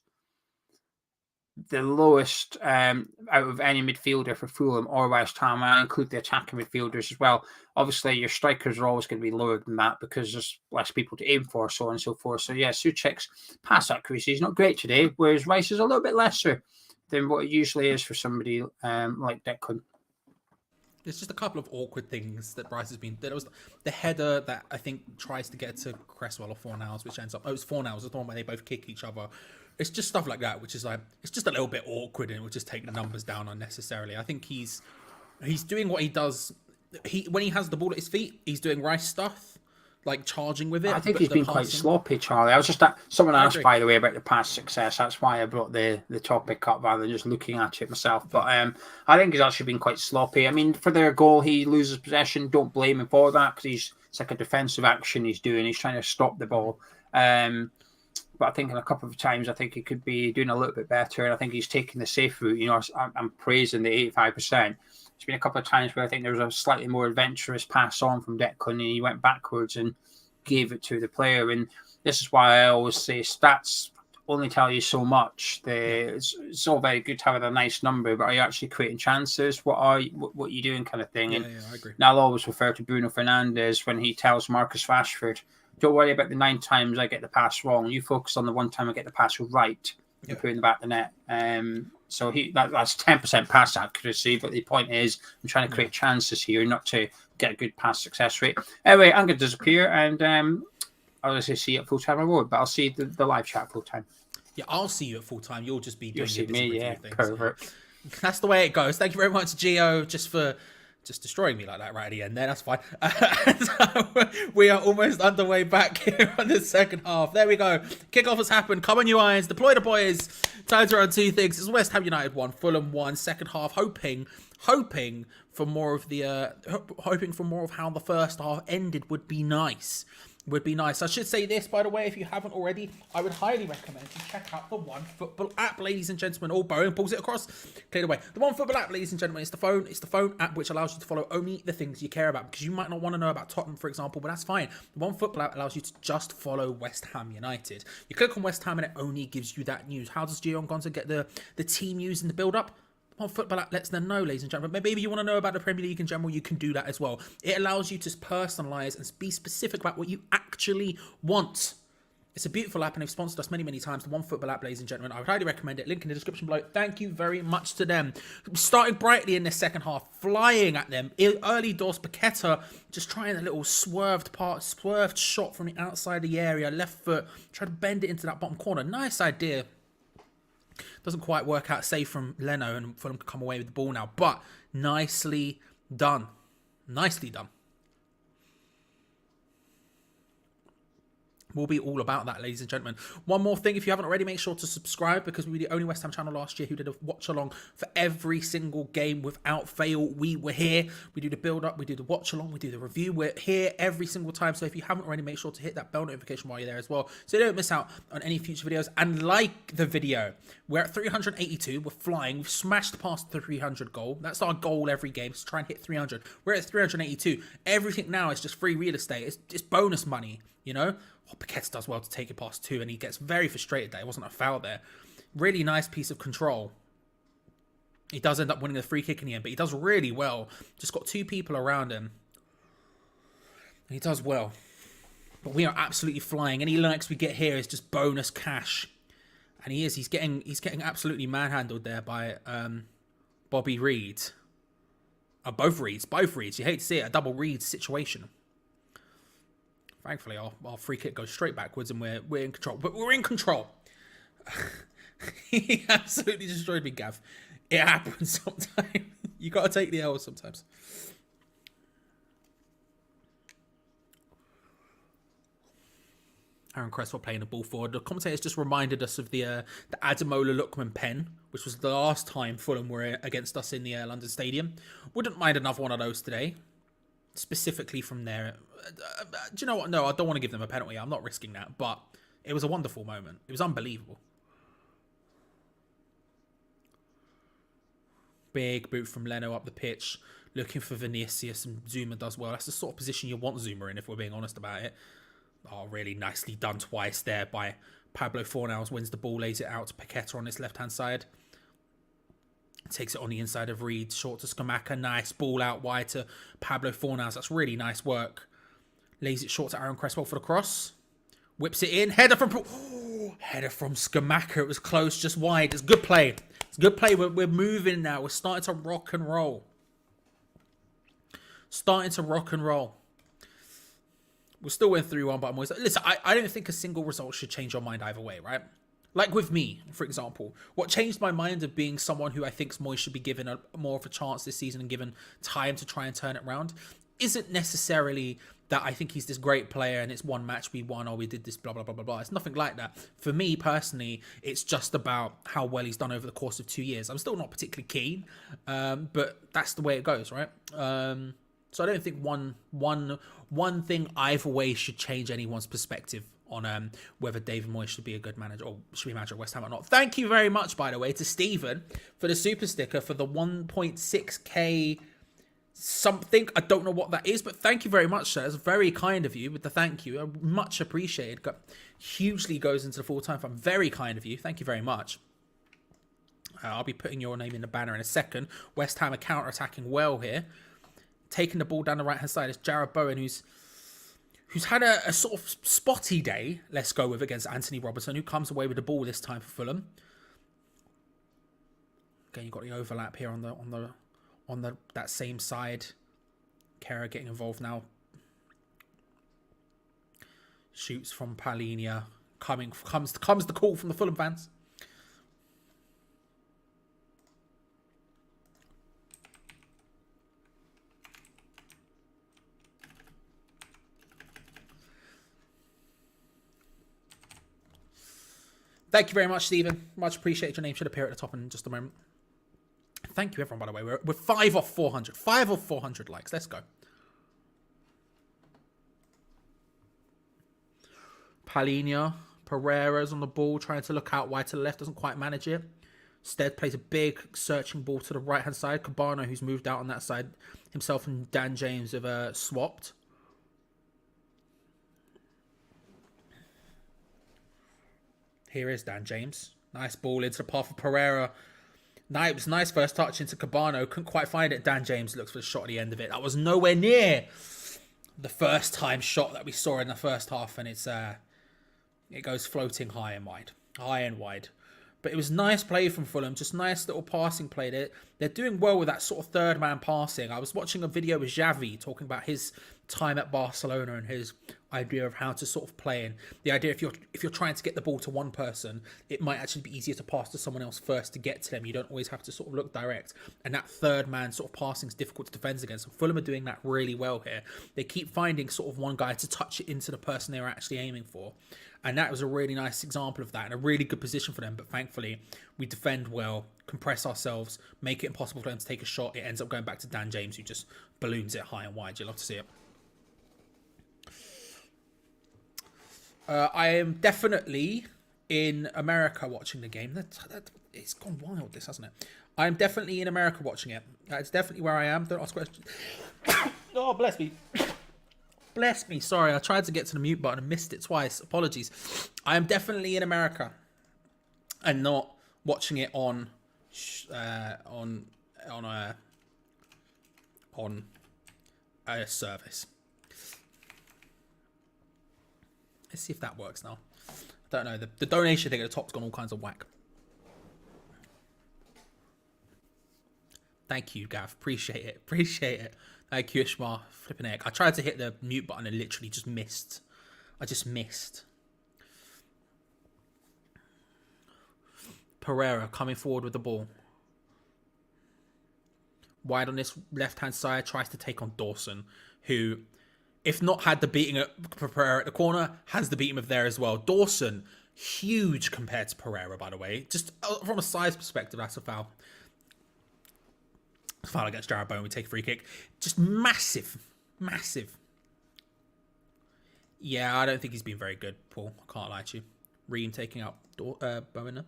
[SPEAKER 1] the lowest out of any midfielder for Fulham or West Ham. I include the attacking midfielders as well. Obviously, your strikers are always going to be lower than that because there's less people to aim for, so on and so forth. So, yeah, Souček's pass accuracy is not great today, whereas Rice is a little bit lesser than what it usually is for somebody like Declan.
[SPEAKER 3] There's just a couple of awkward things that Bryce has been. There was the header that I think tries to get to Cresswell or Fornals, which ends up. Oh, it's Fornals. It's the one where they both kick each other. It's just stuff like that, which is like it's just a little bit awkward and it will just take the numbers down unnecessarily. I think he's doing what he does. When he has the ball at his feet, he's doing Rice stuff, like charging with it.
[SPEAKER 1] I think he's been quite sloppy, Charlie. I was just someone asked, by the way, about the pass success. That's why I brought the topic up rather than just looking at it myself. But I think he's actually been quite sloppy. I mean, for their goal, he loses possession. Don't blame him for that because it's like a defensive action he's doing. He's trying to stop the ball. But I think in a couple of times, I think he could be doing a little bit better. And I think he's taking the safe route. You know, I'm praising the 85%. There's been a couple of times where I think there was a slightly more adventurous pass on from Declan and he went backwards and gave it to the player. And this is why I always say stats only tell you so much. It's all very good to have a nice number, but are you actually creating chances? What are you doing kind of thing?
[SPEAKER 3] Yeah,
[SPEAKER 1] and
[SPEAKER 3] I agree.
[SPEAKER 1] I'll always refer to Bruno Fernandes when he tells Marcus Rashford, don't worry about the 9 times I get the pass wrong. You focus on the 1 time I get the pass right and put it in the back of the net. So that's 10% pass accuracy, but the point is I'm trying to create chances here, not to get a good pass success rate. Anyway, I'm going to disappear and I'll just see you at full time reward, but I'll see the live chat full time.
[SPEAKER 3] Yeah, I'll see you at full time. You'll just be doing
[SPEAKER 1] your me,
[SPEAKER 3] things.
[SPEAKER 1] Pervert.
[SPEAKER 3] That's the way it goes. Thank you very much, Gio, just for destroying me like that right at the end there. That's fine. So we are almost underway back here on the second half. There we go. Kickoff has happened. Come on, you irons. Deploy the boys. Time to run 2 things. It's West Ham United 1, Fulham 1. Second half, hoping for more of how the first half ended would be nice. I should say this, by the way, if you haven't already, I would highly recommend you check out the OneFootball app, ladies and gentlemen. Oh, Bowen pulls it across. Cleared away. The OneFootball app, ladies and gentlemen, it's the phone app which allows you to follow only the things you care about, because you might not want to know about Tottenham, for example, but that's fine. The OneFootball app allows you to just follow West Ham United. You click on West Ham and it only gives you that news. How does Gio Gonza get the team news and the build-up? OneFootball app lets them know, ladies and gentlemen. Maybe you want to know about the Premier League in general, you can do that as well. It allows you to personalise and be specific about what you actually want. It's a beautiful app and they've sponsored us many, many times. The OneFootball app, ladies and gentlemen. I would highly recommend it. Link in the description below. Thank you very much to them. Starting brightly in the second half, flying at them. Early doors, Paqueta just trying a little swerved shot from the outside of the area. Left foot, try to bend it into that bottom corner. Nice idea. Doesn't quite work out, safe from Leno, and Fulham can come away with the ball now. But nicely done. Nicely done. We'll be all about that, ladies and gentlemen. One more thing, if you haven't already, make sure to subscribe, because we were the only West Ham channel last year who did a watch-along for every single game without fail. We were here. We do the build-up, we do the watch-along, we do the review. We're here every single time, so if you haven't already, make sure to hit that bell notification while you're there as well, so you don't miss out on any future videos. And like the video. We're at 382. We're flying. We've smashed past the 300 goal. That's our goal every game, is to try and hit 300. We're at 382. Everything now is just free real estate. It's bonus money, you know? Oh, Paqueta does well to take it past 2, and he gets very frustrated that it wasn't a foul there. Really nice piece of control. He does end up winning the free kick in the end, but he does really well. Just got 2 people around him. And he does well. But we are absolutely flying. Any likes we get here is just bonus cash. And he is. He's getting absolutely manhandled there by Bobby Reed. Both Reeds. You hate to see it. A double Reed situation. Thankfully, our free kick goes straight backwards and we're in control. But we're in control. He absolutely destroyed me, Gav. It happens sometimes. You got to take the L sometimes. Aaron Cresswell playing the ball forward. The commentators just reminded us of the Ademola Lookman pen, which was the last time Fulham were against us in the London Stadium. Wouldn't mind another one of those today. Specifically from there. Do you know what? No, I don't want to give them a penalty. I'm not risking that. But it was a wonderful moment. It was unbelievable. Big boot from Leno up the pitch. Looking for Vinicius, and Zuma does well. That's the sort of position you want Zuma in, if we're being honest about it. Oh, really nicely done twice there by Pablo Fornals. Wins the ball, lays it out to Paqueta on his left-hand side. Takes it on the inside of Reed. Short to Skamaka. Nice ball out wide to Pablo Fornals. That's really nice work. Lays it short to Aaron Cresswell for the cross. Whips it in. Header from Skamaka. It was close, just wide. It's good play. It's good play. We're moving now. We're starting to rock and roll. starting to rock and roll. We'll still win 3-1, but I'm always... Listen, I don't think a single result should change your mind either way, right? Like with me, for example, what changed my mind of being someone who I think Moyes should be given more of a chance this season and given time to try and turn it around isn't necessarily that I think he's this great player and it's one match we won or we did this blah, blah, blah, blah, blah. It's nothing like that. For me, personally, it's just about how well he's done over the course of 2 years. I'm still not particularly keen, but that's the way it goes, right? So I don't think one thing either way should change anyone's perspective on whether David Moyes should be a good manager or should be manager of West Ham or not. Thank you very much, by the way, to Stephen for the super sticker for the 1.6k something. I don't know what that is, but thank you very much, sir. It's very kind of you with the thank you. Much appreciated. Hugely goes into the full-time fund. Very kind of you. Thank you very much. I'll be putting your name in the banner in a second. West Ham are counter-attacking well here. Taking the ball down the right-hand side is Jarrod Bowen, who's had a sort of spotty day, let's go with, against Anthony Robertson, who comes away with the ball this time for Fulham. Again, you've got the overlap here on that same side. Kera getting involved now. Shoots from Palinia. Comes the call from the Fulham fans. Thank you very much, Stephen. Much appreciated. Your name should appear at the top in just a moment. Thank you, everyone, by the way. We're 5 off 400. 5 off 400 likes. Let's go. Palinia. Pereira's on the ball, trying to look out wide to the left. Doesn't quite manage it. Stead plays a big searching ball to the right-hand side. Cabana, who's moved out on that side. Himself and Dan James have swapped. Here is Dan James. Nice ball into the path of Pereira. Nice first touch into Cabano. Couldn't quite find it. Dan James looks for the shot at the end of it. That was nowhere near the first time shot that we saw in the first half. And it goes floating high and wide. High and wide. But it was nice play from Fulham. Just nice little passing play. They're doing well with that sort of third man passing. I was watching a video with Xavi talking about his time at Barcelona and his idea of how to sort of play, and the idea if you're trying to get the ball to one person, it might actually be easier to pass to someone else first to get to them. You don't always have to sort of look direct, and that third man sort of passing is difficult to defend against. And Fulham are doing that really well here. They keep finding sort of one guy to touch it into the person they're actually aiming for, and that was a really nice example of that and a really good position for them. But thankfully we defend well, compress ourselves, make it impossible for them to take a shot. It ends up going back to Dan James, who just balloons it high and wide. You love to see it. I am definitely in America watching the game. It's gone wild, this, hasn't it? I'm definitely in America watching it. It's definitely where I am. Don't ask questions. Oh, bless me. Bless me. Sorry, I tried to get to the mute button and missed it twice. Apologies. I am definitely in America and not watching it on a service. Let's see if that works now. I don't know. The donation thing at the top's gone all kinds of whack. Thank you, Gav. Appreciate it. Appreciate it. Thank you, Ishmael. Flipping heck. I tried to hit the mute button and literally just missed. I just missed. Pereira coming forward with the ball. Wide on this left-hand side. Tries to take on Dawson, who, if not had the beating of Pereira at the corner, has the beating of there as well. Dawson, huge compared to Pereira, by the way. Just from a size perspective, that's a foul. Foul against Jarrod Bowen. We take a free kick. Just massive. Massive. Yeah, I don't think he's been very good, Paul. I can't lie to you. Ream taking out Bowen now.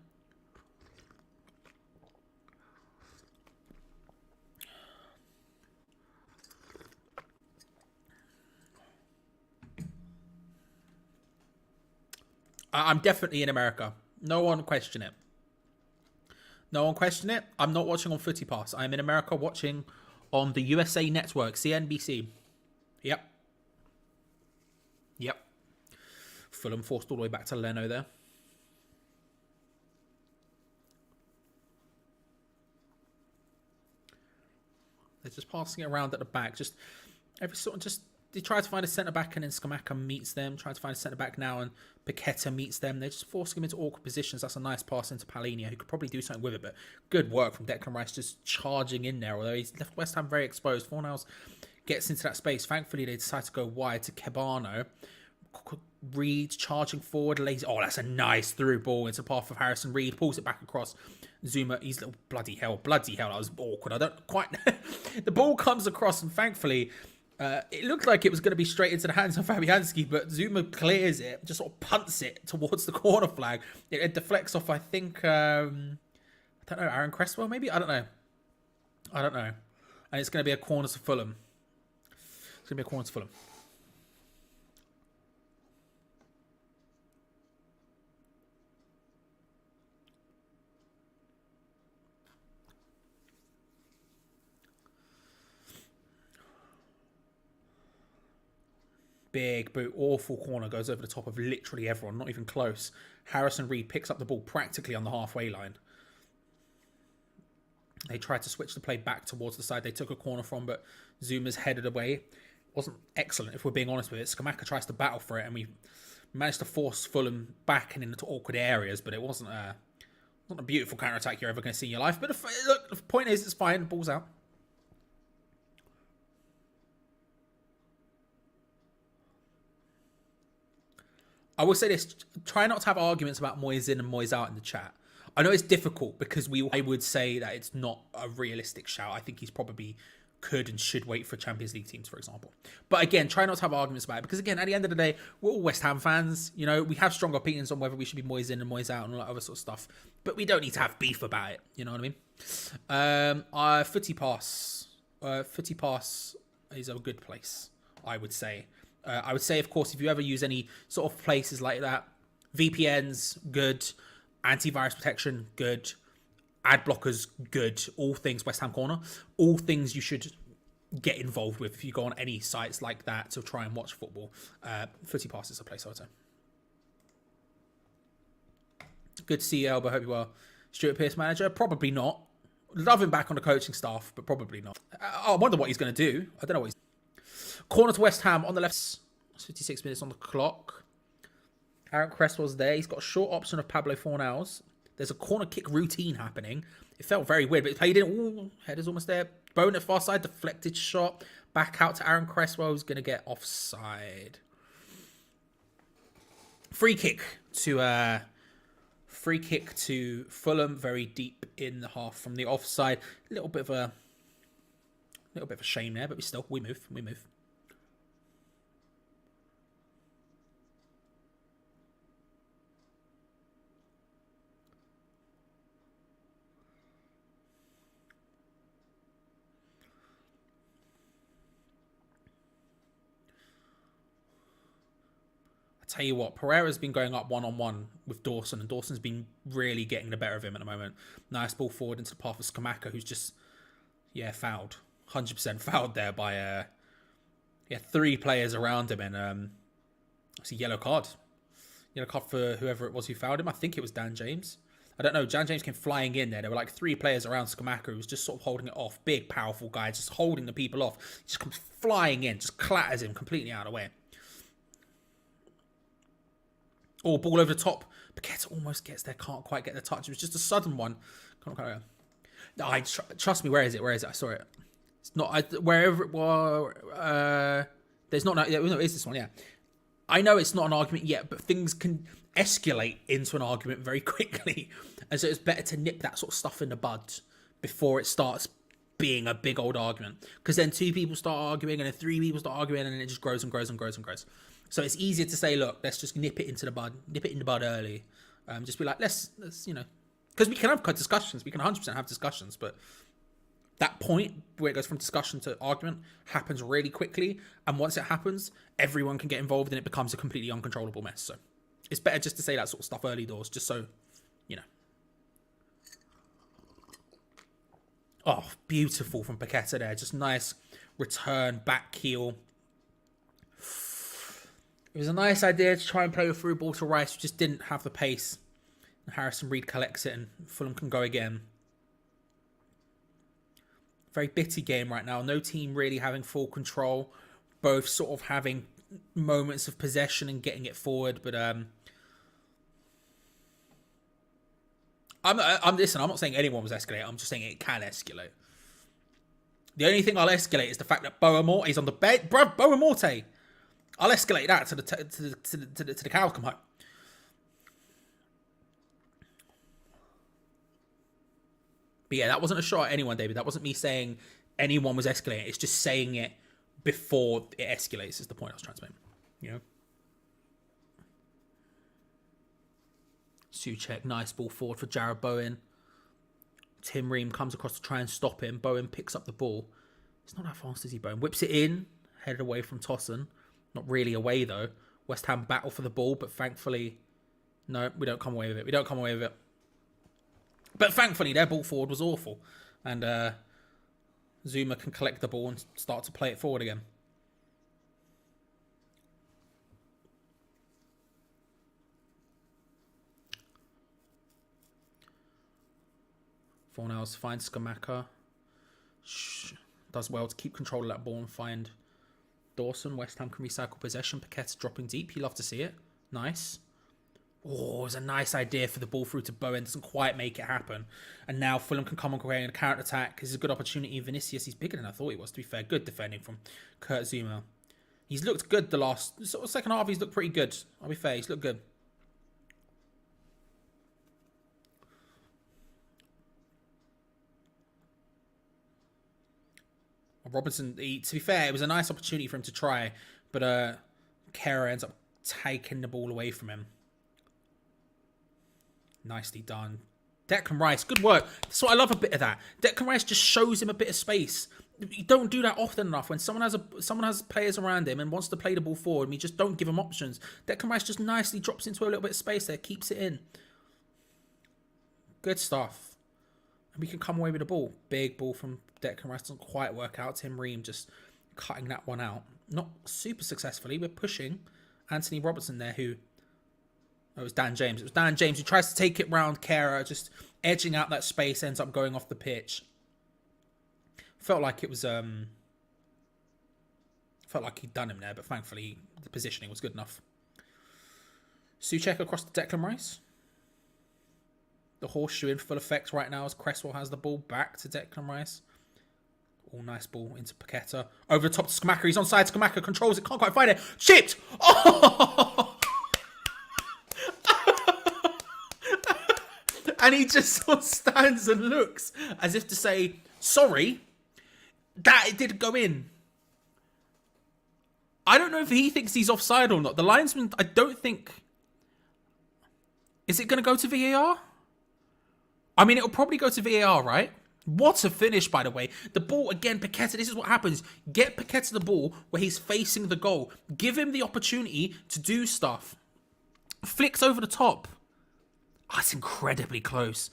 [SPEAKER 3] I'm definitely in America. No one question it. No one question it. I'm not watching on Footy Pass. I'm in America watching on the USA Network, CNBC. Yep. Yep. Fulham forced all the way back to Leno there. They're just passing it around at the back. Just every sort of just they try to find a centre back and then Skamaka meets them. Trying to find a centre back now and Paqueta meets them. They're just forcing him into awkward positions. That's a nice pass into Palhinha, who could probably do something with it. But good work from Declan Rice, just charging in there. Although he's left West Ham very exposed. Fornals gets into that space. Thankfully, they decide to go wide to Kebano. Reed charging forward, lazy. Oh, that's a nice through ball into the path of Harrison Reed. Pulls it back across. Zuma, he's little bloody hell. That was awkward. I don't quite. The ball comes across, and thankfully, it looked like it was going to be straight into the hands of Fabianski, but Zuma clears it, just sort of punts it towards the corner flag. It deflects off, I think. I don't know, Aaron Cresswell, maybe. I don't know. And it's going to be a corner to Fulham. Big boot, awful corner, goes over the top of literally everyone, not even close. Harrison Reed picks up the ball practically on the halfway line. They tried to switch the play back towards the side they took a corner from, but Zuma's headed away. Wasn't excellent, if we're being honest with it. Skamaka tries to battle for it, and we managed to force Fulham back and into awkward areas, but it wasn't a beautiful counter-attack you're ever going to see in your life. But look, the point is, it's fine, the ball's out. I will say this, try not to have arguments about Moyes in and Moyes out in the chat. I know it's difficult because I would say that it's not a realistic shout. I think he's probably could and should wait for Champions League teams, for example. But again, try not to have arguments about it because, again, at the end of the day, we're all West Ham fans. You know, we have strong opinions on whether we should be Moyes in and Moyes out and all that other sort of stuff. But we don't need to have beef about it. You know what I mean? Footy Pass. Footy Pass is a good place, I would say. I would say, of course, if you ever use any sort of places like that, VPNs, good. Antivirus protection, good. Ad blockers, good. All things West Ham Corner. All things you should get involved with if you go on any sites like that to try and watch football. Footy Pass is a place I would say. Good to see you, Elba. Hope you are. Stuart Pearce manager? Probably not. Love him back on the coaching staff, but probably not. I wonder what he's going to do. I don't know what he's... Corner to West Ham on the left. 56 minutes on the clock. Aaron Cresswell's there. He's got a short option of Pablo Fornals. There's a corner kick routine happening. It felt very weird, but it played in. Ooh, header's almost there. Bone at far side, deflected shot. Back out to Aaron Cresswell, who's going to get offside. Free kick to Fulham, very deep in the half from the offside. A little bit of a shame there, but we move. Tell you what, Pereira's been going up one-on-one with Dawson, and Dawson's been really getting the better of him at the moment. Nice ball forward into the path of Skamaka, who's just, fouled. 100% fouled there by, 3 players around him, and it's a yellow card. Yellow card for whoever it was who fouled him. I think it was Dan James. I don't know. Dan James came flying in there. There were like 3 players around Skamaka who was just sort of holding it off. Big, powerful guy, just holding the people off. He just comes flying in, just clatters him completely out of the way. Oh, ball over the top. Paqueta almost gets there. Can't quite get the touch. It was just a sudden one. No, trust me. Where is it? I saw it. It's not wherever it was. There's not. No, it is this one. Yeah, I know it's not an argument yet, but things can escalate into an argument very quickly, and so it's better to nip that sort of stuff in the bud before it starts being a big old argument. Because then 2 people start arguing, and then 3 people start arguing, and then it just grows and grows and grows and grows. So it's easier to say, look, let's just nip it in the bud early. Just be like, let's because we can have discussions. We can 100% have discussions, but that point where it goes from discussion to argument happens really quickly. And once it happens, everyone can get involved and it becomes a completely uncontrollable mess. So it's better just to say that sort of stuff early doors, just so, Oh, beautiful from Paqueta there. Just nice return, back heel. It was a nice idea to try and play a through ball to Rice, who just didn't have the pace. And Harrison Reed collects it and Fulham can go again. Very bitty game right now. No team really having full control. both sort of having moments of possession and getting it forward, but listen, I'm not saying anyone was escalating. I'm just saying it can escalate. The only thing I'll escalate is the fact that Boa is on the bed. Bruv, Boa Morte. I'll escalate that to the cows come home. But yeah, that wasn't a shot at anyone, David. That wasn't me saying anyone was escalating. It's just saying it before it escalates is the point I was trying to make. You know? Souček, nice ball forward for Jared Bowen. Tim Ream comes across to try and stop him. Bowen picks up the ball. It's not that fast, is he, Bowen? Whips it in, headed away from Tossen. Not really away, though. West Ham battle for the ball, but thankfully... No, we don't come away with it. We don't come away with it. But thankfully, their ball forward was awful. And Zuma can collect the ball and start to play it forward again. Fornals finds Skamaka. Does well to keep control of that ball and find Dawson. West Ham can recycle possession. Paquetá dropping deep. You love to see it. Nice. Oh, it was a nice idea for the ball through to Bowen. Doesn't quite make it happen. And now Fulham can come on creating a counter-attack. This is a good opportunity. Vinicius, he's bigger than I thought he was, to be fair. Good defending from Kurt Zuma. He's looked good the last... sort of second half, he's looked pretty good. I'll be fair, he's looked good. Robertson, to be fair, it was a nice opportunity for him to try. But Kera ends up taking the ball away from him. Nicely done. Declan Rice, good work. That's what I love a bit of that. Declan Rice just shows him a bit of space. You don't do that often enough when someone has players around him and wants to play the ball forward and we just don't give him options. Declan Rice just nicely drops into a little bit of space there, keeps it in. Good stuff. And we can come away with the ball. Big ball from Declan Rice, doesn't quite work out. Tim Ream just cutting that one out. Not super successfully. We're pushing Anthony Robertson there who... Oh, it was Dan James. It was Dan James who tries to take it round Kera, just edging out that space, ends up going off the pitch. Felt like it was... Felt like he'd done him there, but thankfully the positioning was good enough. Souček across to Declan Rice. The horseshoe in full effect right now as Cresswell has the ball back to Declan Rice. All nice ball into Paquetá. Over the top to Skamaka. He's onside. Skamaka controls it. Can't quite find it. Chipped! Oh! And he just sort of stands and looks as if to say, sorry, that it did go in. I don't know if he thinks he's offside or not. The linesman, I don't think... Is it going to go to VAR? I mean, it'll probably go to VAR, right? What a finish, by the way. The ball, again, Paquetá, this is what happens. Get Paquetá the ball where he's facing the goal. Give him the opportunity to do stuff. Flicks over the top. Oh, it's incredibly close.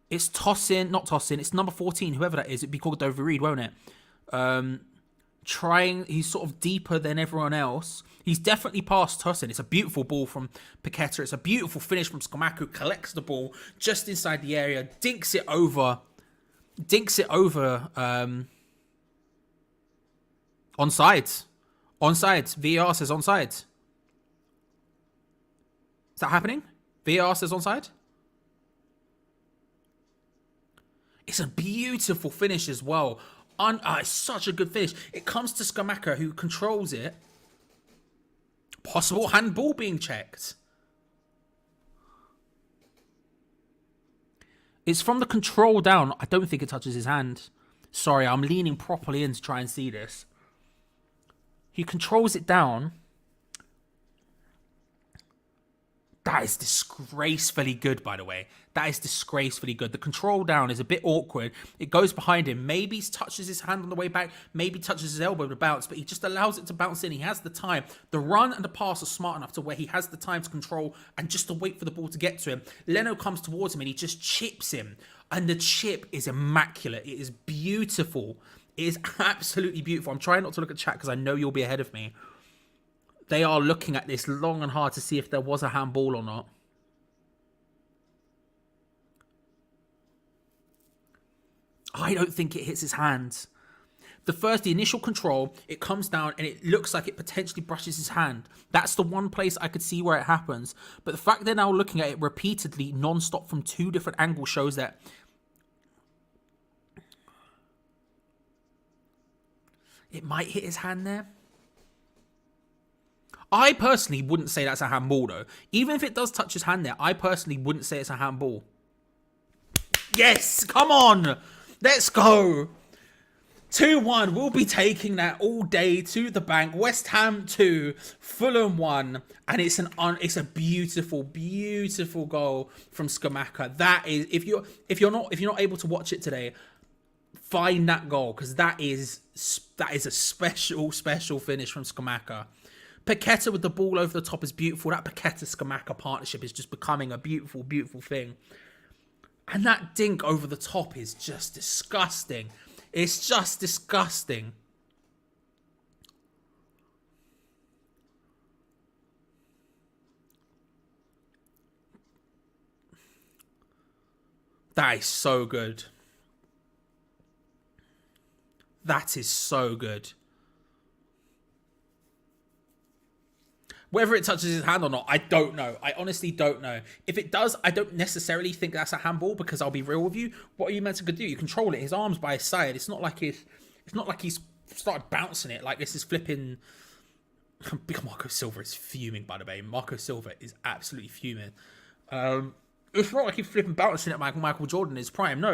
[SPEAKER 3] It's Tosin, not Tosin, it's number 14, whoever that is. It'd be called Dover Reed, won't it? He's sort of deeper than everyone else. He's definitely past Tosin. It's a beautiful ball from Paquetá. It's a beautiful finish from Skamaka, who collects the ball just inside the area, dinks it over. Onside. VAR says onside. Is that happening? VAR says onside. It's a beautiful finish as well. It's such a good finish. It comes to Skamaka, who controls it. Possible handball being checked. It's from the control down. I don't think it touches his hand. Sorry, I'm leaning properly in to try and see this. He controls it down. That is disgracefully good, by the way. That is disgracefully good. The control down is a bit awkward. It goes behind him. Maybe he touches his hand on the way back. Maybe touches his elbow to bounce. But he just allows it to bounce in. He has the time. The run and the pass are smart enough to where he has the time to control and just to wait for the ball to get to him. Leno comes towards him and he just chips him. And the chip is immaculate. It is beautiful. It is absolutely beautiful. I'm trying not to look at chat because I know you'll be ahead of me. They are looking at this long and hard to see if there was a handball or not. I don't think it hits his hand. the initial control, it comes down and it looks like it potentially brushes his hand. That's the one place I could see where it happens. But the fact they're now looking at it repeatedly, non-stop from 2 different angles, shows that it might hit his hand there. I personally wouldn't say that's a handball though. Even if it does touch his hand there, I personally wouldn't say it's a handball. Yes, come on. Let's go. 2-1. We'll be taking that all day to the bank. West Ham 2, Fulham 1, and it's a beautiful, beautiful goal from Scamacca. That is, if you're not able to watch it today, find that goal, because that is a special finish from Scamacca. Paqueta with the ball over the top is beautiful. That Paqueta-Scamacca partnership is just becoming a beautiful, beautiful thing. And that dink over the top is just disgusting. It's just disgusting. That is so good. That is so good. Whether it touches his hand or not, I don't know. I honestly don't know. If it does, I don't necessarily think that's a handball, because I'll be real with you. What are you meant to do? You control it. His arm's by his side. It's not like he's started bouncing it like this is flipping. Marco Silva is fuming, by the way. Marco Silva is absolutely fuming. It's not like he's flipping bouncing it like Michael Jordan in his prime. No,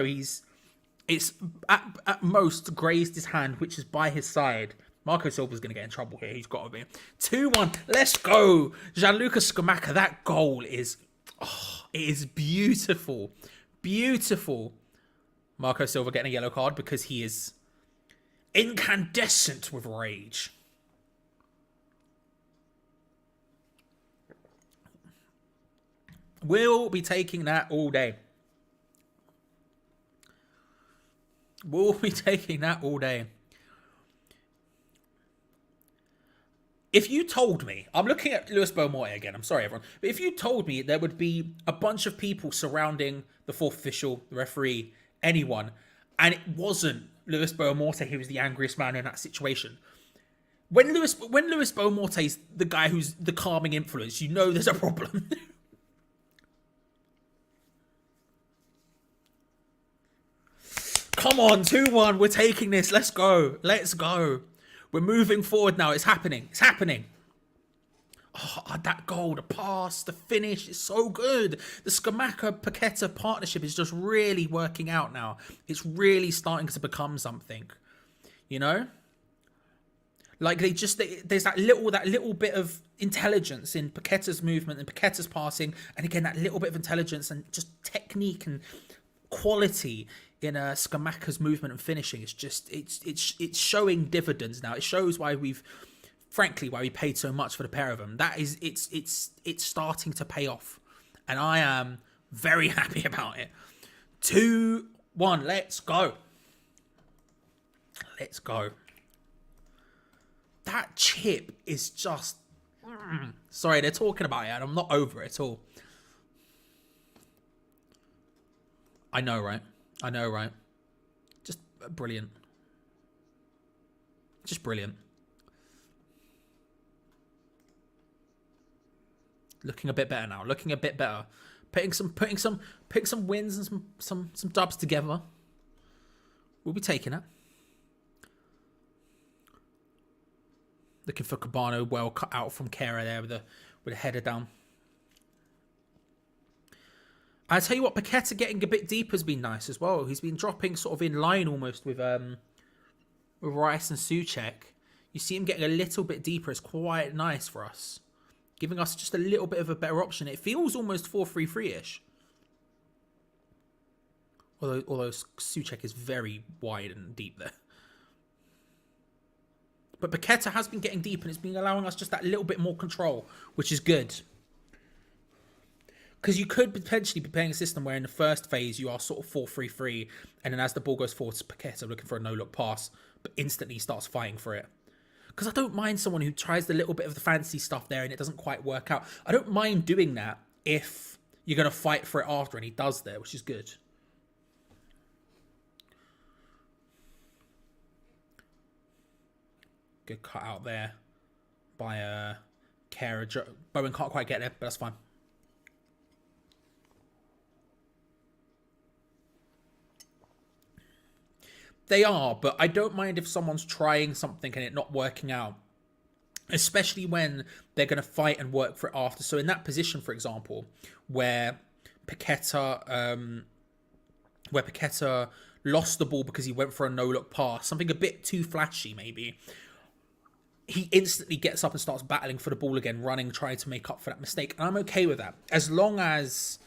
[SPEAKER 3] it's at most grazed his hand, which is by his side. Marco Silva's going to get in trouble here. He's got to be. 2-1. Let's go. Gianluca Scamacca. That goal is... Oh, it is beautiful. Beautiful. Marco Silva getting a yellow card because he is incandescent with rage. We'll be taking that all day. We'll be taking that all day. If you told me, I'm looking at Luis Belmonte again, I'm sorry everyone, but if you told me there would be a bunch of people surrounding the fourth official, the referee, anyone, and it wasn't Luis Belmonte who was the angriest man in that situation. When Luis Belmonte's the guy who's the calming influence, you know there's a problem. Come on, 2-1, we're taking this, let's go, let's go. We're moving forward now. It's happening. It's happening. Oh, that goal, the pass, the finish is so good. The Scamacca-Paqueta partnership is just really working out now. It's really starting to become something. You know? Like there's that little bit of intelligence in Paqueta's movement and Paqueta's passing. And again, that little bit of intelligence and just technique and quality in Scamacca's movement and finishing. It's just it's showing dividends now. It shows why we paid so much for the pair of them. That is it's starting to pay off, and I am very happy about it. 2-1, let's go. Let's go. That chip is just sorry, they're talking about it and I'm not over it at all. I know, right? I know, right? Just brilliant. Just brilliant. Looking a bit better now. Looking a bit better. Putting some wins and some dubs together. We'll be taking it. Looking for Cabano, well cut out from Kera there with a header down. I tell you what, Paqueta getting a bit deeper has been nice as well. He's been dropping sort of in line almost with Rice and Souček. You see him getting a little bit deeper. It's quite nice for us, giving us just a little bit of a better option. It feels almost 4-3-3-ish. Although Souček is very wide and deep there. But Paqueta has been getting deep and it's been allowing us just that little bit more control, which is good. Because you could potentially be playing a system where in the first phase you are sort of 4-3-3, and then as the ball goes forward, it's Paqueta looking for a no-look pass, but instantly starts fighting for it. Because I don't mind someone who tries the little bit of the fancy stuff there and it doesn't quite work out. I don't mind doing that if you're going to fight for it after, and he does there, which is good. Good cut out there by Kara. Bowen can't quite get there, but that's fine. They are, but I don't mind if someone's trying something and it not working out. Especially when they're going to fight and work for it after. So in that position, for example, where Paqueta lost the ball because he went for a no-look pass, something a bit too flashy maybe, he instantly gets up and starts battling for the ball again, running, trying to make up for that mistake. And I'm okay with that. As long as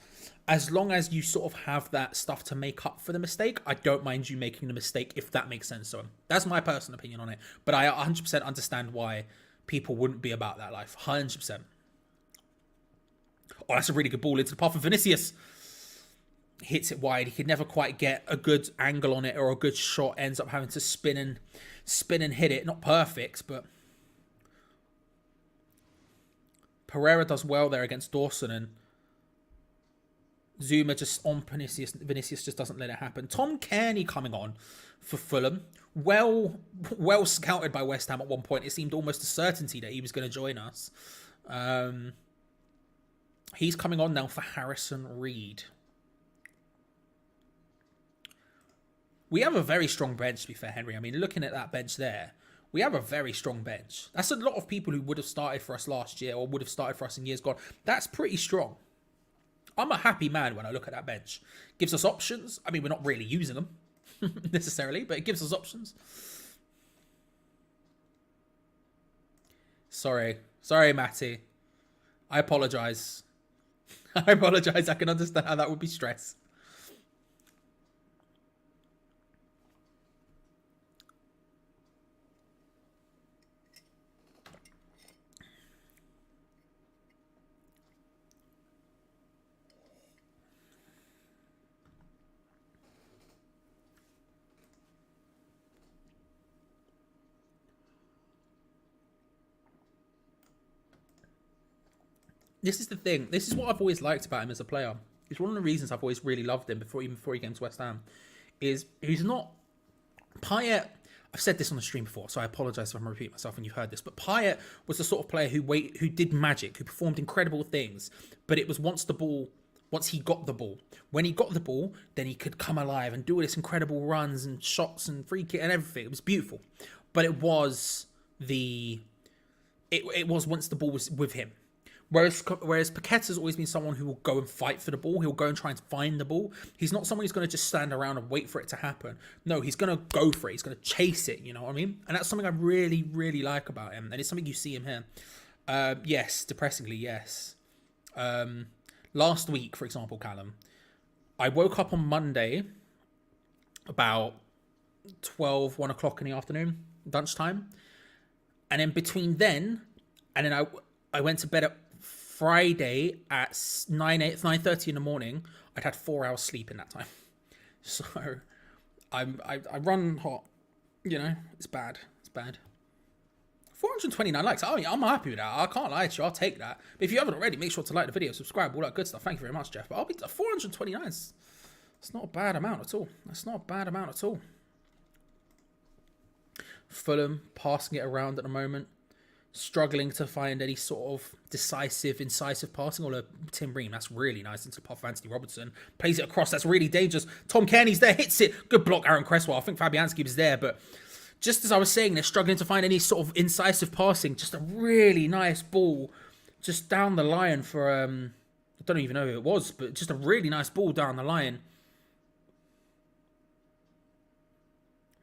[SPEAKER 3] you sort of have that stuff to make up for the mistake, I don't mind you making the mistake, if that makes sense. So that's my personal opinion on it. But I 100% understand why people wouldn't be about that life. 100%. Oh, that's a really good ball into the path of Vinicius. Hits it wide. He could never quite get a good angle on it or a good shot. Ends up having to spin and hit it. Not perfect, but Pereira does well there against Dawson, and Zuma just on Vinicius. Vinicius just doesn't let it happen. Tom Cairney coming on for Fulham. Well scouted by West Ham at one point. It seemed almost a certainty that he was going to join us. He's coming on now for Harrison Reed. We have a very strong bench, to be fair, Henry. I mean, looking at that bench there, we have a very strong bench. That's a lot of people who would have started for us last year or would have started for us in years gone. That's pretty strong. I'm a happy man when I look at that bench. Gives us options. I mean, we're not really using them necessarily, but it gives us options. Sorry, Matty. I apologise. I apologise. I can understand how that would be stress. This is the thing. This is what I've always liked about him as a player. It's one of the reasons I've always really loved him before he came to West Ham. Is he's not Payet. I've said this on the stream before, so I apologise if I'm repeating myself and you've heard this. But Payet was the sort of player who did magic, who performed incredible things. But it was once he got the ball. When he got the ball, then he could come alive and do all this incredible runs and shots and free kick and everything. It was beautiful. But it was once the ball was with him. Whereas Paqueta's always been someone who will go and fight for the ball. He'll go and try and find the ball. He's not someone who's going to just stand around and wait for it to happen. No, he's going to go for it. He's going to chase it, you know what I mean? And that's something I really, really like about him. And it's something you see him here. Yes, depressingly, yes. Last week, for example, Callum, I woke up on Monday about 1 o'clock in the afternoon, lunchtime. And in between then, and then I went to bed at Friday at 9:30 in the morning. I'd had 4 hours sleep in that time. So I run hot. You know, it's bad. It's bad. 429 likes. Oh, yeah, I'm happy with that. I can't lie to you. I'll take that. But if you haven't already, make sure to like the video, subscribe, all that good stuff. Thank you very much, Jeff. But I'll be 429. It's not a bad amount at all. That's not a bad amount at all. Fulham passing it around at the moment. Struggling to find any sort of incisive passing. Although Tim Ream, that's really nice into the path of Anthony Robertson. Plays it across, that's really dangerous. Tom Cairney's there, hits it. Good block, Aaron Cresswell. I think Fabianski was there, but just as I was saying, they're struggling to find any sort of incisive passing. Just a really nice ball just down the line for, I don't even know who it was, but just a really nice ball down the line.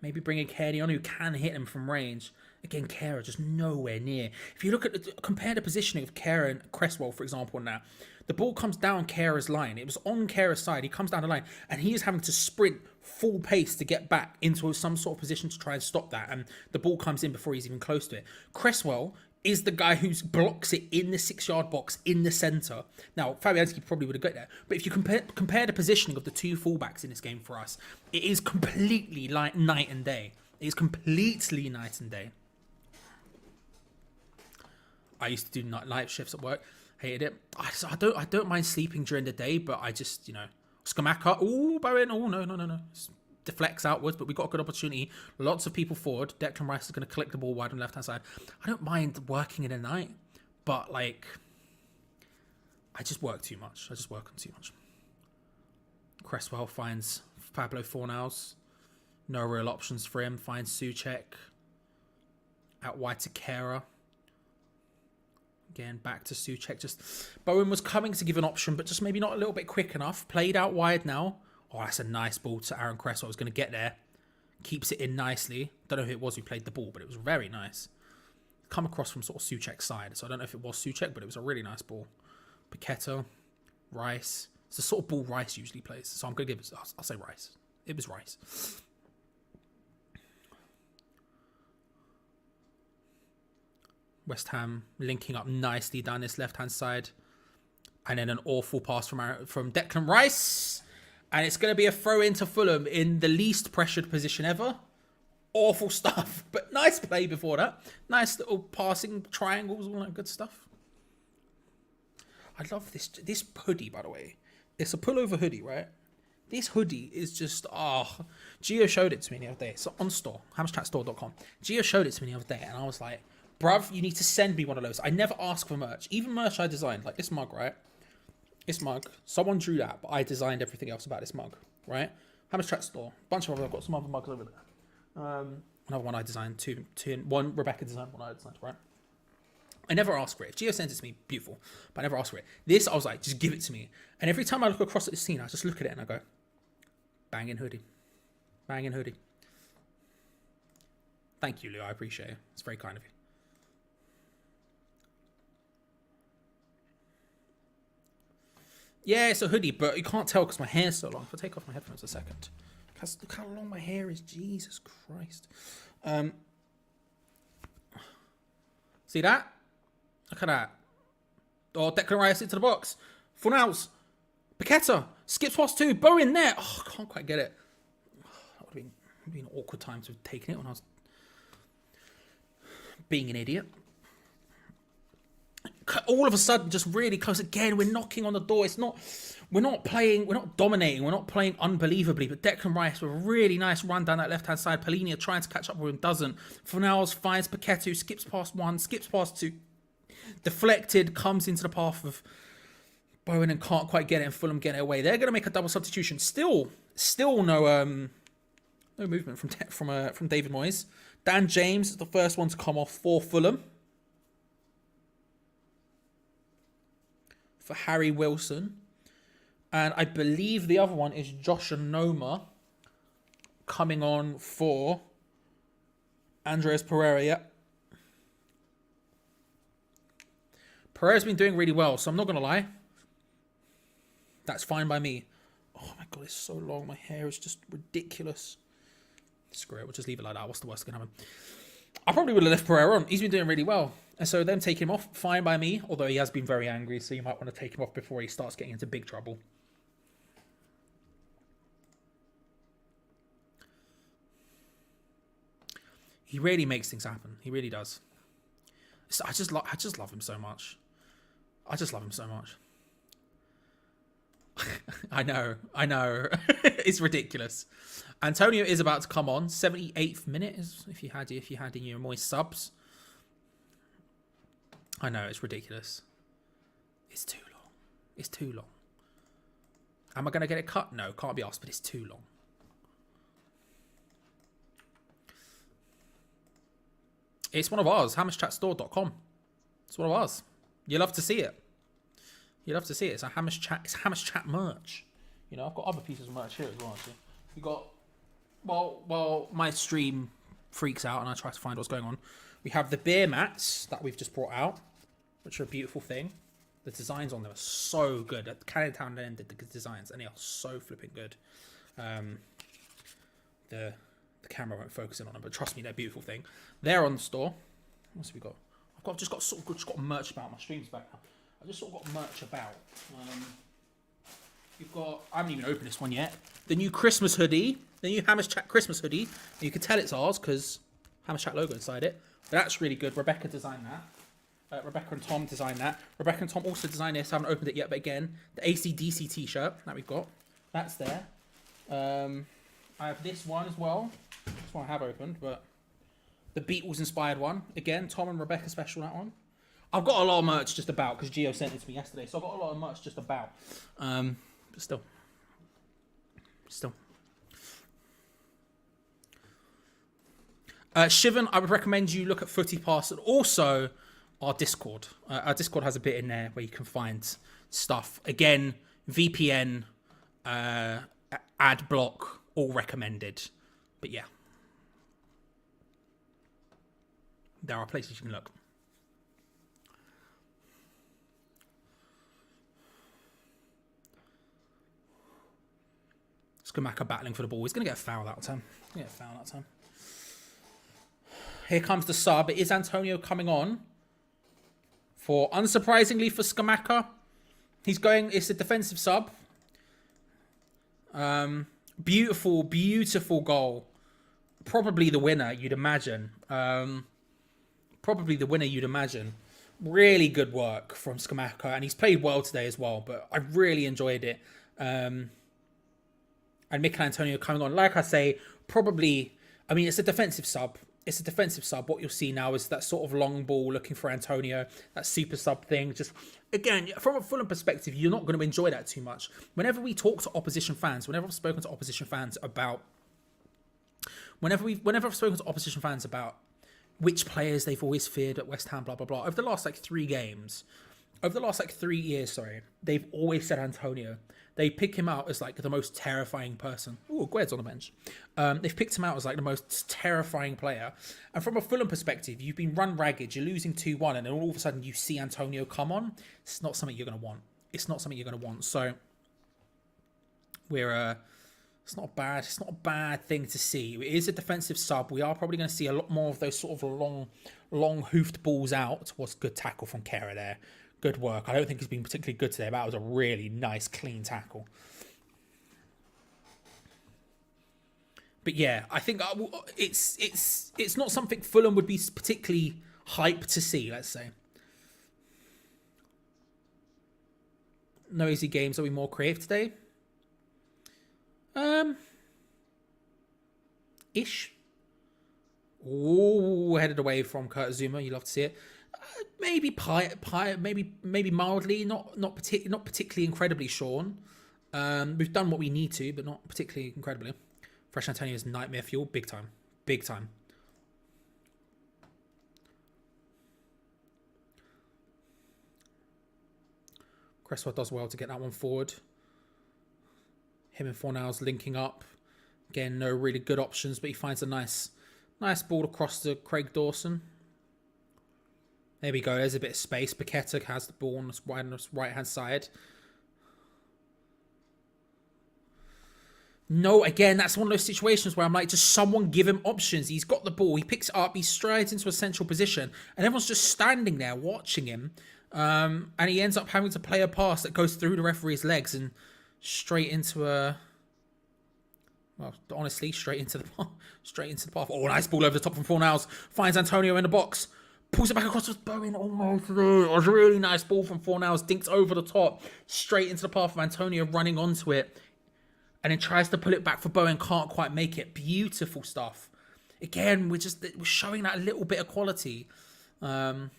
[SPEAKER 3] Maybe bringing Cairney on, who can hit him from range. Again, Kera just nowhere near. If you look at compare the positioning of Kera and Cresswell, for example, now the ball comes down Kera's line. It was on Kera's side. He comes down the line, and he is having to sprint full pace to get back into some sort of position to try and stop that. And the ball comes in before he's even close to it. Cresswell is the guy who blocks it in the 6-yard box in the centre. Now, Fabianski probably would have got there, but if you compare the positioning of the two fullbacks in this game for us, it is completely like night and day. It is completely night and day. I used to do night shifts at work. Hated it. I don't mind sleeping during the day, but I just, Skamaka. Oh, Bowen. Oh, no. It's deflects outwards, but we've got a good opportunity. Lots of people forward. Declan Rice is going to collect the ball wide on the left-hand side. I don't mind working in the night, but, like, I just work too much. I just work on too much. Cresswell finds Pablo Fornals. No real options for him. Finds Souček. Out wide to Kera. Again, back to Souček. Just Bowen was coming to give an option, but just maybe not a little bit quick enough. Played out wide now. Oh, that's a nice ball to Aaron Cresswell. I was going to get there. Keeps it in nicely. Don't know who it was who played the ball, but it was very nice. Come across from sort of Souček's side. So I don't know if it was Souček, but it was a really nice ball. Paquetá, Rice. It's the sort of ball Rice usually plays. So I'm going to give it, I'll say Rice. It was Rice. West Ham linking up nicely down this left-hand side. And then an awful pass from Declan Rice. And it's going to be a throw into Fulham in the least pressured position ever. Awful stuff. But nice play before that. Nice little passing triangles, all that good stuff. I love this hoodie, by the way. It's a pullover hoodie, right? This hoodie is just, Gio showed it to me the other day. It's on store, hammerschatstore.com. Gio showed it to me the other day, and I was like, bruv, you need to send me one of those. I never ask for merch. Even merch I designed, like this mug, right? This mug, someone drew that, but I designed everything else about this mug, right? Hammer's Chat Store. Bunch of other, I've got some other mugs over there. Another one I designed, two, one Rebecca designed, one I designed, right? I never ask for it. If Gio sends it to me, beautiful. But I never ask for it. This, I was like, just give it to me. And every time I look across at the scene, I just look at it and I go, banging hoodie. Banging hoodie. Thank you, Leo. I appreciate it. It's very kind of you. Yeah, it's a hoodie, but you can't tell because my hair's so long. If I take off my headphones a second. Look how long my hair is. Jesus Christ. See that? Look at that. Oh, Declan Rice into the box. Fornals. Paquetá. Skips past two. Bowen there. Oh, I can't quite get it. That would have been an awkward time to have taken it when I was being an idiot. All of a sudden, just really close again. We're knocking on the door. We're not dominating. We're not playing unbelievably. But Declan Rice with a really nice run down that left-hand side. Palhinha trying to catch up with him, doesn't. Fornals finds Paquetá, skips past one, skips past two. Deflected, comes into the path of Bowen and can't quite get it, and Fulham get it away. They're going to make a double substitution. Still no movement from David Moyes. Dan James is the first one to come off for Fulham. For Harry Wilson. And I believe the other one is Josh Anoma coming on for Andreas Pereira. Yeah. Pereira's been doing really well, so I'm not going to lie. That's fine by me. Oh my God, it's so long. My hair is just ridiculous. Screw it, we'll just leave it like that. What's the worst that can happen? I probably would have left Pereira on. He's been doing really well. And so them taking him off, fine by me. Although he has been very angry, so you might want to take him off before he starts getting into big trouble. He really makes things happen. He really does. I just love him so much. I just love him so much. I know. It's ridiculous. Antonio is about to come on. 78th minute, if you had in your Moist subs. I know, it's ridiculous. It's too long. It's too long. Am I going to get it cut? No, can't be asked, but it's too long. It's one of ours, hammerschatstore.com. It's one of ours. You love to see it. You love to see it. It's a Hammers Chat. It's Hammers Chat merch. You know, I've got other pieces of merch here as well. Actually, we got. Well, my stream freaks out and I try to find what's going on. We have the beer mats that we've just brought out, which are a beautiful thing. The designs on them are so good. At Canning Town End did the designs, and they are so flipping good. The camera won't focus in on them, but trust me, they're a beautiful thing. They're on the store. What else have we got? I've just got merch about. My stream's back now. I've just sort of got merch about. You've got, I haven't even opened this one yet. The new Christmas hoodie, the new Hammers Chat Christmas hoodie. You can tell it's ours because Hammers Chat logo inside it. But that's really good. Rebecca designed that. Rebecca and Tom designed that. Rebecca and Tom also designed this. I haven't opened it yet, but again, the AC/DC t-shirt that we've got. That's there. I have this one as well. This one I have opened, but the Beatles-inspired one. Again, Tom and Rebecca special, that one. I've got a lot of merch just about, because Gio sent it to me yesterday, so I've got a lot of merch just about. But still. Shivan, I would recommend you look at Footy Pass and also our Discord. Our Discord has a bit in there where you can find stuff. Again, VPN, ad block, all recommended. But yeah. There are places you can look. Skamaka battling for the ball. He's going to get a foul that time. Here comes the sub. It is Antonio coming on. Unsurprisingly for Skamaka. He's going, it's a defensive sub. Beautiful goal. Probably the winner, you'd imagine. Really good work from Skamaka. And he's played well today as well. But I really enjoyed it. And Mikel Antonio coming on. Like I say, probably, I mean, it's a defensive sub. What you'll see now is that sort of long ball looking for Antonio, that super sub thing. Just, again, from a Fulham perspective, you're not going to enjoy that too much. Whenever we talk to opposition fans, whenever I've spoken to opposition fans about which players they've always feared at West Ham, blah, blah, blah. Over the last 3 years, they've always said Antonio. They pick him out as the most terrifying person. Oh, Gued's on the bench. They've picked him out as the most terrifying player. And from a Fulham perspective, you've been run ragged. You're losing 2-1, and then all of a sudden you see Antonio come on. It's not something you're going to want. So it's not a bad thing to see. It is a defensive sub. We are probably going to see a lot more of those sort of long hoofed balls out. Was good tackle from Kera there. Good work. I don't think he's been particularly good today, but that was a really nice, clean tackle. But yeah, I think it's not something Fulham would be particularly hyped to see, let's say. No easy games. Are we more creative today? Ish. Ooh, headed away from Kurt Zuma. You love to see it. Maybe maybe mildly, not particularly incredibly, Sean. We've done what we need to, but not particularly incredibly. Fresh Antonio's nightmare fuel, big time. Cresswell does well to get that one forward. Him and Fornals linking up. Again, no really good options, but he finds a nice ball across to Craig Dawson. There we go. There's a bit of space. Paqueta has the ball on the right-hand side. No, again, that's one of those situations where I'm like, just someone give him options. He's got the ball. He picks it up. He strides into a central position. And everyone's just standing there watching him. And he ends up having to play a pass that goes through the referee's legs and straight into a... Well, honestly, straight into the path. Oh, nice ball over the top from Fornals. Finds Antonio in the box. Pulls it back across with Bowen almost there. It was a really nice ball from Fornals. Dinks over the top. Straight into the path of Antonio running onto it. And then tries to pull it back for Bowen. Can't quite make it. Beautiful stuff. Again, we're showing that little bit of quality. I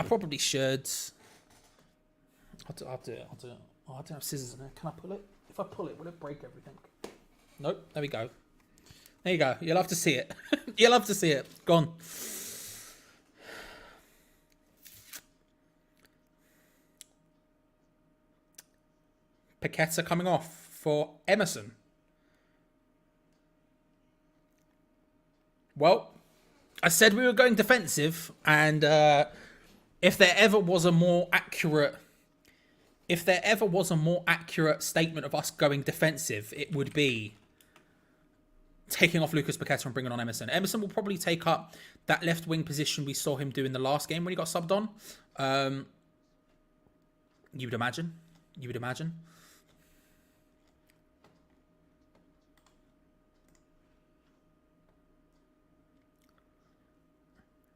[SPEAKER 3] probably should. I'll do it. Oh, I don't have scissors in there. Can I pull it? If I pull it, will it break everything? Nope. There we go. There you go. You'll have to see it. You'll have to see it. Gone. Paqueta coming off for Emerson. Well, I said we were going defensive, and if there ever was a more accurate statement of us going defensive, it would be taking off Lucas Paqueta and bringing on Emerson. Emerson will probably take up that left wing position we saw him do in the last game when he got subbed on. You would imagine.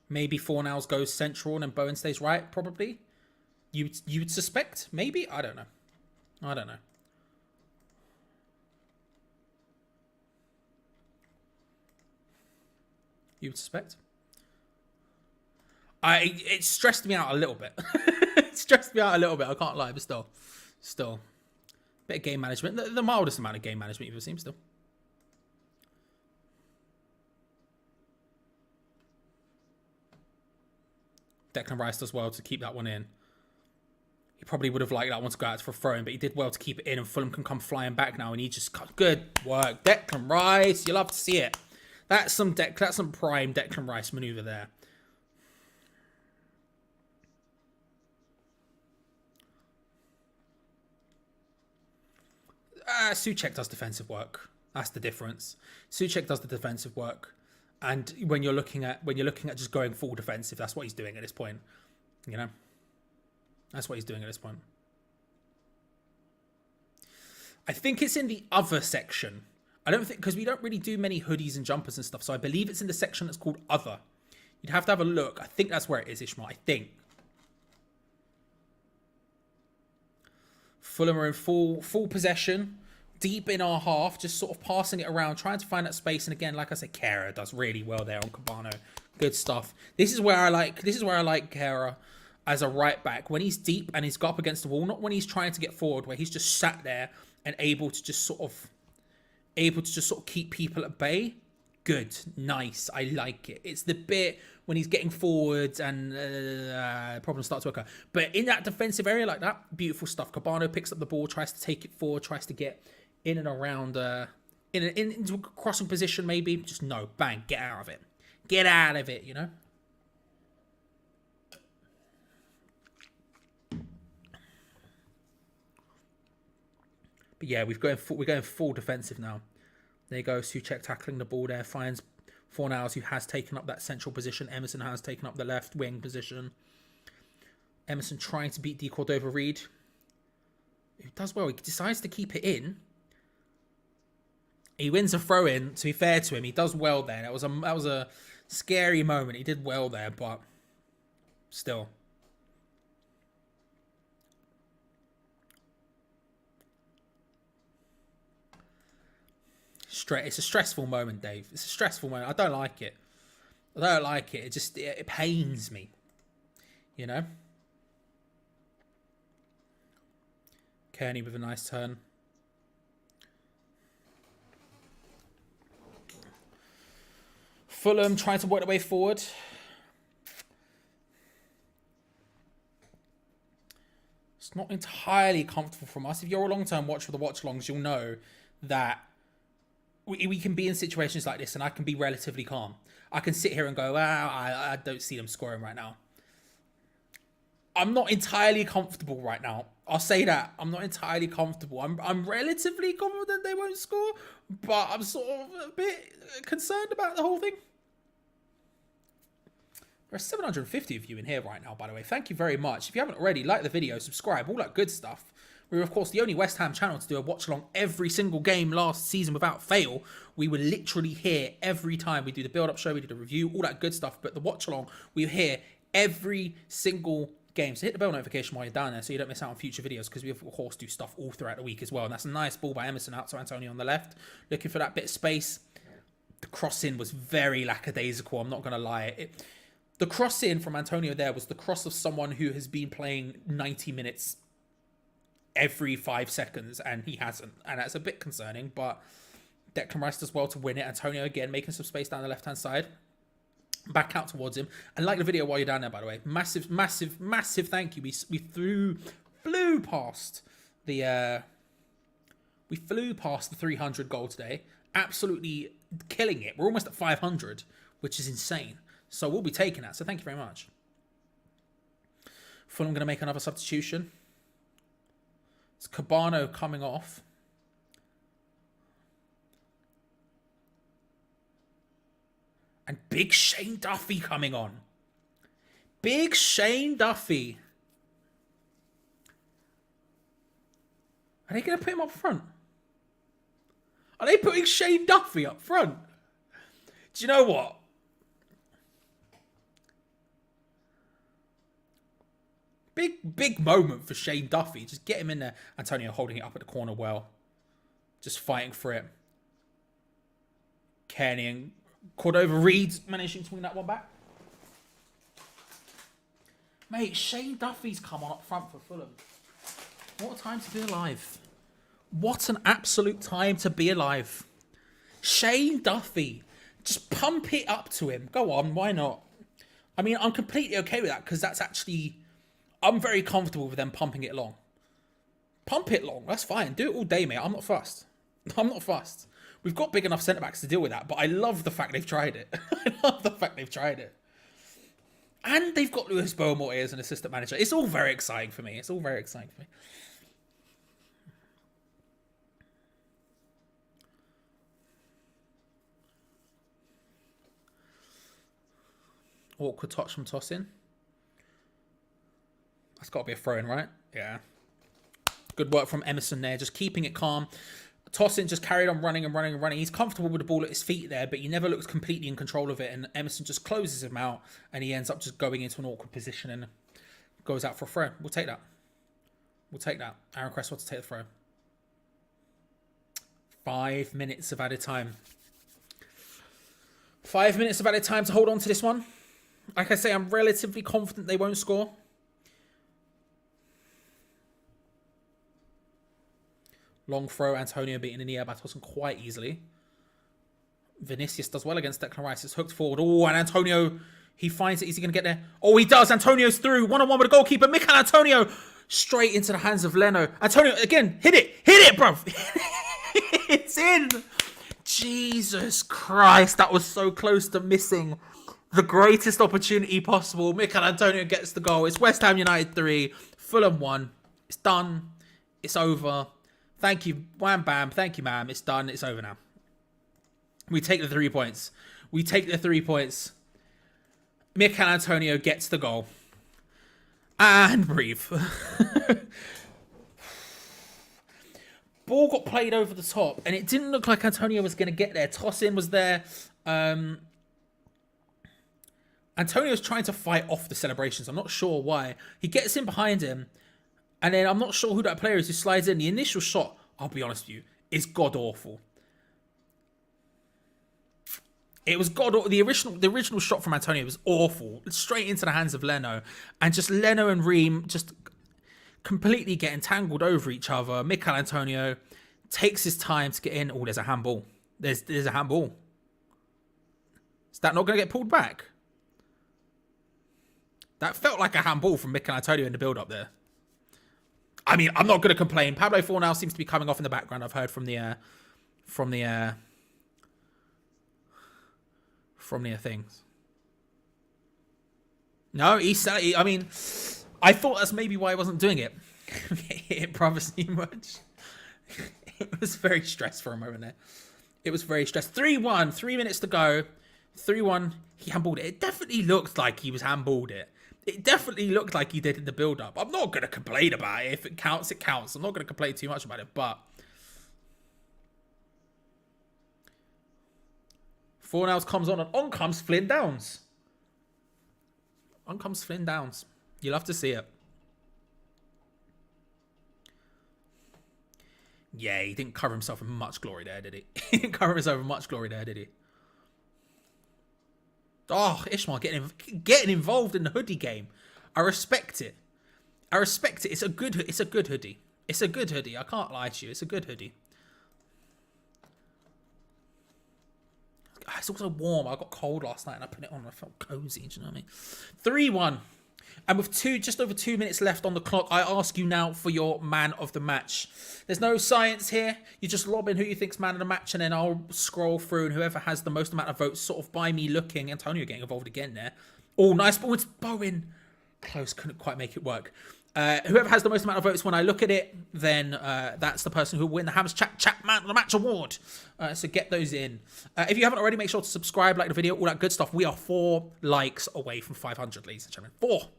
[SPEAKER 3] Maybe Fornals goes central and Bowen stays right, probably. You'd suspect? Maybe? I don't know. I don't know. You would suspect? It stressed me out a little bit. It stressed me out a little bit. I can't lie, but still, bit of game management. The mildest amount of game management you've ever seen. Still. Declan Rice does well to keep that one in. He probably would have liked that one to go out for a throw-in, but he did well to keep it in, and Fulham can come flying back now, and he just cut. Good work, Declan Rice. You love to see it. That's some prime Declan Rice maneuver there. Souček does defensive work. That's the difference. Souček does the defensive work, and when you're looking at just going full defensive, that's what he's doing at this point. You know, that's what he's doing at this point. I think it's in the other section. I don't think, because we don't really do many hoodies and jumpers and stuff, so I believe it's in the section that's called Other. You'd have to have a look. I think that's where it is, Ishmael. I think. Fulham are in full possession, deep in our half, just sort of passing it around, trying to find that space. And again, like I said, Kehrer does really well there on Cabano. Good stuff. This is where I like Kehrer as a right back, when he's deep and he's got up against the wall, not when he's trying to get forward, where he's just sat there and able to just sort of keep people at bay. Good, nice. I like it. It's the bit when he's getting forwards and problems start to occur. But in that defensive area like that, beautiful stuff. Cabano picks up the ball, tries to take it forward, tries to get in and around, into a crossing position maybe. Just no, bang, get out of it. Get out of it, you know? But yeah, we're going full defensive now. There you go, Souček tackling the ball there, finds Fornals, who has taken up that central position. Emerson has taken up the left wing position. Emerson trying to beat D. Cordova-Reid. He does well. He decides to keep it in. He wins a throw-in. To be fair to him, he does well there. That was a scary moment. He did well there, but still. It's a stressful moment, Dave. It's a stressful moment. I don't like it. It pains me. You know? Kearney with a nice turn. Fulham trying to work their way forward. It's not entirely comfortable from us. If you're a long-term watcher for the watch-alongs, you'll know that we can be in situations like this and I can be relatively calm. I can sit here and go, I don't see them scoring right now. I'm not entirely comfortable right now. I'll say that. I'm not entirely comfortable. I'm relatively confident they won't score, but I'm sort of a bit concerned about the whole thing. There are 750 of you in here right now, by the way. Thank you very much. If you haven't already, like the video, subscribe, all that good stuff. We were, of course, the only West Ham channel to do a watch-along every single game last season without fail. We were literally here every time. We do the build-up show, we did a review, all that good stuff. But the watch-along, we were here every single game. So hit the bell notification while you're down there so you don't miss out on future videos, because we, of course, do stuff all throughout the week as well. And that's a nice ball by Emerson out to Antonio on the left. Looking for that bit of space. The cross-in was very lackadaisical, I'm not going to lie. The cross-in from Antonio there was the cross of someone who has been playing 90 minutes every 5 seconds, and he hasn't, and that's a bit concerning. But Declan Rice does well to win it. Antonio again making some space down the left hand side, back out towards him. And like the video while you're down there, by the way, massive thank you. We flew past the 300 goal today, absolutely killing it. We're almost at 500, which is insane, so we'll be taking that. So thank you very much. Fulham going to make another substitution. It's Cabano coming off. And big Shane Duffy coming on. Big Shane Duffy. Are they going to put him up front? Are they putting Shane Duffy up front? Do you know what? Big moment for Shane Duffy. Just get him in there. Antonio holding it up at the corner well. Just fighting for it. Kenny and Cordova-Reid managing to win that one back. Mate, Shane Duffy's come on up front for Fulham. What a time to be alive. What an absolute time to be alive. Shane Duffy. Just pump it up to him. Go on, why not? I mean, I'm completely okay with that because that's actually... I'm very comfortable with them pumping it along. Pump it long. That's fine. Do it all day, mate. I'm not fussed. I'm not fussed. We've got big enough centre-backs to deal with that, but I love the fact they've tried it. I love the fact they've tried it. And they've got Lewis Beaumont as an assistant manager. It's all very exciting for me. It's all very exciting for me. Awkward touch from Tosin. That's got to be a throw-in, right? Yeah. Good work from Emerson there, just keeping it calm. Tosin just carried on running and running and running. He's comfortable with the ball at his feet there, but he never looks completely in control of it. And Emerson just closes him out, and he ends up just going into an awkward position and goes out for a throw. We'll take that. We'll take that. Aaron Cresswell to take the throw. 5 minutes of added time. 5 minutes of added time to hold on to this one. Like I say, I'm relatively confident they won't score. Long throw, Antonio beaten in the air by Tosin quite easily. Vinicius does well against Declan Rice. It's hooked forward. Oh, and Antonio, he finds it. Is he going to get there? Oh, he does. Antonio's through. One-on-one with the goalkeeper. Mikel Antonio straight into the hands of Leno. Antonio, again, hit it. Hit it, bruv. It's in. Jesus Christ. That was so close to missing the greatest opportunity possible. Mikel Antonio gets the goal. It's West Ham United 3. Fulham 1. It's done. It's over. Thank you, wham bam. Thank you, ma'am. It's done. It's over now. We take the 3 points. We take the 3 points. Mikel Antonio gets the goal. And breathe. Ball got played over the top, and it didn't look like Antonio was going to get there. Tosin was there. Antonio's trying to fight off the celebrations. I'm not sure why. He gets in behind him. And then I'm not sure who that player is who slides in. The initial shot, I'll be honest with you, is god-awful. It was god-awful. The original shot from Antonio was awful. Straight into the hands of Leno. And just Leno and Ream just completely getting tangled over each other. Mikel Antonio takes his time to get in. Oh, there's a handball. There's a handball. Is that not going to get pulled back? That felt like a handball from Mikel Antonio in the build-up there. I mean, I'm not going to complain. Pablo Fornal seems to be coming off in the background. I've heard from the things. No, I mean, I thought that's maybe why I wasn't doing it. It bothers me much. It was very stressed for a moment there. It was very stressed. 3-1, 3 minutes to go. 3-1, he handballed it. It definitely looked like he was handballed it. It definitely looked like he did in the build-up. I'm not going to complain about it. If it counts, it counts. I'm not going to complain too much about it, but... Fornals comes on comes Flynn Downs. On comes Flynn Downs. You'll have to see it. Yeah, he didn't cover himself in much glory there, did he? He didn't cover himself in much glory there, did he? Oh, Ishmael getting involved in the hoodie game. I respect it. I respect it. It's a good hoodie. It's a good hoodie. I can't lie to you. It's a good hoodie. It's also warm. I got cold last night and I put it on. I felt cozy. Do you know what I mean? 3-1. And with just over 2 minutes left on the clock, I ask you now for your man of the match. There's no science here. You just lob in who you think's man of the match, and then I'll scroll through, and whoever has the most amount of votes, sort of by me looking. Antonio getting involved again there. Oh, nice ball. It's Bowen. Close. Couldn't quite make it work. Whoever has the most amount of votes when I look at it, then that's the person who will win the Hams Chat Man of the Match award. So get those in. If you haven't already, make sure to subscribe, like the video, all that good stuff. We are 4 likes away from 500, ladies and gentlemen. 4.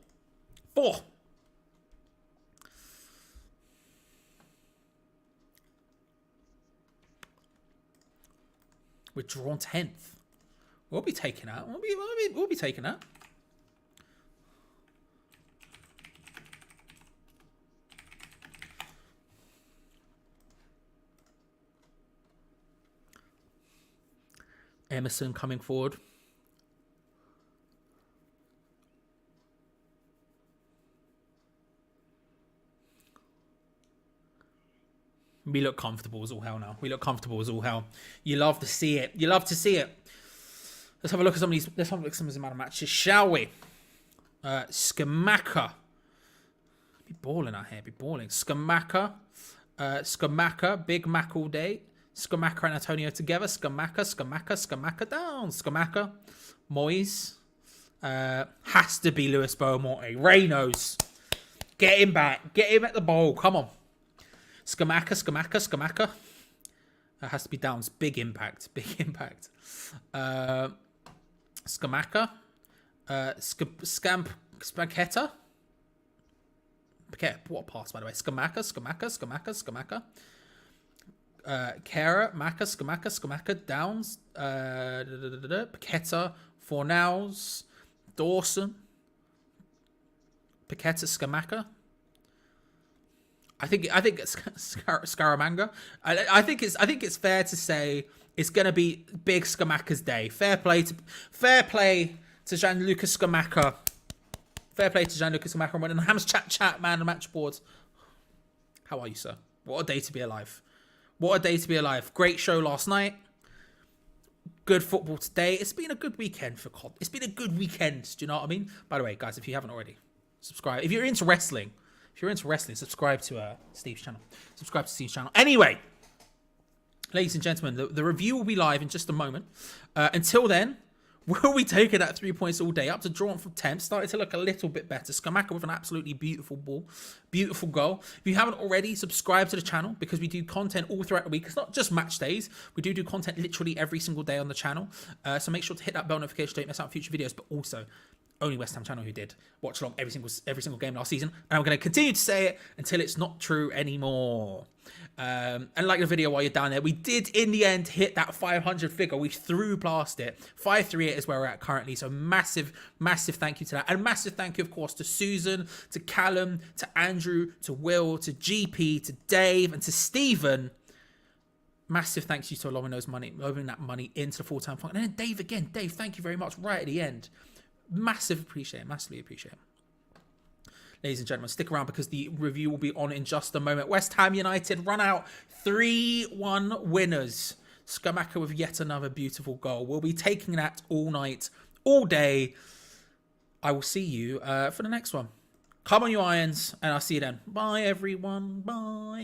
[SPEAKER 3] We're drawn 10th. We'll be taking that. We'll be taking that. Emerson coming forward. We look comfortable as all hell now. We look comfortable as all hell. You love to see it. You love to see it. Let's have a look at some of these. Let's have a look at some of these amount of matches, shall we? Skamaka. Be balling out here. Be balling. Skamaka. Big Mac all day. Skamaka and Antonio together. Skamaka down. Skamaka. Moyes. Has to be Luis Beaumonte. Reynos. Get him back. Get him at the bowl. Come on. Skamaka. Has to be Downs. Big impact. Skamaka. Spanketta. What a pass, by the way. Skamaka. Kera, Skamaka, Downs. Paqueta, Fornals, Dawson. Paqueta, Skamaka. I think it's Scaramanga. I think it's fair to say it's gonna be big Skamaka's day. Fair play to Gianluca Scamacca. I'm running Hams chat man the match boards. How are you, sir? What a day to be alive. Great show last night. Good football today. It's been a good weekend for COD. It's been a good weekend. Do you know what I mean? By the way, guys, if you haven't already, subscribe. If you're into wrestling, subscribe to Steve's channel. Anyway, ladies and gentlemen, the review will be live in just a moment. Until then, we'll be taking that 3 points all day. Up to drawn from 10. Started to look a little bit better. Skamaka with an absolutely beautiful ball. Beautiful goal. If you haven't already, subscribe to the channel because we do content all throughout the week. It's not just match days. We do content literally every single day on the channel. So make sure to hit that bell notification so you don't miss out on future videos. But also, only West Ham channel who did watch along every single game last season. And I'm going to continue to say it until it's not true anymore. And like the video while you're down there, we did in the end hit that 500 figure. We threw past it. 538 is where we're at currently. So massive thank you to that. And massive thank you, of course, to Susan, to Callum, to Andrew, to Will, to GP, to Dave, and to Stephen. Massive thanks you to lobbing that money into the full-time fund. And then Dave again. Dave, thank you very much right at the end. Massively appreciate it. Ladies and gentlemen, stick around because the review will be on in just a moment. West Ham United run out 3-1 winners. Skamaka with yet another beautiful goal. We'll be taking that all night, all day. I will see you for the next one. Come on, you irons, and I'll see you then. Bye, everyone. Bye.